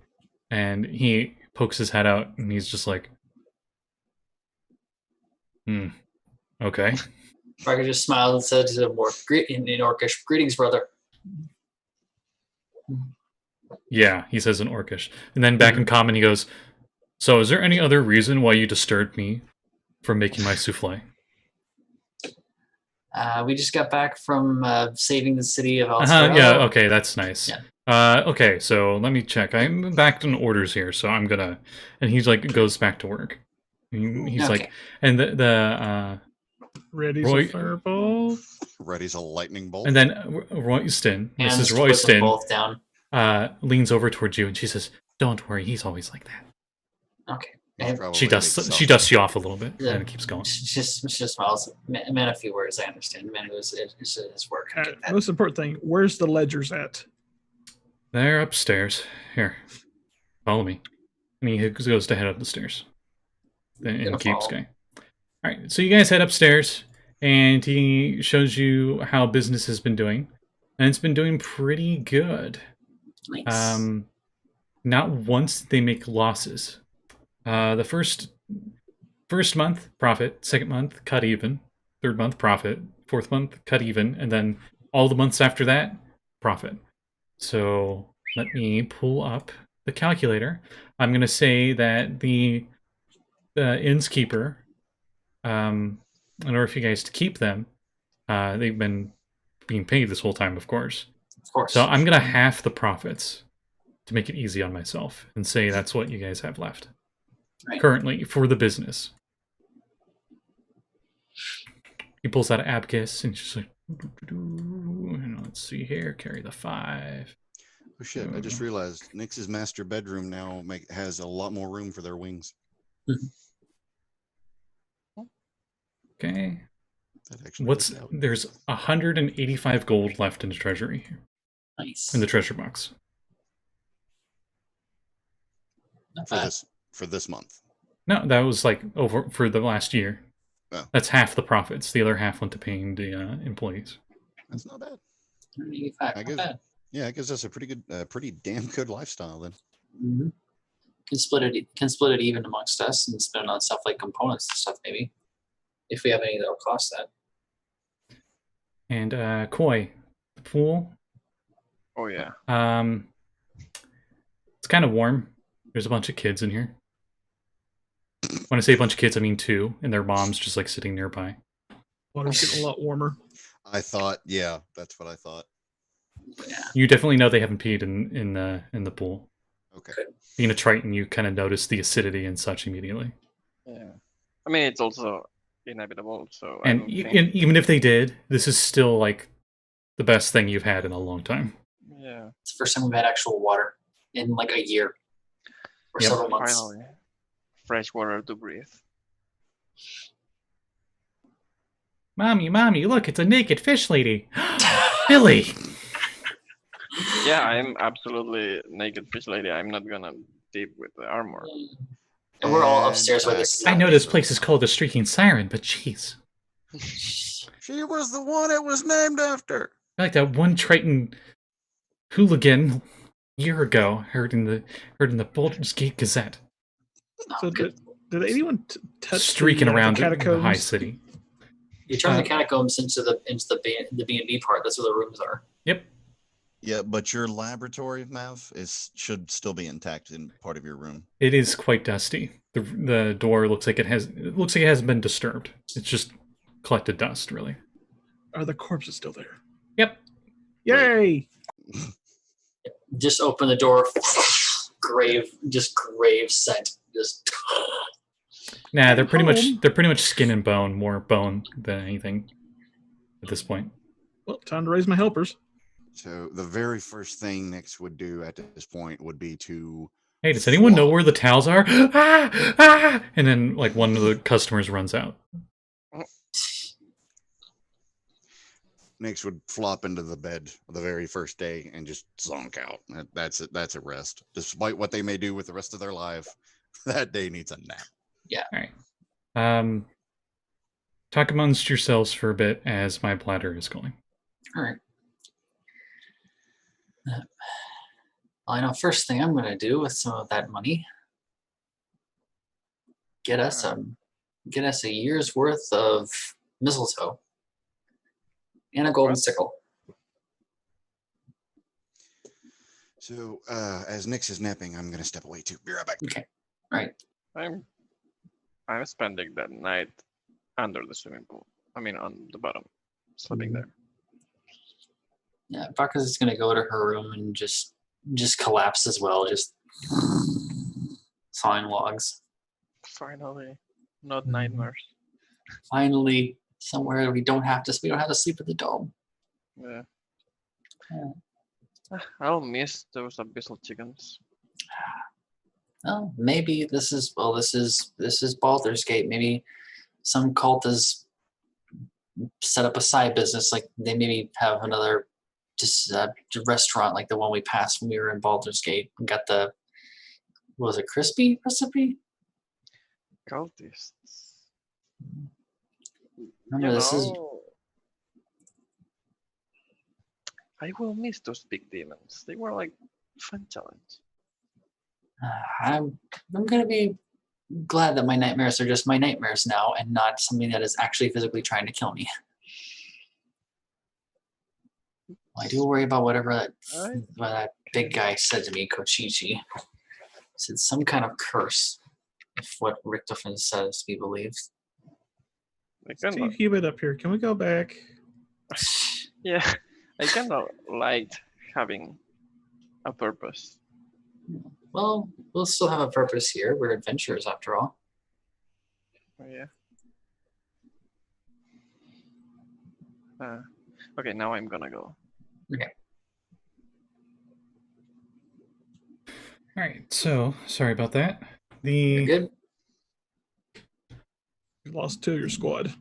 [SPEAKER 1] and he pokes his head out, and he's just like, okay.
[SPEAKER 4] Brakka just smiled and said to the Orc, in Orcish, "Greetings, brother."
[SPEAKER 1] Yeah, he says in Orcish. And then back in common, he goes, "So is there any other reason why you disturbed me from making my souffle?"
[SPEAKER 4] We just got back from saving the city of Elturel.
[SPEAKER 1] Yeah, okay, that's nice.
[SPEAKER 4] Yeah.
[SPEAKER 1] Okay, so let me check. I'm back in orders here, so I'm gonna... And he's like, goes back to work. He's
[SPEAKER 4] Okay.
[SPEAKER 1] like... And the
[SPEAKER 5] Ready's
[SPEAKER 1] Roy-
[SPEAKER 5] a fireball.
[SPEAKER 2] Ready's a lightning bolt.
[SPEAKER 1] and then Royston,
[SPEAKER 4] Hands
[SPEAKER 1] Mrs.
[SPEAKER 4] to put them
[SPEAKER 1] Royston,
[SPEAKER 4] both down.
[SPEAKER 1] leans over towards you and she says, "Don't worry, he's always like that."
[SPEAKER 4] Okay.
[SPEAKER 2] He's
[SPEAKER 4] And
[SPEAKER 2] probably
[SPEAKER 1] She
[SPEAKER 2] a big
[SPEAKER 1] dusts you off a little bit,
[SPEAKER 4] Yeah.
[SPEAKER 1] and it keeps going.
[SPEAKER 4] she just smiles. Man, a few words. I understand. Man, it was his work. I get that.
[SPEAKER 5] Most important thing, where's the ledgers at?
[SPEAKER 1] They're upstairs. Here, follow me. And he goes to head up the stairs. And
[SPEAKER 4] Gonna
[SPEAKER 1] keeps
[SPEAKER 4] follow.
[SPEAKER 1] going. All right, so you guys head upstairs, and he shows you how business has been doing, and it's been doing pretty good.
[SPEAKER 4] Nice.
[SPEAKER 1] Not once did they make losses. The first month profit, second month cut even, third month profit, fourth month cut even, and then all the months after that profit. So let me pull up the calculator. I'm going to say that the innkeeper, in order for you guys to keep them, they've been being paid this whole time, of course.
[SPEAKER 4] Of course.
[SPEAKER 1] So I'm going to half the profits to make it easy on myself and say that's what you guys have left
[SPEAKER 4] Right.
[SPEAKER 1] currently for the business. He pulls out an abacus and she's like, and let's see here, carry the 5.
[SPEAKER 2] Oh shit! I just realized Nix's master bedroom now has a lot more room for their wings.
[SPEAKER 1] Okay.
[SPEAKER 2] That actually worked out.
[SPEAKER 1] There's 185 gold left in the treasury,
[SPEAKER 4] Nice.
[SPEAKER 1] in the treasure box.
[SPEAKER 4] Not
[SPEAKER 2] for
[SPEAKER 4] bad.
[SPEAKER 2] this month.
[SPEAKER 1] No, that was like over for the last year.
[SPEAKER 2] Oh.
[SPEAKER 1] That's half the profits. The other half went to paying the employees.
[SPEAKER 2] That's not bad.
[SPEAKER 4] 185. Not bad.
[SPEAKER 2] Yeah, it gives us a pretty damn good lifestyle then.
[SPEAKER 4] Mm-hmm. Can split it even amongst us and spend on stuff like components and stuff maybe, if we have any that'll cost that.
[SPEAKER 1] And Koi, the pool.
[SPEAKER 3] Oh yeah.
[SPEAKER 1] It's kind of warm. There's a bunch of kids in here. When I say a bunch of kids, I mean 2, and their moms just like sitting nearby.
[SPEAKER 5] Water's getting a lot warmer.
[SPEAKER 2] I thought, yeah, that's what I thought.
[SPEAKER 4] Yeah.
[SPEAKER 1] You definitely know they haven't peed in the pool.
[SPEAKER 2] Okay.
[SPEAKER 1] Being a Triton, you kind of notice the acidity and such immediately.
[SPEAKER 3] Yeah. I mean, it's also inevitable. So.
[SPEAKER 1] And even if they did, this is still like the best thing you've had in a long time.
[SPEAKER 3] Yeah.
[SPEAKER 4] It's the first time we've had actual water in like a year or
[SPEAKER 1] Yep.
[SPEAKER 4] several months.
[SPEAKER 3] Finally, fresh water to breathe.
[SPEAKER 1] Mommy, look, it's a naked fish lady. Billy!
[SPEAKER 3] Yeah, I'm absolutely naked fish lady. I'm not gonna dip with the armor.
[SPEAKER 4] And we're all upstairs where this is
[SPEAKER 1] I know this place is called the Streaking Siren, but jeez.
[SPEAKER 2] She was the one it was named after.
[SPEAKER 1] I like that one Triton hooligan a year ago heard in the Baldur's Gate Gazette.
[SPEAKER 5] So did anyone touch
[SPEAKER 1] Streaking
[SPEAKER 5] the
[SPEAKER 1] around the
[SPEAKER 5] catacombs?
[SPEAKER 1] high city.
[SPEAKER 4] You turn the catacombs into the B&B part. That's where the rooms are.
[SPEAKER 1] Yep.
[SPEAKER 2] Yeah, but your laboratory, Mav, should still be intact in part of your room.
[SPEAKER 1] It is quite dusty. The door looks like it hasn't been disturbed. It's just collected dust, really.
[SPEAKER 5] Are the corpses still there?
[SPEAKER 1] Yep.
[SPEAKER 5] Yay!
[SPEAKER 4] Just open the door. grave scent. Just.
[SPEAKER 1] Nah, they're pretty much skin and bone, more bone than anything at this point.
[SPEAKER 5] Well, time to raise my helpers.
[SPEAKER 2] So the very first thing Nix would do at this point would be to...
[SPEAKER 1] Hey, does anyone know where the towels are? Ah! And then, like, one of the customers runs out.
[SPEAKER 2] Nix would flop into the bed the very first day and just zonk out. That's it. That's a rest. Despite what they may do with the rest of their life, that day needs a nap.
[SPEAKER 4] Yeah.
[SPEAKER 1] All right. Talk amongst yourselves for a bit as my bladder is going.
[SPEAKER 4] All right. I know. First thing I'm going to do with some of that money, get us a year's worth of mistletoe and a golden sickle.
[SPEAKER 2] So as Nix is napping, I'm going to step away too. Be right back.
[SPEAKER 4] Okay. All right.
[SPEAKER 3] I'm spending that night under the swimming pool. I mean, on the bottom, sleeping there.
[SPEAKER 4] Yeah, Brakka's is gonna go to her room and just collapse as well, just sawing logs.
[SPEAKER 3] Finally, not nightmares.
[SPEAKER 4] Finally, somewhere we don't have to sleep at the dome.
[SPEAKER 3] Yeah.
[SPEAKER 4] Yeah.
[SPEAKER 3] I'll miss those abyssal chickens.
[SPEAKER 4] Well, maybe this is Baldur's Gate. Maybe some cult has set up a side business, like they maybe have another restaurant like the one we passed when we were in Baldur's Gate and got the, what was it, crispy recipe?
[SPEAKER 3] Cultists.
[SPEAKER 4] Remember,
[SPEAKER 3] I will miss those big demons. They were like fun challenge.
[SPEAKER 4] I'm gonna be glad that my nightmares are just my nightmares now and not something that is actually physically trying to kill me. I do worry about whatever that big guy said to me, Kochichi. Said some kind of curse, if what Richtofen says to be believed.
[SPEAKER 5] Steve, keep it up here. Can we go back?
[SPEAKER 3] Yeah, I kind of liked having a purpose.
[SPEAKER 4] Well, we'll still have a purpose here. We're adventurers after all.
[SPEAKER 3] Oh, yeah. Okay, now I'm gonna go.
[SPEAKER 4] Okay.
[SPEAKER 1] All right, so sorry about that.
[SPEAKER 4] You're good?
[SPEAKER 5] You lost 2 of your squad.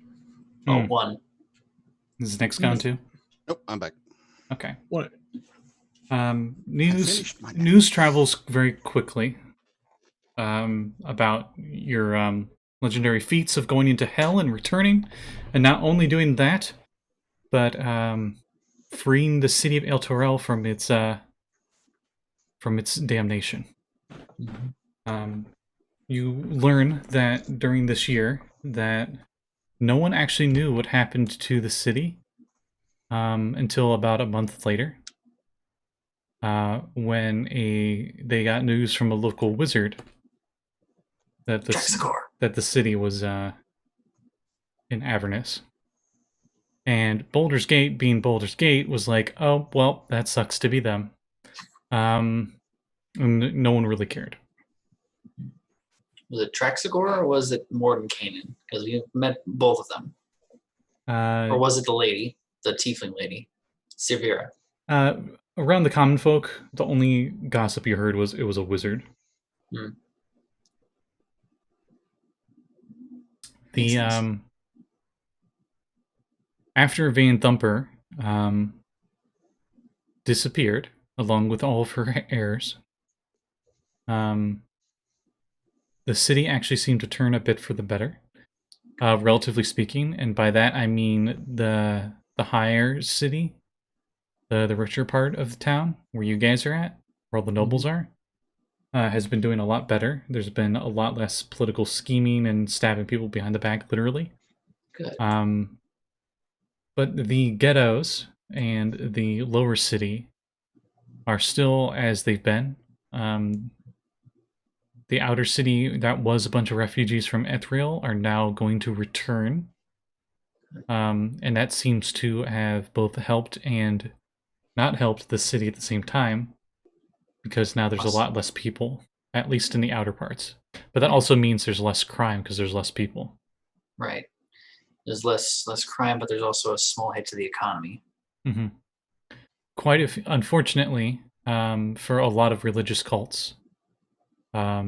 [SPEAKER 4] Oh, one.
[SPEAKER 1] Is Nick's gone too?
[SPEAKER 2] Nope, I'm back.
[SPEAKER 1] Okay.
[SPEAKER 5] What?
[SPEAKER 1] News
[SPEAKER 2] finished my nap.
[SPEAKER 1] news travels very quickly about your legendary feats of going into hell and returning, and not only doing that, but freeing the city of El Torel from its damnation. You learn that during this year that no one actually knew what happened to the city until about a month later, when they got news from a local wizard that the city was in Avernus. And Baldur's Gate, being Baldur's Gate, was like, oh, well, that sucks to be them. And no one really cared.
[SPEAKER 4] Was it Traxagor or was it Mordenkainen? Because we met both of them. Or was it the lady, the tiefling lady, Severa?
[SPEAKER 1] Around the common folk, the only gossip you heard was it was a wizard. The after Van Thumper disappeared along with all of her heirs, the city actually seemed to turn a bit for the better, relatively speaking, and by that I mean the higher city, the richer part of the town where you guys are at, where all the nobles are, has been doing a lot better. There's been a lot less political scheming and stabbing people behind the back, literally.
[SPEAKER 4] Good.
[SPEAKER 1] But the ghettos and the lower city are still as they've been. The outer city that was a bunch of refugees from Ethereal are now going to return. And that seems to have both helped and not helped the city at the same time, because now there's a lot less people, at least in the outer parts. But that also means there's less crime because there's less people.
[SPEAKER 4] Right. There's less crime, but there's also a small hit to the economy.
[SPEAKER 1] Mm-hmm. Unfortunately, for a lot of religious cults, a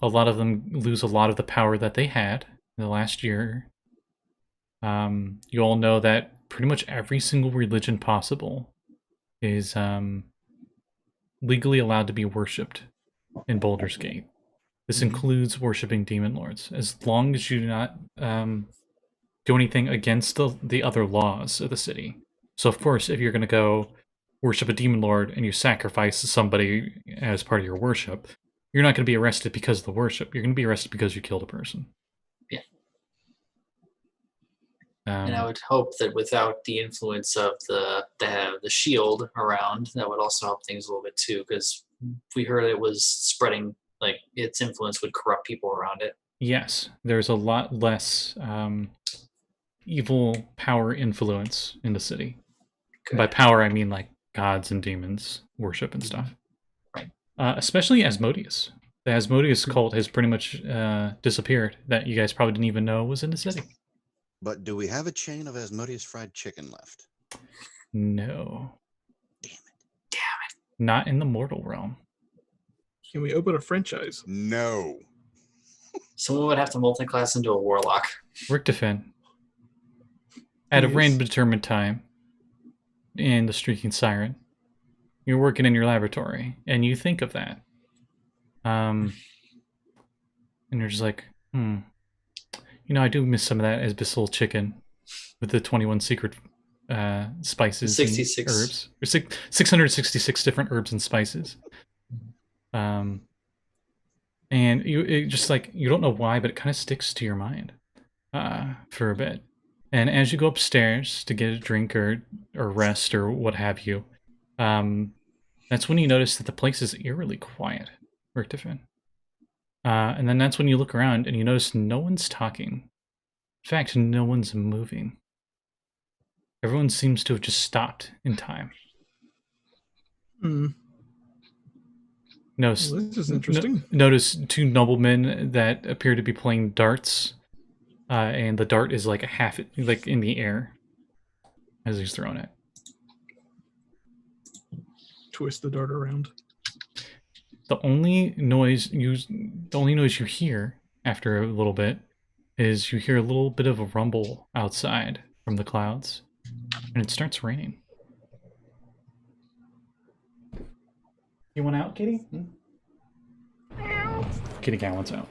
[SPEAKER 1] lot of them lose a lot of the power that they had in the last year. You all know that pretty much every single religion possible is legally allowed to be worshipped in Baldur's Gate. This includes worshipping demon lords, as long as you do not do anything against the other laws of the city. So, of course, if you're going to go worship a demon lord and you sacrifice somebody as part of your worship, you're not going to be arrested because of the worship. You're going to be arrested because you killed a person.
[SPEAKER 4] Yeah. And I would hope that without the influence of the shield around, that would also help things a little bit too, because we heard it was spreading, like its influence would corrupt people around it.
[SPEAKER 1] Yes, there's a lot less evil power influence in the city.
[SPEAKER 4] Good.
[SPEAKER 1] By power, I mean like gods and demons worship and stuff.
[SPEAKER 4] Right.
[SPEAKER 1] Especially Asmodeus. The Asmodeus cult has pretty much disappeared. That you guys probably didn't even know was in the city.
[SPEAKER 2] But do we have a chain of Asmodeus fried chicken left?
[SPEAKER 1] No.
[SPEAKER 2] Damn it.
[SPEAKER 1] Not in the mortal realm.
[SPEAKER 5] Can we open a franchise?
[SPEAKER 2] No.
[SPEAKER 4] Someone would have to multi-class into a warlock.
[SPEAKER 1] Richtofen. At a
[SPEAKER 5] Yes.
[SPEAKER 1] random determined time, in the Streaking Siren, you're working in your laboratory, and you think of that. And you're just like, I do miss some of that abyssal chicken with the 21 secret spices
[SPEAKER 4] 66
[SPEAKER 1] and herbs. Or 666 different herbs and spices. And you don't know why, but it kind of sticks to your mind for a bit. And as you go upstairs to get a drink or rest or what have you, that's when you notice that the place is eerily quiet, Richtofen. And then that's when you look around and you notice no one's talking. In fact, no one's moving. Everyone seems to have just stopped in time. Notice,
[SPEAKER 5] Well, this is interesting.
[SPEAKER 1] Notice two noblemen that appear to be playing darts, and the dart is like like in the air as he's throwing it.
[SPEAKER 5] Twist the dart around.
[SPEAKER 1] The only noise you hear after a little bit is you hear a little bit of a rumble outside from the clouds, and it starts raining. You want out, kitty? Kitty cat wants out.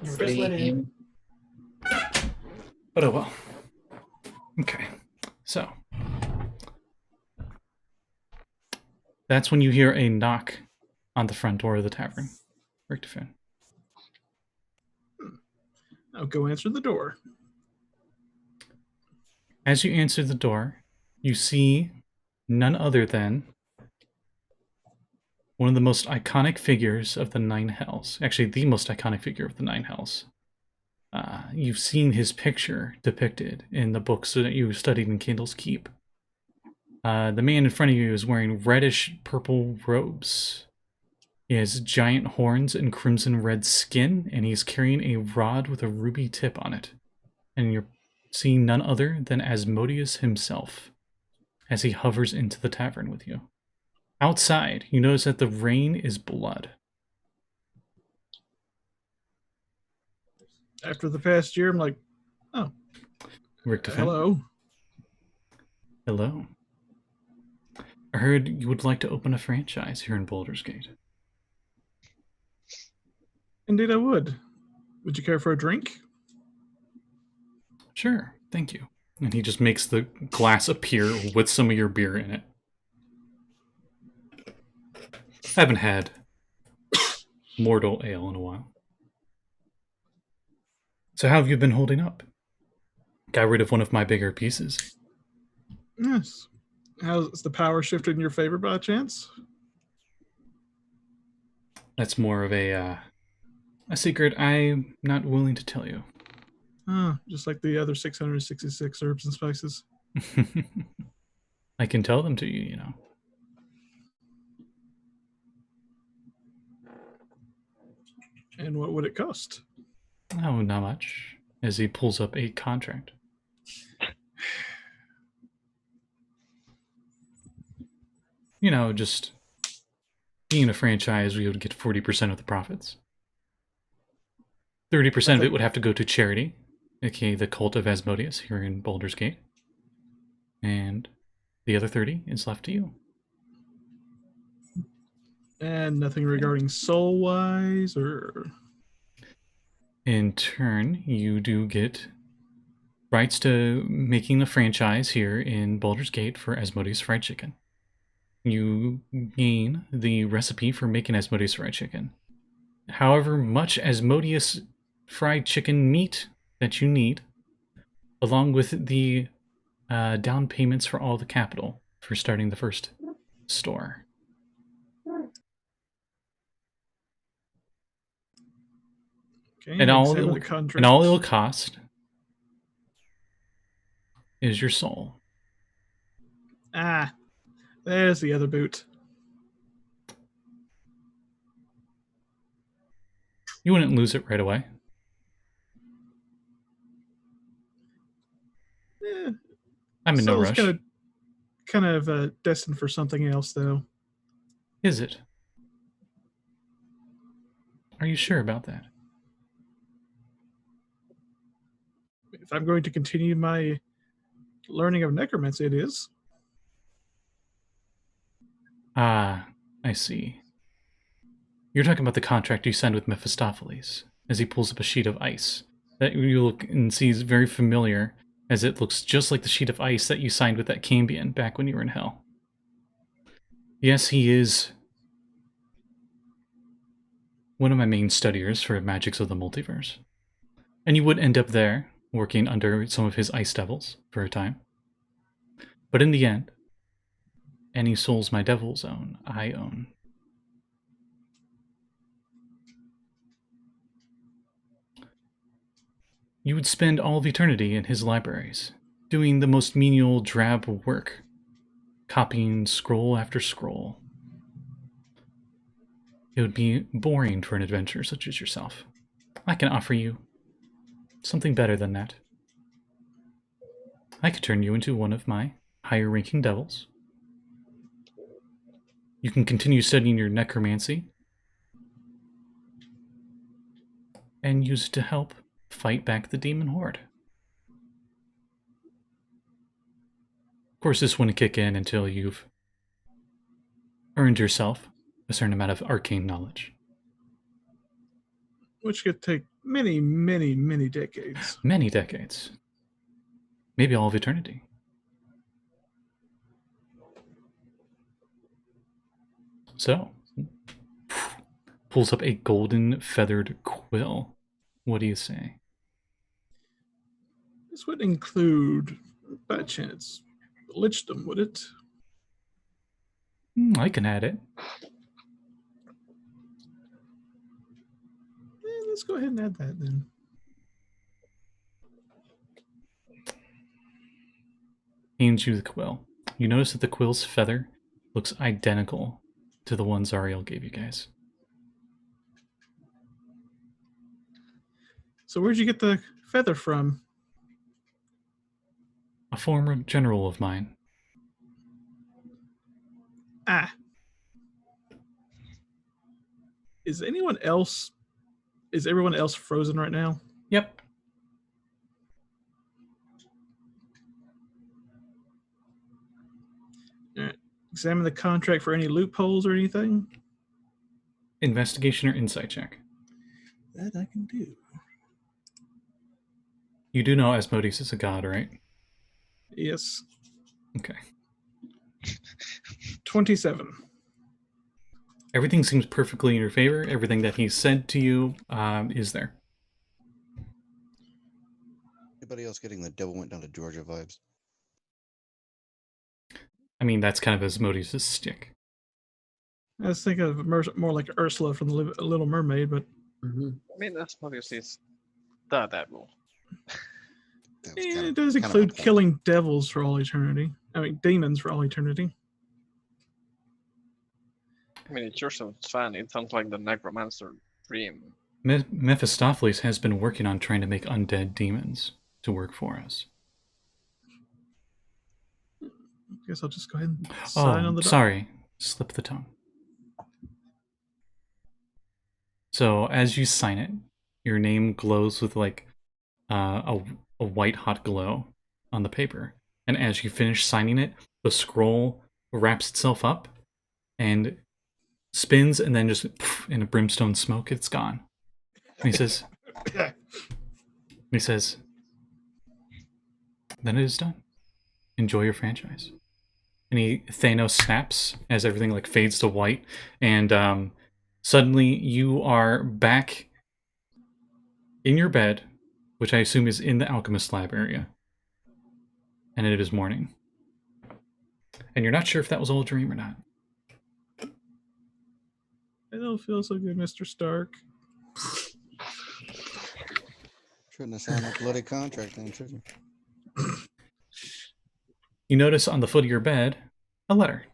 [SPEAKER 1] You were just let in. But oh well. Okay, so that's when you hear a knock on the front door of the tavern. Richtofen.
[SPEAKER 5] I'll go answer the door.
[SPEAKER 1] As you answer the door, you see none other than one of the most iconic figures of the Nine Hells. Actually, the most iconic figure of the Nine Hells. You've seen his picture depicted in the books that you studied in Candle's Keep. The man in front of you is wearing reddish purple robes. He has giant horns and crimson red skin, and he's carrying a rod with a ruby tip on it. And you're seeing none other than Asmodeus himself as he hovers into the tavern with you. Outside, you notice that the rain is blood.
[SPEAKER 5] After the past year, I'm like, oh,
[SPEAKER 1] Richtofen.
[SPEAKER 5] hello.
[SPEAKER 1] Hello. I heard you would like to open a franchise here in Baldur's Gate.
[SPEAKER 5] Indeed, I would. Would you care for a drink?
[SPEAKER 1] Sure, thank you. And he just makes the glass appear with some of your beer in it. I haven't had mortal ale in a while. So how have you been holding up? Got rid of one of my bigger pieces.
[SPEAKER 5] Yes. How's the power shifted in your favor by chance?
[SPEAKER 1] That's more of a secret I'm not willing to tell you.
[SPEAKER 5] Just like the other 666 herbs and spices.
[SPEAKER 1] I can tell them to you, you know.
[SPEAKER 5] And what would it cost?
[SPEAKER 1] Oh, not much. As he pulls up a contract. You know, just being a franchise, we would get 40% of the profits. 30% of it would have to go to charity, aka the Cult of Asmodeus here in Baldur's Gate. And the other 30 is left to you.
[SPEAKER 5] And nothing regarding soul-wise, or...
[SPEAKER 1] In turn, you do get rights to making a franchise here in Baldur's Gate for Asmodeus Fried Chicken. You gain the recipe for making Asmodeus Fried Chicken. However much Asmodeus Fried Chicken meat that you need, along with the down payments for all the capital for starting the first store.
[SPEAKER 5] Okay,
[SPEAKER 1] And all
[SPEAKER 5] examine
[SPEAKER 1] it'll cost is your soul.
[SPEAKER 5] Ah, there's the other boot.
[SPEAKER 1] You wouldn't lose it right away. I'm in no rush.
[SPEAKER 5] Kind of destined for something else, though.
[SPEAKER 1] Is it? Are you sure about that?
[SPEAKER 5] If I'm going to continue my learning of necromancy, it is.
[SPEAKER 1] Ah, I see. You're talking about the contract you signed with Mephistopheles, as he pulls up a sheet of ice that you look and sees very familiar, as it looks just like the sheet of ice that you signed with that Cambion back when you were in Hell. Yes, he is one of my main studiers for Magics of the Multiverse. And you would end up there, working under some of his ice devils for a time. But in the end, any souls my devils own, I own. You would spend all of eternity in his libraries, doing the most menial, drab work, copying scroll after scroll. It would be boring for an adventurer such as yourself. I can offer you something better than that. I could turn you into one of my higher-ranking devils. You can continue studying your necromancy and use it to help fight back the demon horde. Of course, this wouldn't kick in until you've earned yourself a certain amount of arcane knowledge.
[SPEAKER 5] Which could take many, many, many decades.
[SPEAKER 1] Many decades. Maybe all of eternity. So, pulls up a golden feathered quill. What do you say?
[SPEAKER 5] This would include, by chance, lichdom, would it?
[SPEAKER 1] I can add it.
[SPEAKER 5] Let's go ahead and add that then.
[SPEAKER 1] Hands you the quill. You notice that the quill's feather looks identical to the one Zariel gave you guys.
[SPEAKER 5] So where'd you get the feather from?
[SPEAKER 1] A former general of mine.
[SPEAKER 5] Ah. Is everyone else frozen right now?
[SPEAKER 1] Yep.
[SPEAKER 5] All right. Examine the contract for any loopholes or anything.
[SPEAKER 1] Investigation or insight check.
[SPEAKER 5] That I can do.
[SPEAKER 1] You do know Asmodeus is a god, right?
[SPEAKER 5] Yes.
[SPEAKER 1] Okay.
[SPEAKER 5] 27.
[SPEAKER 1] Everything seems perfectly in your favor. Everything that he said to you is there.
[SPEAKER 2] Anybody else getting the devil went down to Georgia vibes?
[SPEAKER 1] I mean, that's kind of Asmodeus' stick.
[SPEAKER 5] I was thinking of more like Ursula from the Little Mermaid, but
[SPEAKER 3] I mean, that's obviously the devil.
[SPEAKER 2] That was
[SPEAKER 5] it does include killing devils for all eternity. I mean, demons for all eternity.
[SPEAKER 3] I mean, it sure sounds fun. It sounds like the necromancer dream.
[SPEAKER 1] Mephistopheles has been working on trying to make undead demons to work for us.
[SPEAKER 5] Guess I'll just go ahead and sign on the doc.
[SPEAKER 1] Sorry. Slip the tongue. So as you sign it, your name glows with like a white hot glow on the paper. And as you finish signing it, the scroll wraps itself up and spins, and then just in a brimstone smoke, it's gone. And he says, then it is done. Enjoy your franchise. And Thanos snaps as everything like fades to white, and suddenly you are back in your bed, which I assume is in the alchemist lab area. And it is morning. And you're not sure if that was all a dream or not.
[SPEAKER 5] I don't feel so good, Mr. Stark.
[SPEAKER 2] Shouldn't have signed that bloody contract then, should you?
[SPEAKER 1] You notice on the foot of your bed a letter.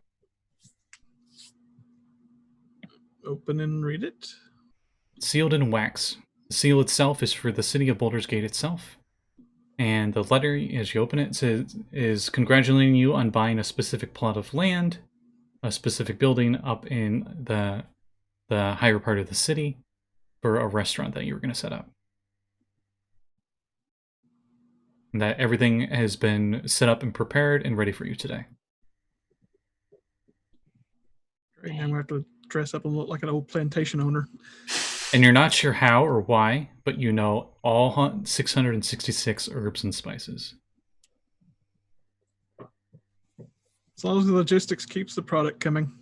[SPEAKER 5] Open and read it.
[SPEAKER 1] Sealed in wax. The seal itself is for the city of Baldur's Gate itself. And the letter, as you open it, is congratulating you on buying a specific plot of land, a specific building up in the higher part of the city for a restaurant that you were going to set up. And that everything has been set up and prepared and ready for you today.
[SPEAKER 5] Right now I'm going to have to dress up and look like an old plantation owner.
[SPEAKER 1] And you're not sure how or why, but you know all 666 herbs and spices.
[SPEAKER 5] As long as the logistics keeps the product coming.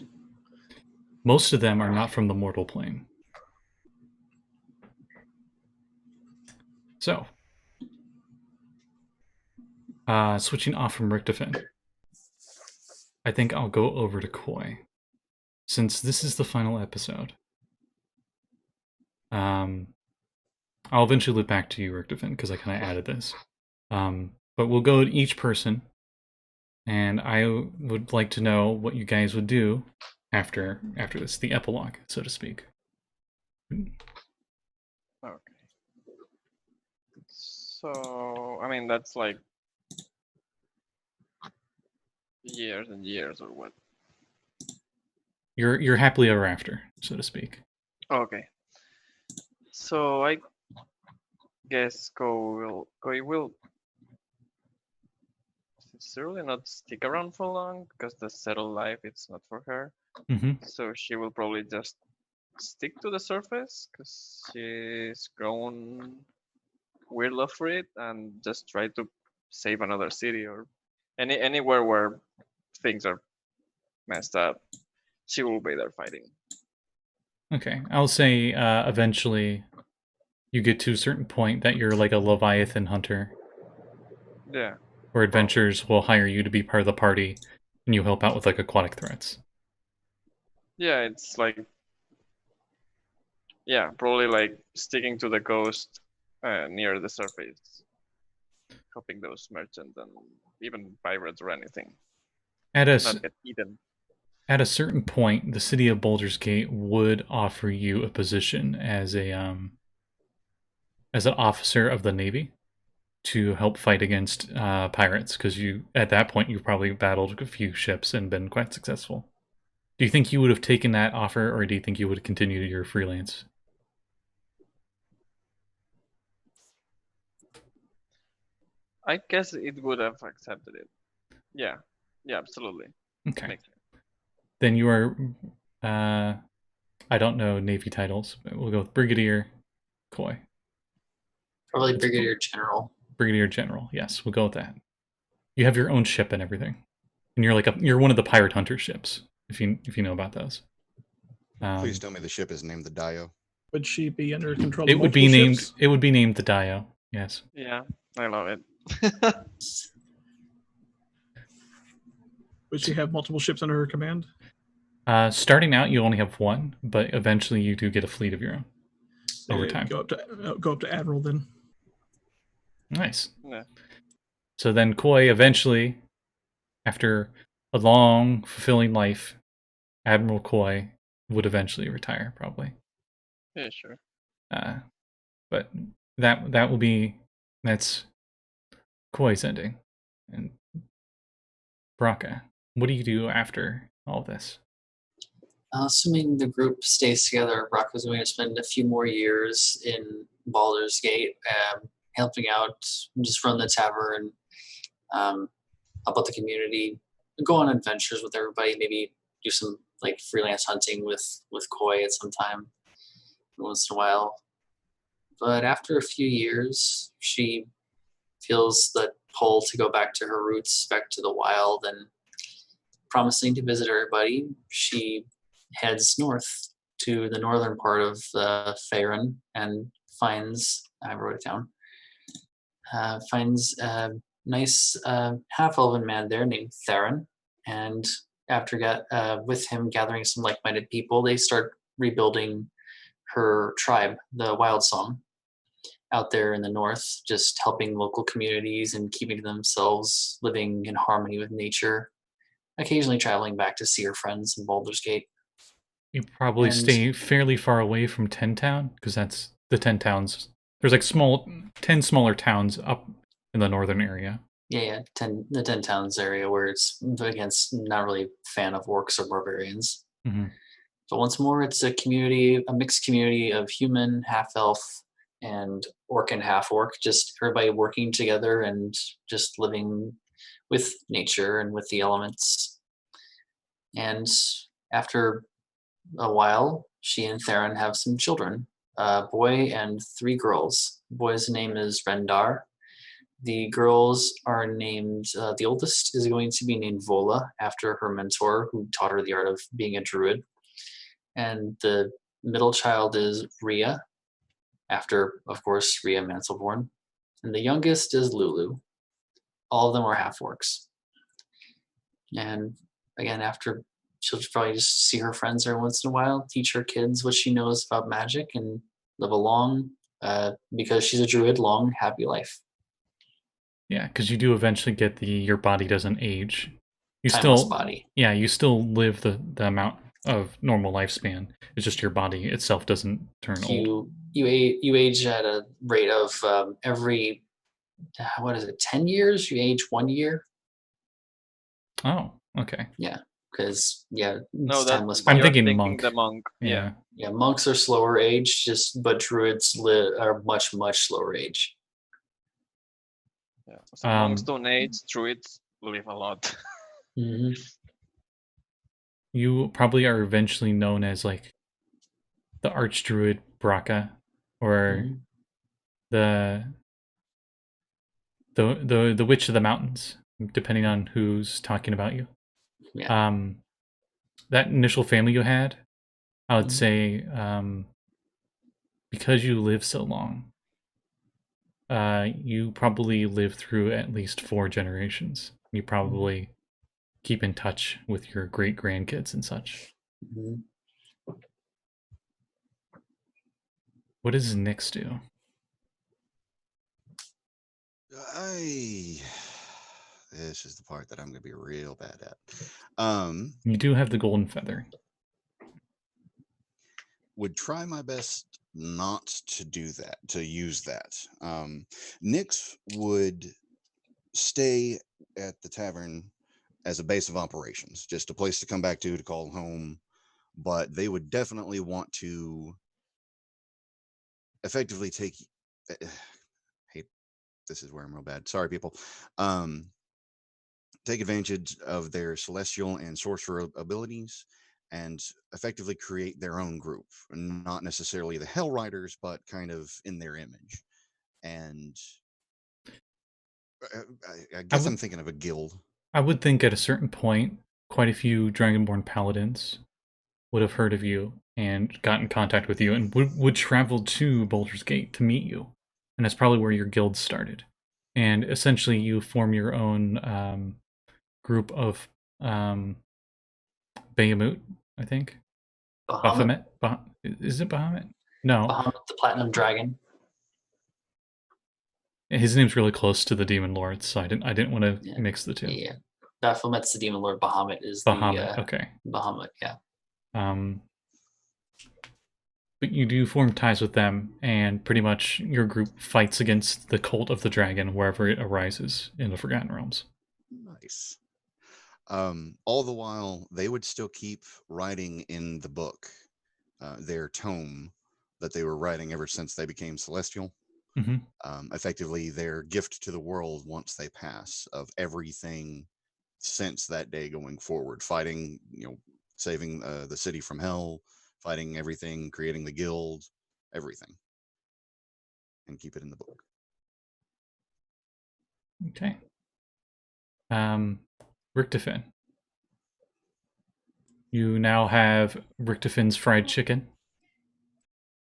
[SPEAKER 1] Most of them are not from the mortal plane. So, switching off from Richtofen, I think I'll go over to Koi. Since this is the final episode, I'll eventually loop back to you, Richtofen, because I kind of added this. But we'll go to each person, and I would like to know what you guys would do after this, the epilogue, so to speak.
[SPEAKER 3] Okay. So, I mean, that's like years and years, or what?
[SPEAKER 1] You're happily ever after, so to speak.
[SPEAKER 3] Okay. So I guess Koi will necessarily not stick around for long because the settled life it's not for her.
[SPEAKER 1] Hmm.
[SPEAKER 3] So she will probably just stick to the surface because she's grown weird love for it and just try to save another city or anywhere where things are messed up. She will be there fighting.
[SPEAKER 1] Okay, I'll say eventually you get to a certain point that you're like a Leviathan hunter,
[SPEAKER 3] Yeah.
[SPEAKER 1] where adventurers will hire you to be part of the party, and you help out with like aquatic threats.
[SPEAKER 3] Yeah, it's like probably like sticking to the coast near the surface, helping those merchants and even pirates or anything.
[SPEAKER 1] At a
[SPEAKER 3] Not get eaten.
[SPEAKER 1] At a certain point, the city of Baldur's Gate would offer you a position as as an officer of the Navy to help fight against pirates, because you at that point you've probably battled a few ships and been quite successful. Do you think you would have taken that offer, or do you think you would continue your freelance?
[SPEAKER 3] I guess it would have accepted it. Yeah, absolutely.
[SPEAKER 1] Okay.
[SPEAKER 3] Makes sense.
[SPEAKER 1] Then you are, I don't know Navy titles, but we'll go with Brigadier Coy.
[SPEAKER 4] Probably Brigadier General.
[SPEAKER 1] Brigadier General, yes, we'll go with that. You have your own ship and everything, and you're one of the pirate hunter ships, if you know about those.
[SPEAKER 2] Please tell me the ship is named the Dio.
[SPEAKER 5] Would she be under control?
[SPEAKER 1] It
[SPEAKER 5] of
[SPEAKER 1] would be
[SPEAKER 5] multiple
[SPEAKER 1] named.
[SPEAKER 5] ships?
[SPEAKER 1] It would be named the Dio. Yes.
[SPEAKER 3] Yeah, I love it.
[SPEAKER 5] Would she have multiple ships under her command?
[SPEAKER 1] Starting out, you only have one, but eventually you do get a fleet of your own over time.
[SPEAKER 5] Go up to Admiral then.
[SPEAKER 1] Nice.
[SPEAKER 3] Yeah.
[SPEAKER 1] So then Coy eventually, after a long, fulfilling life, Admiral Coy would eventually retire, probably.
[SPEAKER 3] Yeah, sure.
[SPEAKER 1] But that's Coy's ending. And Brakka, what do you do after all this?
[SPEAKER 4] Assuming the group stays together, Brakka's going to spend a few more years in Baldur's Gate, helping out, just run the tavern, help out the community, go on adventures with everybody, maybe do some like freelance hunting with Coy at some time, once in a while. But after a few years, she feels that pull to go back to her roots, back to the wild, and promising to visit everybody, she heads north to the northern part of Faerun and finds, I wrote it down, finds a nice half-elven man there named Theron, and after with him gathering some like-minded people, they start rebuilding her tribe, the Wild Song, out there in the north, just helping local communities and keeping themselves living in harmony with nature, occasionally traveling back to see her friends in Baldur's Gate.
[SPEAKER 1] You probably stay fairly far away from 10 Town, because that's the 10 towns. There's like 10 smaller towns up in the northern area.
[SPEAKER 4] Yeah, the 10 Towns area where it's, against, not really a fan of orcs or barbarians.
[SPEAKER 1] Mm-hmm.
[SPEAKER 4] But once more, it's a mixed community of human, half-elf, and orc and half-orc, just everybody working together and just living with nature and with the elements. And after a while, she and Theron have some children, a boy and 3 girls. The boy's name is Rendar. The girls are named, the oldest is going to be named Vola, after her mentor who taught her the art of being a druid. And the middle child is Rhea, after, of course, Rhea Manselborn. And the youngest is Lulu. All of them are half-orcs. And again, after, she'll probably just see her friends every once in a while, teach her kids what she knows about magic, and live a long, because she's a druid, long, happy life.
[SPEAKER 1] Yeah, because you do eventually get your body doesn't age.
[SPEAKER 4] Timeless body.
[SPEAKER 1] Yeah, you still live the amount of normal lifespan. It's just your body itself doesn't turn old.
[SPEAKER 4] You age at a rate of every, 10 years? You age 1 year?
[SPEAKER 1] Oh, okay.
[SPEAKER 4] Yeah, because,
[SPEAKER 3] No,
[SPEAKER 4] it's timeless
[SPEAKER 1] I'm
[SPEAKER 4] body.
[SPEAKER 1] thinking monk.
[SPEAKER 3] The monk. Yeah.
[SPEAKER 4] Yeah, monks are slower age, but druids are much, much slower age.
[SPEAKER 3] So monks don't age, druids live a lot.
[SPEAKER 4] Mhm.
[SPEAKER 1] You probably are eventually known as like the Archdruid Brakka, or
[SPEAKER 4] Mhm.
[SPEAKER 1] the the Witch of the Mountains, depending on who's talking about you.
[SPEAKER 4] Yeah.
[SPEAKER 1] That initial family you had, I would
[SPEAKER 4] Mhm.
[SPEAKER 1] say, because you live so long, you probably live through at least 4 generations. You probably keep in touch with your great grandkids and such.
[SPEAKER 4] Mhm.
[SPEAKER 1] What does Nyx do?
[SPEAKER 2] This is the part that I'm going to be real bad at.
[SPEAKER 1] You do have the golden feather.
[SPEAKER 2] Would try my best not to do that, to use that. Nyx would stay at the tavern as a base of operations, just a place to come back to call home. But they would definitely want to effectively take. Hey, this is where I'm real bad. Sorry, people. Take advantage of their celestial and sorcerer abilities and effectively create their own group, not necessarily the Hell Riders, but kind of in their image. And I guess I'm thinking of a guild.
[SPEAKER 1] I would think at a certain point, quite a few Dragonborn paladins would have heard of you and got in contact with you and would travel to Baldur's Gate to meet you. And that's probably where your guild started. And essentially, you form your own group of Bahamut, I think.
[SPEAKER 4] Bahamut.
[SPEAKER 1] Is it Bahamut? No.
[SPEAKER 4] Bahamut the Platinum Dragon.
[SPEAKER 1] His name's really close to the Demon Lord, so I didn't want to
[SPEAKER 4] Yeah.
[SPEAKER 1] mix the two.
[SPEAKER 4] Yeah. Baphomet's the Demon Lord. Bahamut is
[SPEAKER 1] Bahamut,
[SPEAKER 4] the
[SPEAKER 1] okay.
[SPEAKER 4] Bahamut. Yeah.
[SPEAKER 1] But you do form ties with them, and pretty much your group fights against the cult of the dragon wherever it arises in the Forgotten Realms.
[SPEAKER 2] Nice. All the while, they would still keep writing in the book, their tome that they were writing ever since they became celestial. Effectively, their gift to the world once they pass of everything since that day going forward, fighting, saving the city from hell, fighting everything, creating the guild, everything, and keep it in the book.
[SPEAKER 1] Okay. Richtofen. You now have Richtofen's fried chicken.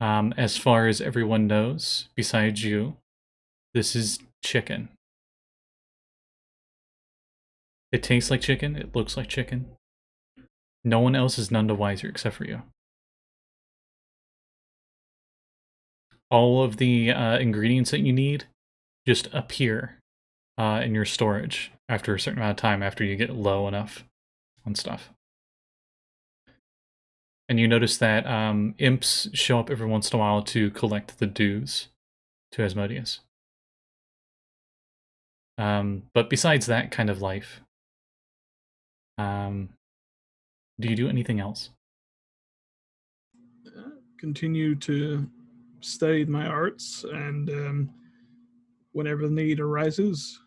[SPEAKER 1] As far as everyone knows, besides you, this is chicken. It tastes like chicken. It looks like chicken. No one else is none the wiser except for you. All of the ingredients that you need just appear in your storage after a certain amount of time, after you get low enough on stuff. And you notice that imps show up every once in a while to collect the dues to Asmodeus. But besides that kind of life, do you do anything else?
[SPEAKER 5] Continue to study my arts, and whenever the need arises,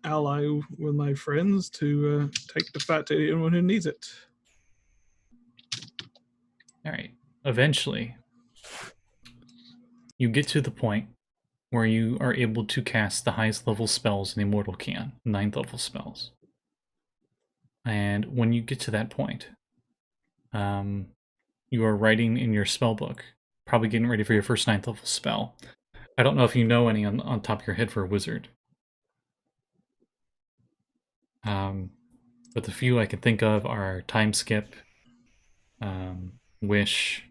[SPEAKER 5] ally with my friends to take the fight to anyone who needs it.
[SPEAKER 1] All right. Eventually, you get to the point where you are able to cast the highest level spells an immortal can, 9th level spells. And when you get to that point, you are writing in your spell book, probably getting ready for your first 9th level spell. I don't know if you know any on top of your head for a wizard. But the few I can think of are Time Skip, Wish,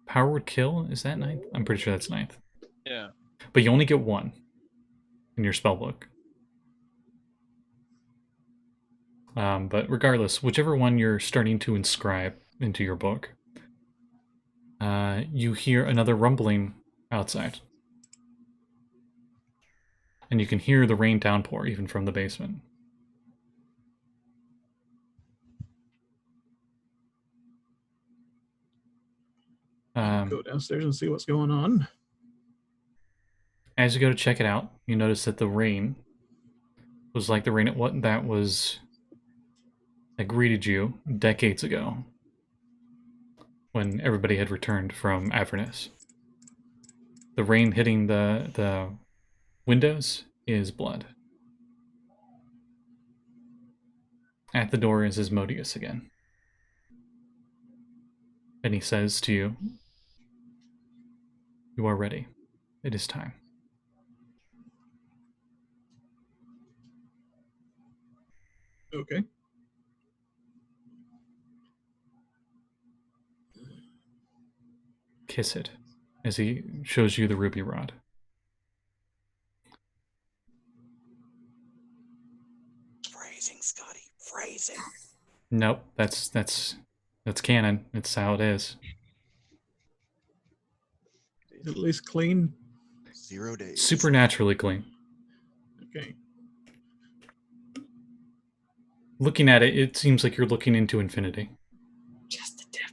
[SPEAKER 1] Power Word Kill. Is that 9th? I'm pretty sure that's 9th.
[SPEAKER 3] Yeah.
[SPEAKER 1] But you only get one in your spell book. But regardless, whichever one you're starting to inscribe into your book, you hear another rumbling outside. And you can hear the rain downpour even from the basement.
[SPEAKER 5] Go downstairs and see what's going on.
[SPEAKER 1] As you go to check it out, you notice that the rain was like the rain that greeted you decades ago when everybody had returned from Avernus. The rain hitting the windows is blood. At the door is Asmodeus again. And he says to you, "You are ready. It is time."
[SPEAKER 5] Okay.
[SPEAKER 1] Kiss it, as he shows you the ruby rod.
[SPEAKER 2] Phrasing, Scotty. Phrasing.
[SPEAKER 1] Nope, that's canon. It's how it is.
[SPEAKER 5] At least clean.
[SPEAKER 2] 0 days.
[SPEAKER 1] Supernaturally clean.
[SPEAKER 5] Okay.
[SPEAKER 1] Looking at it, it seems like you're looking into infinity.
[SPEAKER 4] Just the tip.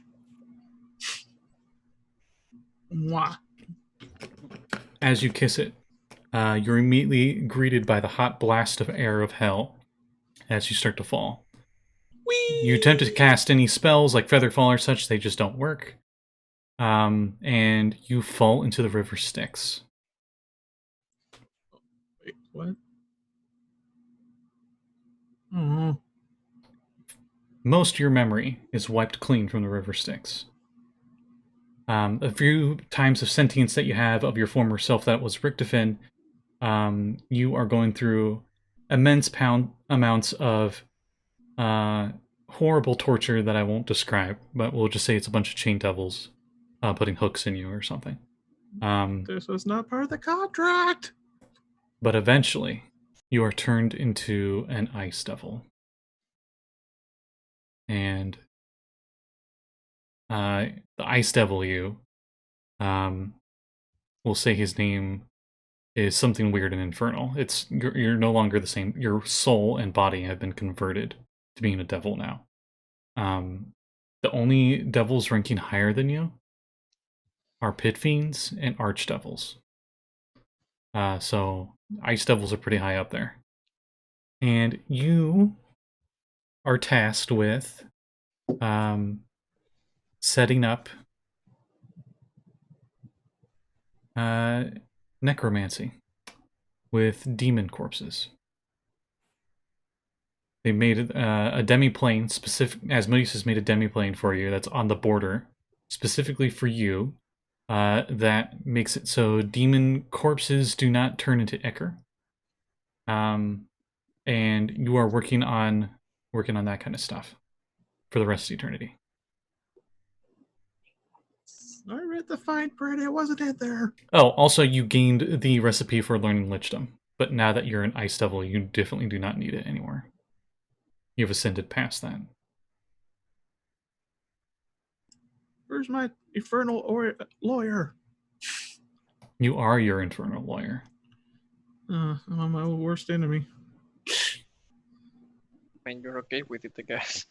[SPEAKER 5] Mwah.
[SPEAKER 1] As you kiss it, you're immediately greeted by the hot blast of air of hell as you start to fall.
[SPEAKER 5] Whee!
[SPEAKER 1] You attempt to cast any spells like Featherfall or such, they just don't work. And you fall into the river Styx.
[SPEAKER 5] Wait, what? Oh.
[SPEAKER 1] Most of your memory is wiped clean from the river Styx. A few times of sentience that you have of your former self that was Richtofen, you are going through immense amounts of horrible torture that I won't describe, but we'll just say it's a bunch of chain devils putting hooks in you or something.
[SPEAKER 5] This was not part of the contract.
[SPEAKER 1] But eventually, you are turned into an ice devil. And the ice devil we'll say his name is something weird and infernal. You're no longer the same. Your soul and body have been converted to being a devil now. The only devils ranking higher than you are pit fiends and archdevils. So ice devils are pretty high up there. And you are tasked with setting up necromancy with demon corpses. They made a demi-plane Asmodeus has made a demi-plane for you that's on the border, specifically for you, that makes it so demon corpses do not turn into ichor. And you are working on that kind of stuff for the rest of eternity.
[SPEAKER 5] I read the fine print. It wasn't in there.
[SPEAKER 1] Oh, also you gained the recipe for learning Lichdom, but now that you're an Ice Devil, you definitely do not need it anymore. You've ascended past that.
[SPEAKER 5] Where's my infernal lawyer?
[SPEAKER 1] You are your infernal lawyer.
[SPEAKER 5] I'm my worst enemy.
[SPEAKER 3] And you're okay with it, I guess.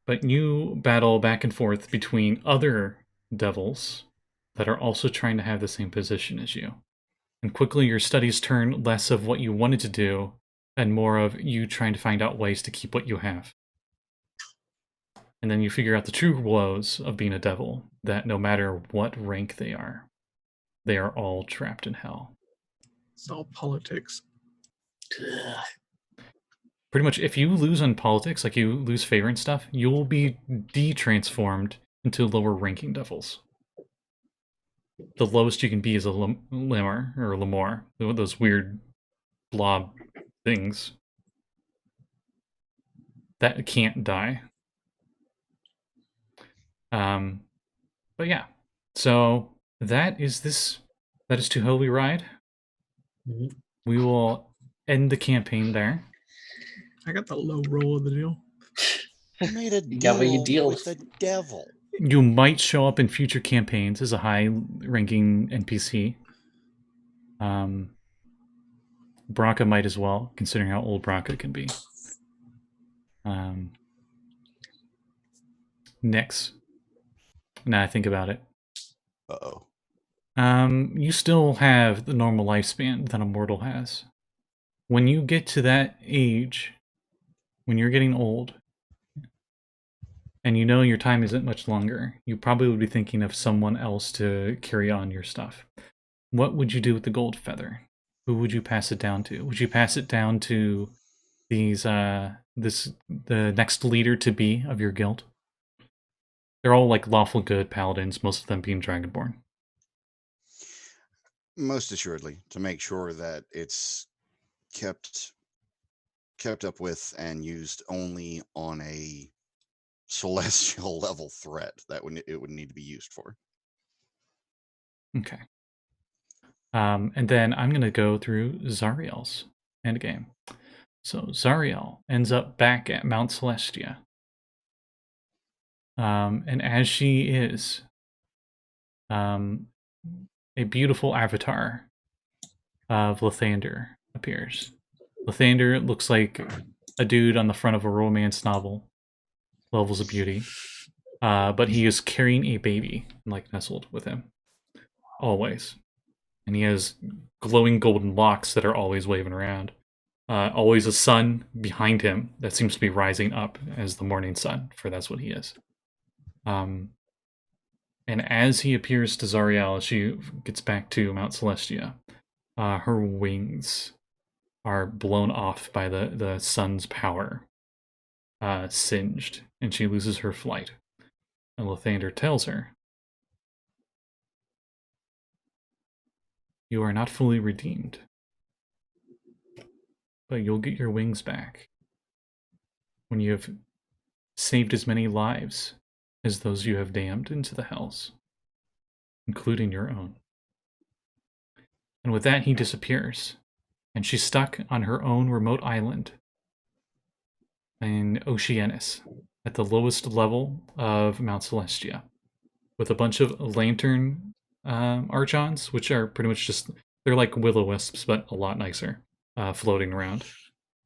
[SPEAKER 1] But you battle back and forth between other devils that are also trying to have the same position as you. And quickly your studies turn less of what you wanted to do and more of you trying to find out ways to keep what you have. And then you figure out the true woes of being a devil, that no matter what rank they are all trapped in hell.
[SPEAKER 5] It's all politics.
[SPEAKER 1] Pretty much, if you lose on politics, like you lose favor and stuff, you will be de-transformed into lower ranking devils. The lowest you can be is a lemur, or lemur, those weird blob things that can't die. But yeah, so that is To Holy Ride.
[SPEAKER 4] Mm-hmm.
[SPEAKER 1] We will end the campaign there.
[SPEAKER 5] I got the low roll of the deal.
[SPEAKER 2] I made a
[SPEAKER 4] You got what you
[SPEAKER 2] deal
[SPEAKER 4] deal.
[SPEAKER 2] with the devil.
[SPEAKER 1] You might show up in future campaigns as a high-ranking NPC. Brakka might as well, considering how old Brakka can be. Nix. Now I think about it.
[SPEAKER 2] Uh-oh.
[SPEAKER 1] You still have the normal lifespan that a mortal has. when you get to that age, when you're getting old, and you know your time isn't much longer, you probably would be thinking of someone else to carry on your stuff. What would you do with the gold feather? Who would you pass it down to? Would you pass it down to the next leader to be of your guild? They're all like lawful good paladins, most of them being Dragonborn.
[SPEAKER 2] Most assuredly, to make sure that it's kept up with and used only on a celestial level threat that it would need to be used for.
[SPEAKER 1] Okay. And then I'm going to go through Zariel's endgame. So Zariel ends up back at Mount Celestia. And as she is, a beautiful avatar of Lathander appears. Lathander looks like a dude on the front of a romance novel, levels of beauty. But he is carrying a baby, like nestled with him. Always. And he has glowing golden locks that are always waving around. Always a sun behind him that seems to be rising up as the morning sun, for that's what he is. And as he appears to Zariel, as she gets back to Mount Celestia, her wings are blown off by the sun's power, singed, and she loses her flight. And Lathander tells her, "You are not fully redeemed, but you'll get your wings back when you have saved as many lives as those you have damned into the hells, including your own." And with that, he disappears, and she's stuck on her own remote island in Oceanus, at the lowest level of Mount Celestia, with a bunch of lantern archons, which are pretty much just, they're like will-o-wisps, but a lot nicer, floating around,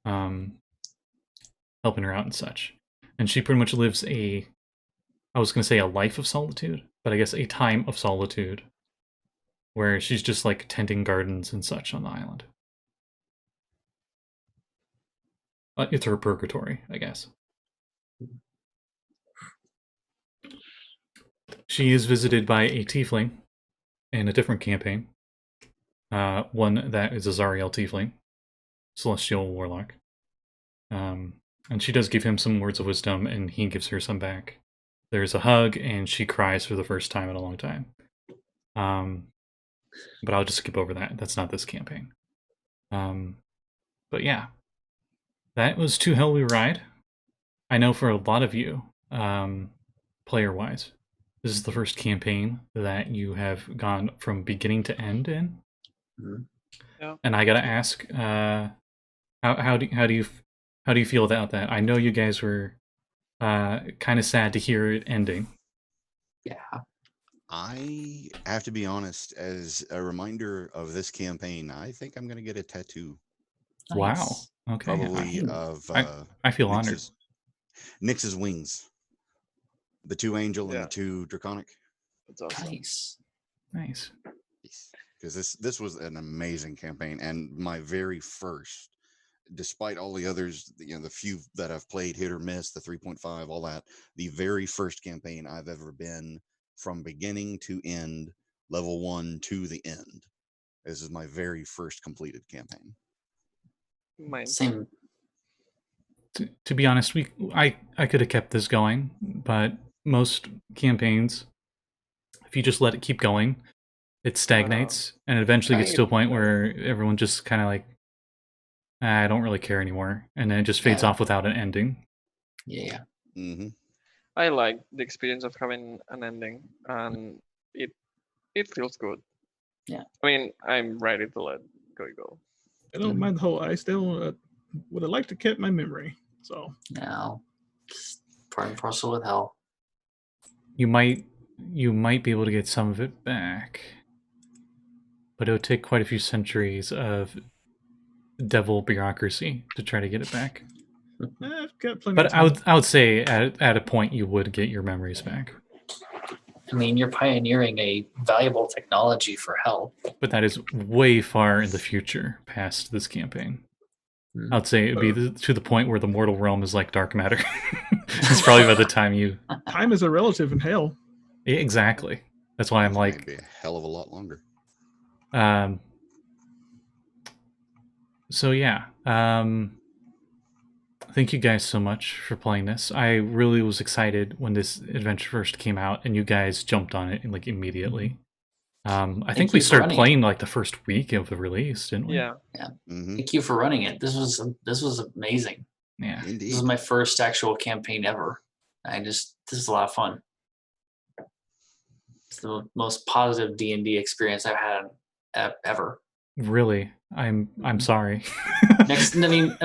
[SPEAKER 1] helping her out and such. And she pretty much lives I was going to say a life of solitude, but I guess a time of solitude, where she's just like tending gardens and such on the island. It's her purgatory, I guess. She is visited by a tiefling in a different campaign. One that is a Zariel tiefling, celestial warlock. And she does give him some words of wisdom, and he gives her some back. There's a hug, and she cries for the first time in a long time. But I'll just skip over that. That's not this campaign. But yeah, that was Too Hell We Ride. I know for a lot of you, player-wise, this is the first campaign that you have gone from beginning to end in.
[SPEAKER 4] Mhm.
[SPEAKER 3] Yeah.
[SPEAKER 1] And I gotta ask, how do you feel about that? I know you guys were kind of sad to hear it ending.
[SPEAKER 4] Yeah.
[SPEAKER 2] I have to be honest, as a reminder of this campaign, I think I'm going to get a tattoo.
[SPEAKER 1] Wow.
[SPEAKER 4] Nice.
[SPEAKER 1] Okay.
[SPEAKER 2] Probably
[SPEAKER 4] I-
[SPEAKER 2] of
[SPEAKER 1] I feel honored.
[SPEAKER 2] Nix's wings. The 2 angel and
[SPEAKER 3] Yeah.
[SPEAKER 2] the 2 draconic.
[SPEAKER 3] That's awesome.
[SPEAKER 4] Nice.
[SPEAKER 1] Nice.
[SPEAKER 2] Because this was an amazing campaign, and my very first, despite all the others, the few that I've played, hit or miss, the 3.5, all that, the very first campaign I've ever been from beginning to end, level 1 to the end. This is my very first completed campaign.
[SPEAKER 3] Mine.
[SPEAKER 4] Same.
[SPEAKER 1] To be honest, I could have kept this going, but most campaigns, if you just let it keep going, it stagnates, and it eventually gets to a point where everyone just kind of like, I don't really care anymore, and then it just fades
[SPEAKER 4] Yeah.
[SPEAKER 1] off without an ending.
[SPEAKER 4] Yeah.
[SPEAKER 2] Mm-hmm.
[SPEAKER 3] I like the experience of having an ending, and it feels good.
[SPEAKER 4] Yeah.
[SPEAKER 3] I mean, I'm ready to let go.
[SPEAKER 5] I don't mind the whole. I still would have liked to keep my memory. So
[SPEAKER 4] Now, just part and parcel with hell.
[SPEAKER 1] You might be able to get some of it back, but it would take quite a few centuries of devil bureaucracy to try to get it back.
[SPEAKER 5] I've got plenty.
[SPEAKER 1] But
[SPEAKER 5] of time.
[SPEAKER 1] I would say at a point you would get your memories back.
[SPEAKER 4] I mean, you're pioneering a valuable technology for hell.
[SPEAKER 1] But that is way far in the future, past this campaign. I'd say it'd be to the point where the mortal realm is like dark matter. It's probably by the time you...
[SPEAKER 5] Time is a relative in hell.
[SPEAKER 1] Yeah, exactly. That's why I'm like...
[SPEAKER 2] Maybe a hell of a lot longer.
[SPEAKER 1] So yeah, thank you guys so much for playing this. I really was excited when this adventure first came out, and you guys jumped on it like immediately. I think we started playing like the first week of the release, didn't we?
[SPEAKER 3] Yeah.
[SPEAKER 2] Mhm.
[SPEAKER 4] Thank you for running it. This was amazing.
[SPEAKER 1] Yeah.
[SPEAKER 4] This
[SPEAKER 2] Indeed.
[SPEAKER 4] is my first actual campaign ever. This is a lot of fun. It's the most positive D&D experience I've had ever.
[SPEAKER 1] Really, I'm sorry.
[SPEAKER 4] Next, I mean,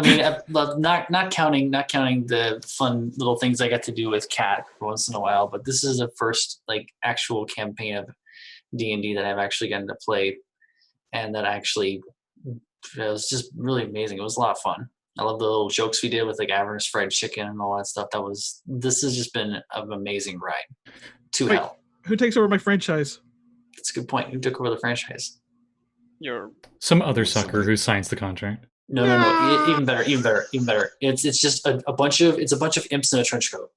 [SPEAKER 4] not counting the fun little things I got to do with Kat once in a while, but this is the first like actual campaign of D&D that I've actually gotten to play, and that actually it was just really amazing. It was a lot of fun. I love the little jokes we did with like Avernus fried chicken and all that stuff. This has just been an amazing ride to
[SPEAKER 5] Wait.
[SPEAKER 4] hell.
[SPEAKER 5] Who takes over my franchise?
[SPEAKER 4] That's a good point. Who took over the franchise?
[SPEAKER 1] Some other sucker who signs the contract.
[SPEAKER 4] No. Even better. It's just a bunch of imps in a trench coat.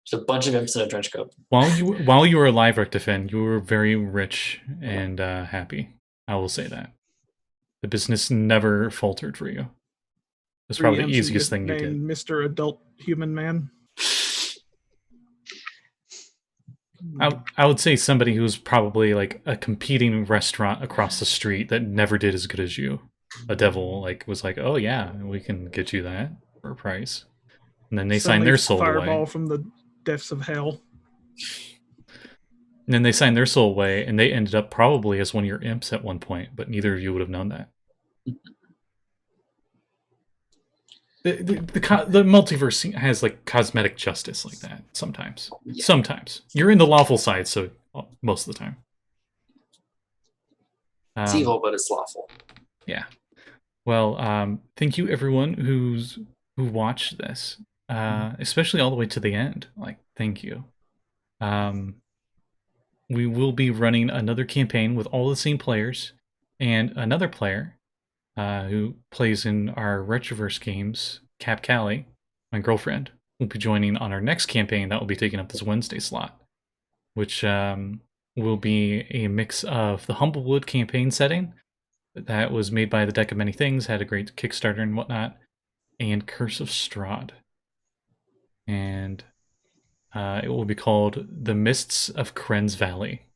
[SPEAKER 4] It's a bunch of imps in a trench coat.
[SPEAKER 1] While you were alive, Richtofen, you were very rich and happy. I will say that. The business never faltered for you. It's probably the easiest thing you did.
[SPEAKER 5] Mr. Adult Human Man.
[SPEAKER 1] I would say somebody who's probably like a competing restaurant across the street that never did as good as you. A devil was like, oh yeah, we can get you that for a price. And then they signed their soul
[SPEAKER 5] Fireball
[SPEAKER 1] away.
[SPEAKER 5] from the depths of hell.
[SPEAKER 1] And then they signed their soul away, and they ended up probably as one of your imps at one point, but neither of you would have known that. The multiverse has like cosmetic justice like that sometimes.
[SPEAKER 4] Yeah.
[SPEAKER 1] Sometimes you're in the lawful side, so most of the time
[SPEAKER 4] It's evil, but it's lawful.
[SPEAKER 1] Yeah. Well, thank you everyone who watched this, especially all the way to the end. Like, thank you. We will be running another campaign with all the same players and another player who plays in our Retroverse games, Cap Callie, my girlfriend, will be joining on our next campaign that will be taking up this Wednesday slot, which will be a mix of the Humblewood campaign setting that was made by the Deck of Many Things, had a great Kickstarter and whatnot, and Curse of Strahd. And it will be called The Mists of Kren's Valley.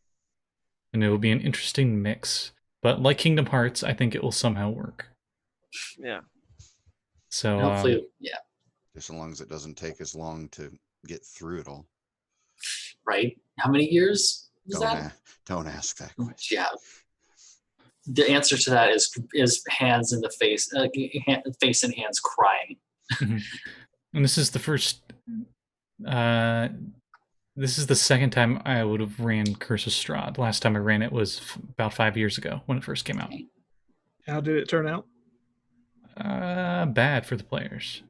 [SPEAKER 1] And it will be an interesting mix. But like Kingdom Hearts, I think it will somehow work.
[SPEAKER 3] Yeah.
[SPEAKER 1] So
[SPEAKER 4] hopefully, yeah.
[SPEAKER 2] Just as long as it doesn't take as long to get through it all.
[SPEAKER 4] Right? How many years is that?
[SPEAKER 2] Don't ask that question.
[SPEAKER 4] Yeah. The answer to that is hands in the face, face and hands crying.
[SPEAKER 1] And this is the first. This is the second time I would have ran Curse of Strahd. The last time I ran it was about 5 years ago when it first came out.
[SPEAKER 5] How did it turn out?
[SPEAKER 1] Bad for the players.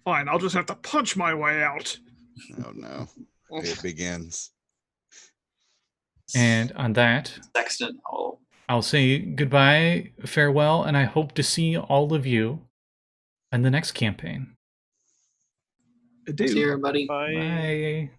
[SPEAKER 5] Fine, I'll just have to punch my way out.
[SPEAKER 2] Oh no. It begins.
[SPEAKER 1] And on that,
[SPEAKER 4] Sexton.
[SPEAKER 1] I'll say goodbye, farewell, and I hope to see all of you in the next campaign.
[SPEAKER 5] Adieu.
[SPEAKER 4] See you, everybody.
[SPEAKER 3] Bye.
[SPEAKER 1] Bye.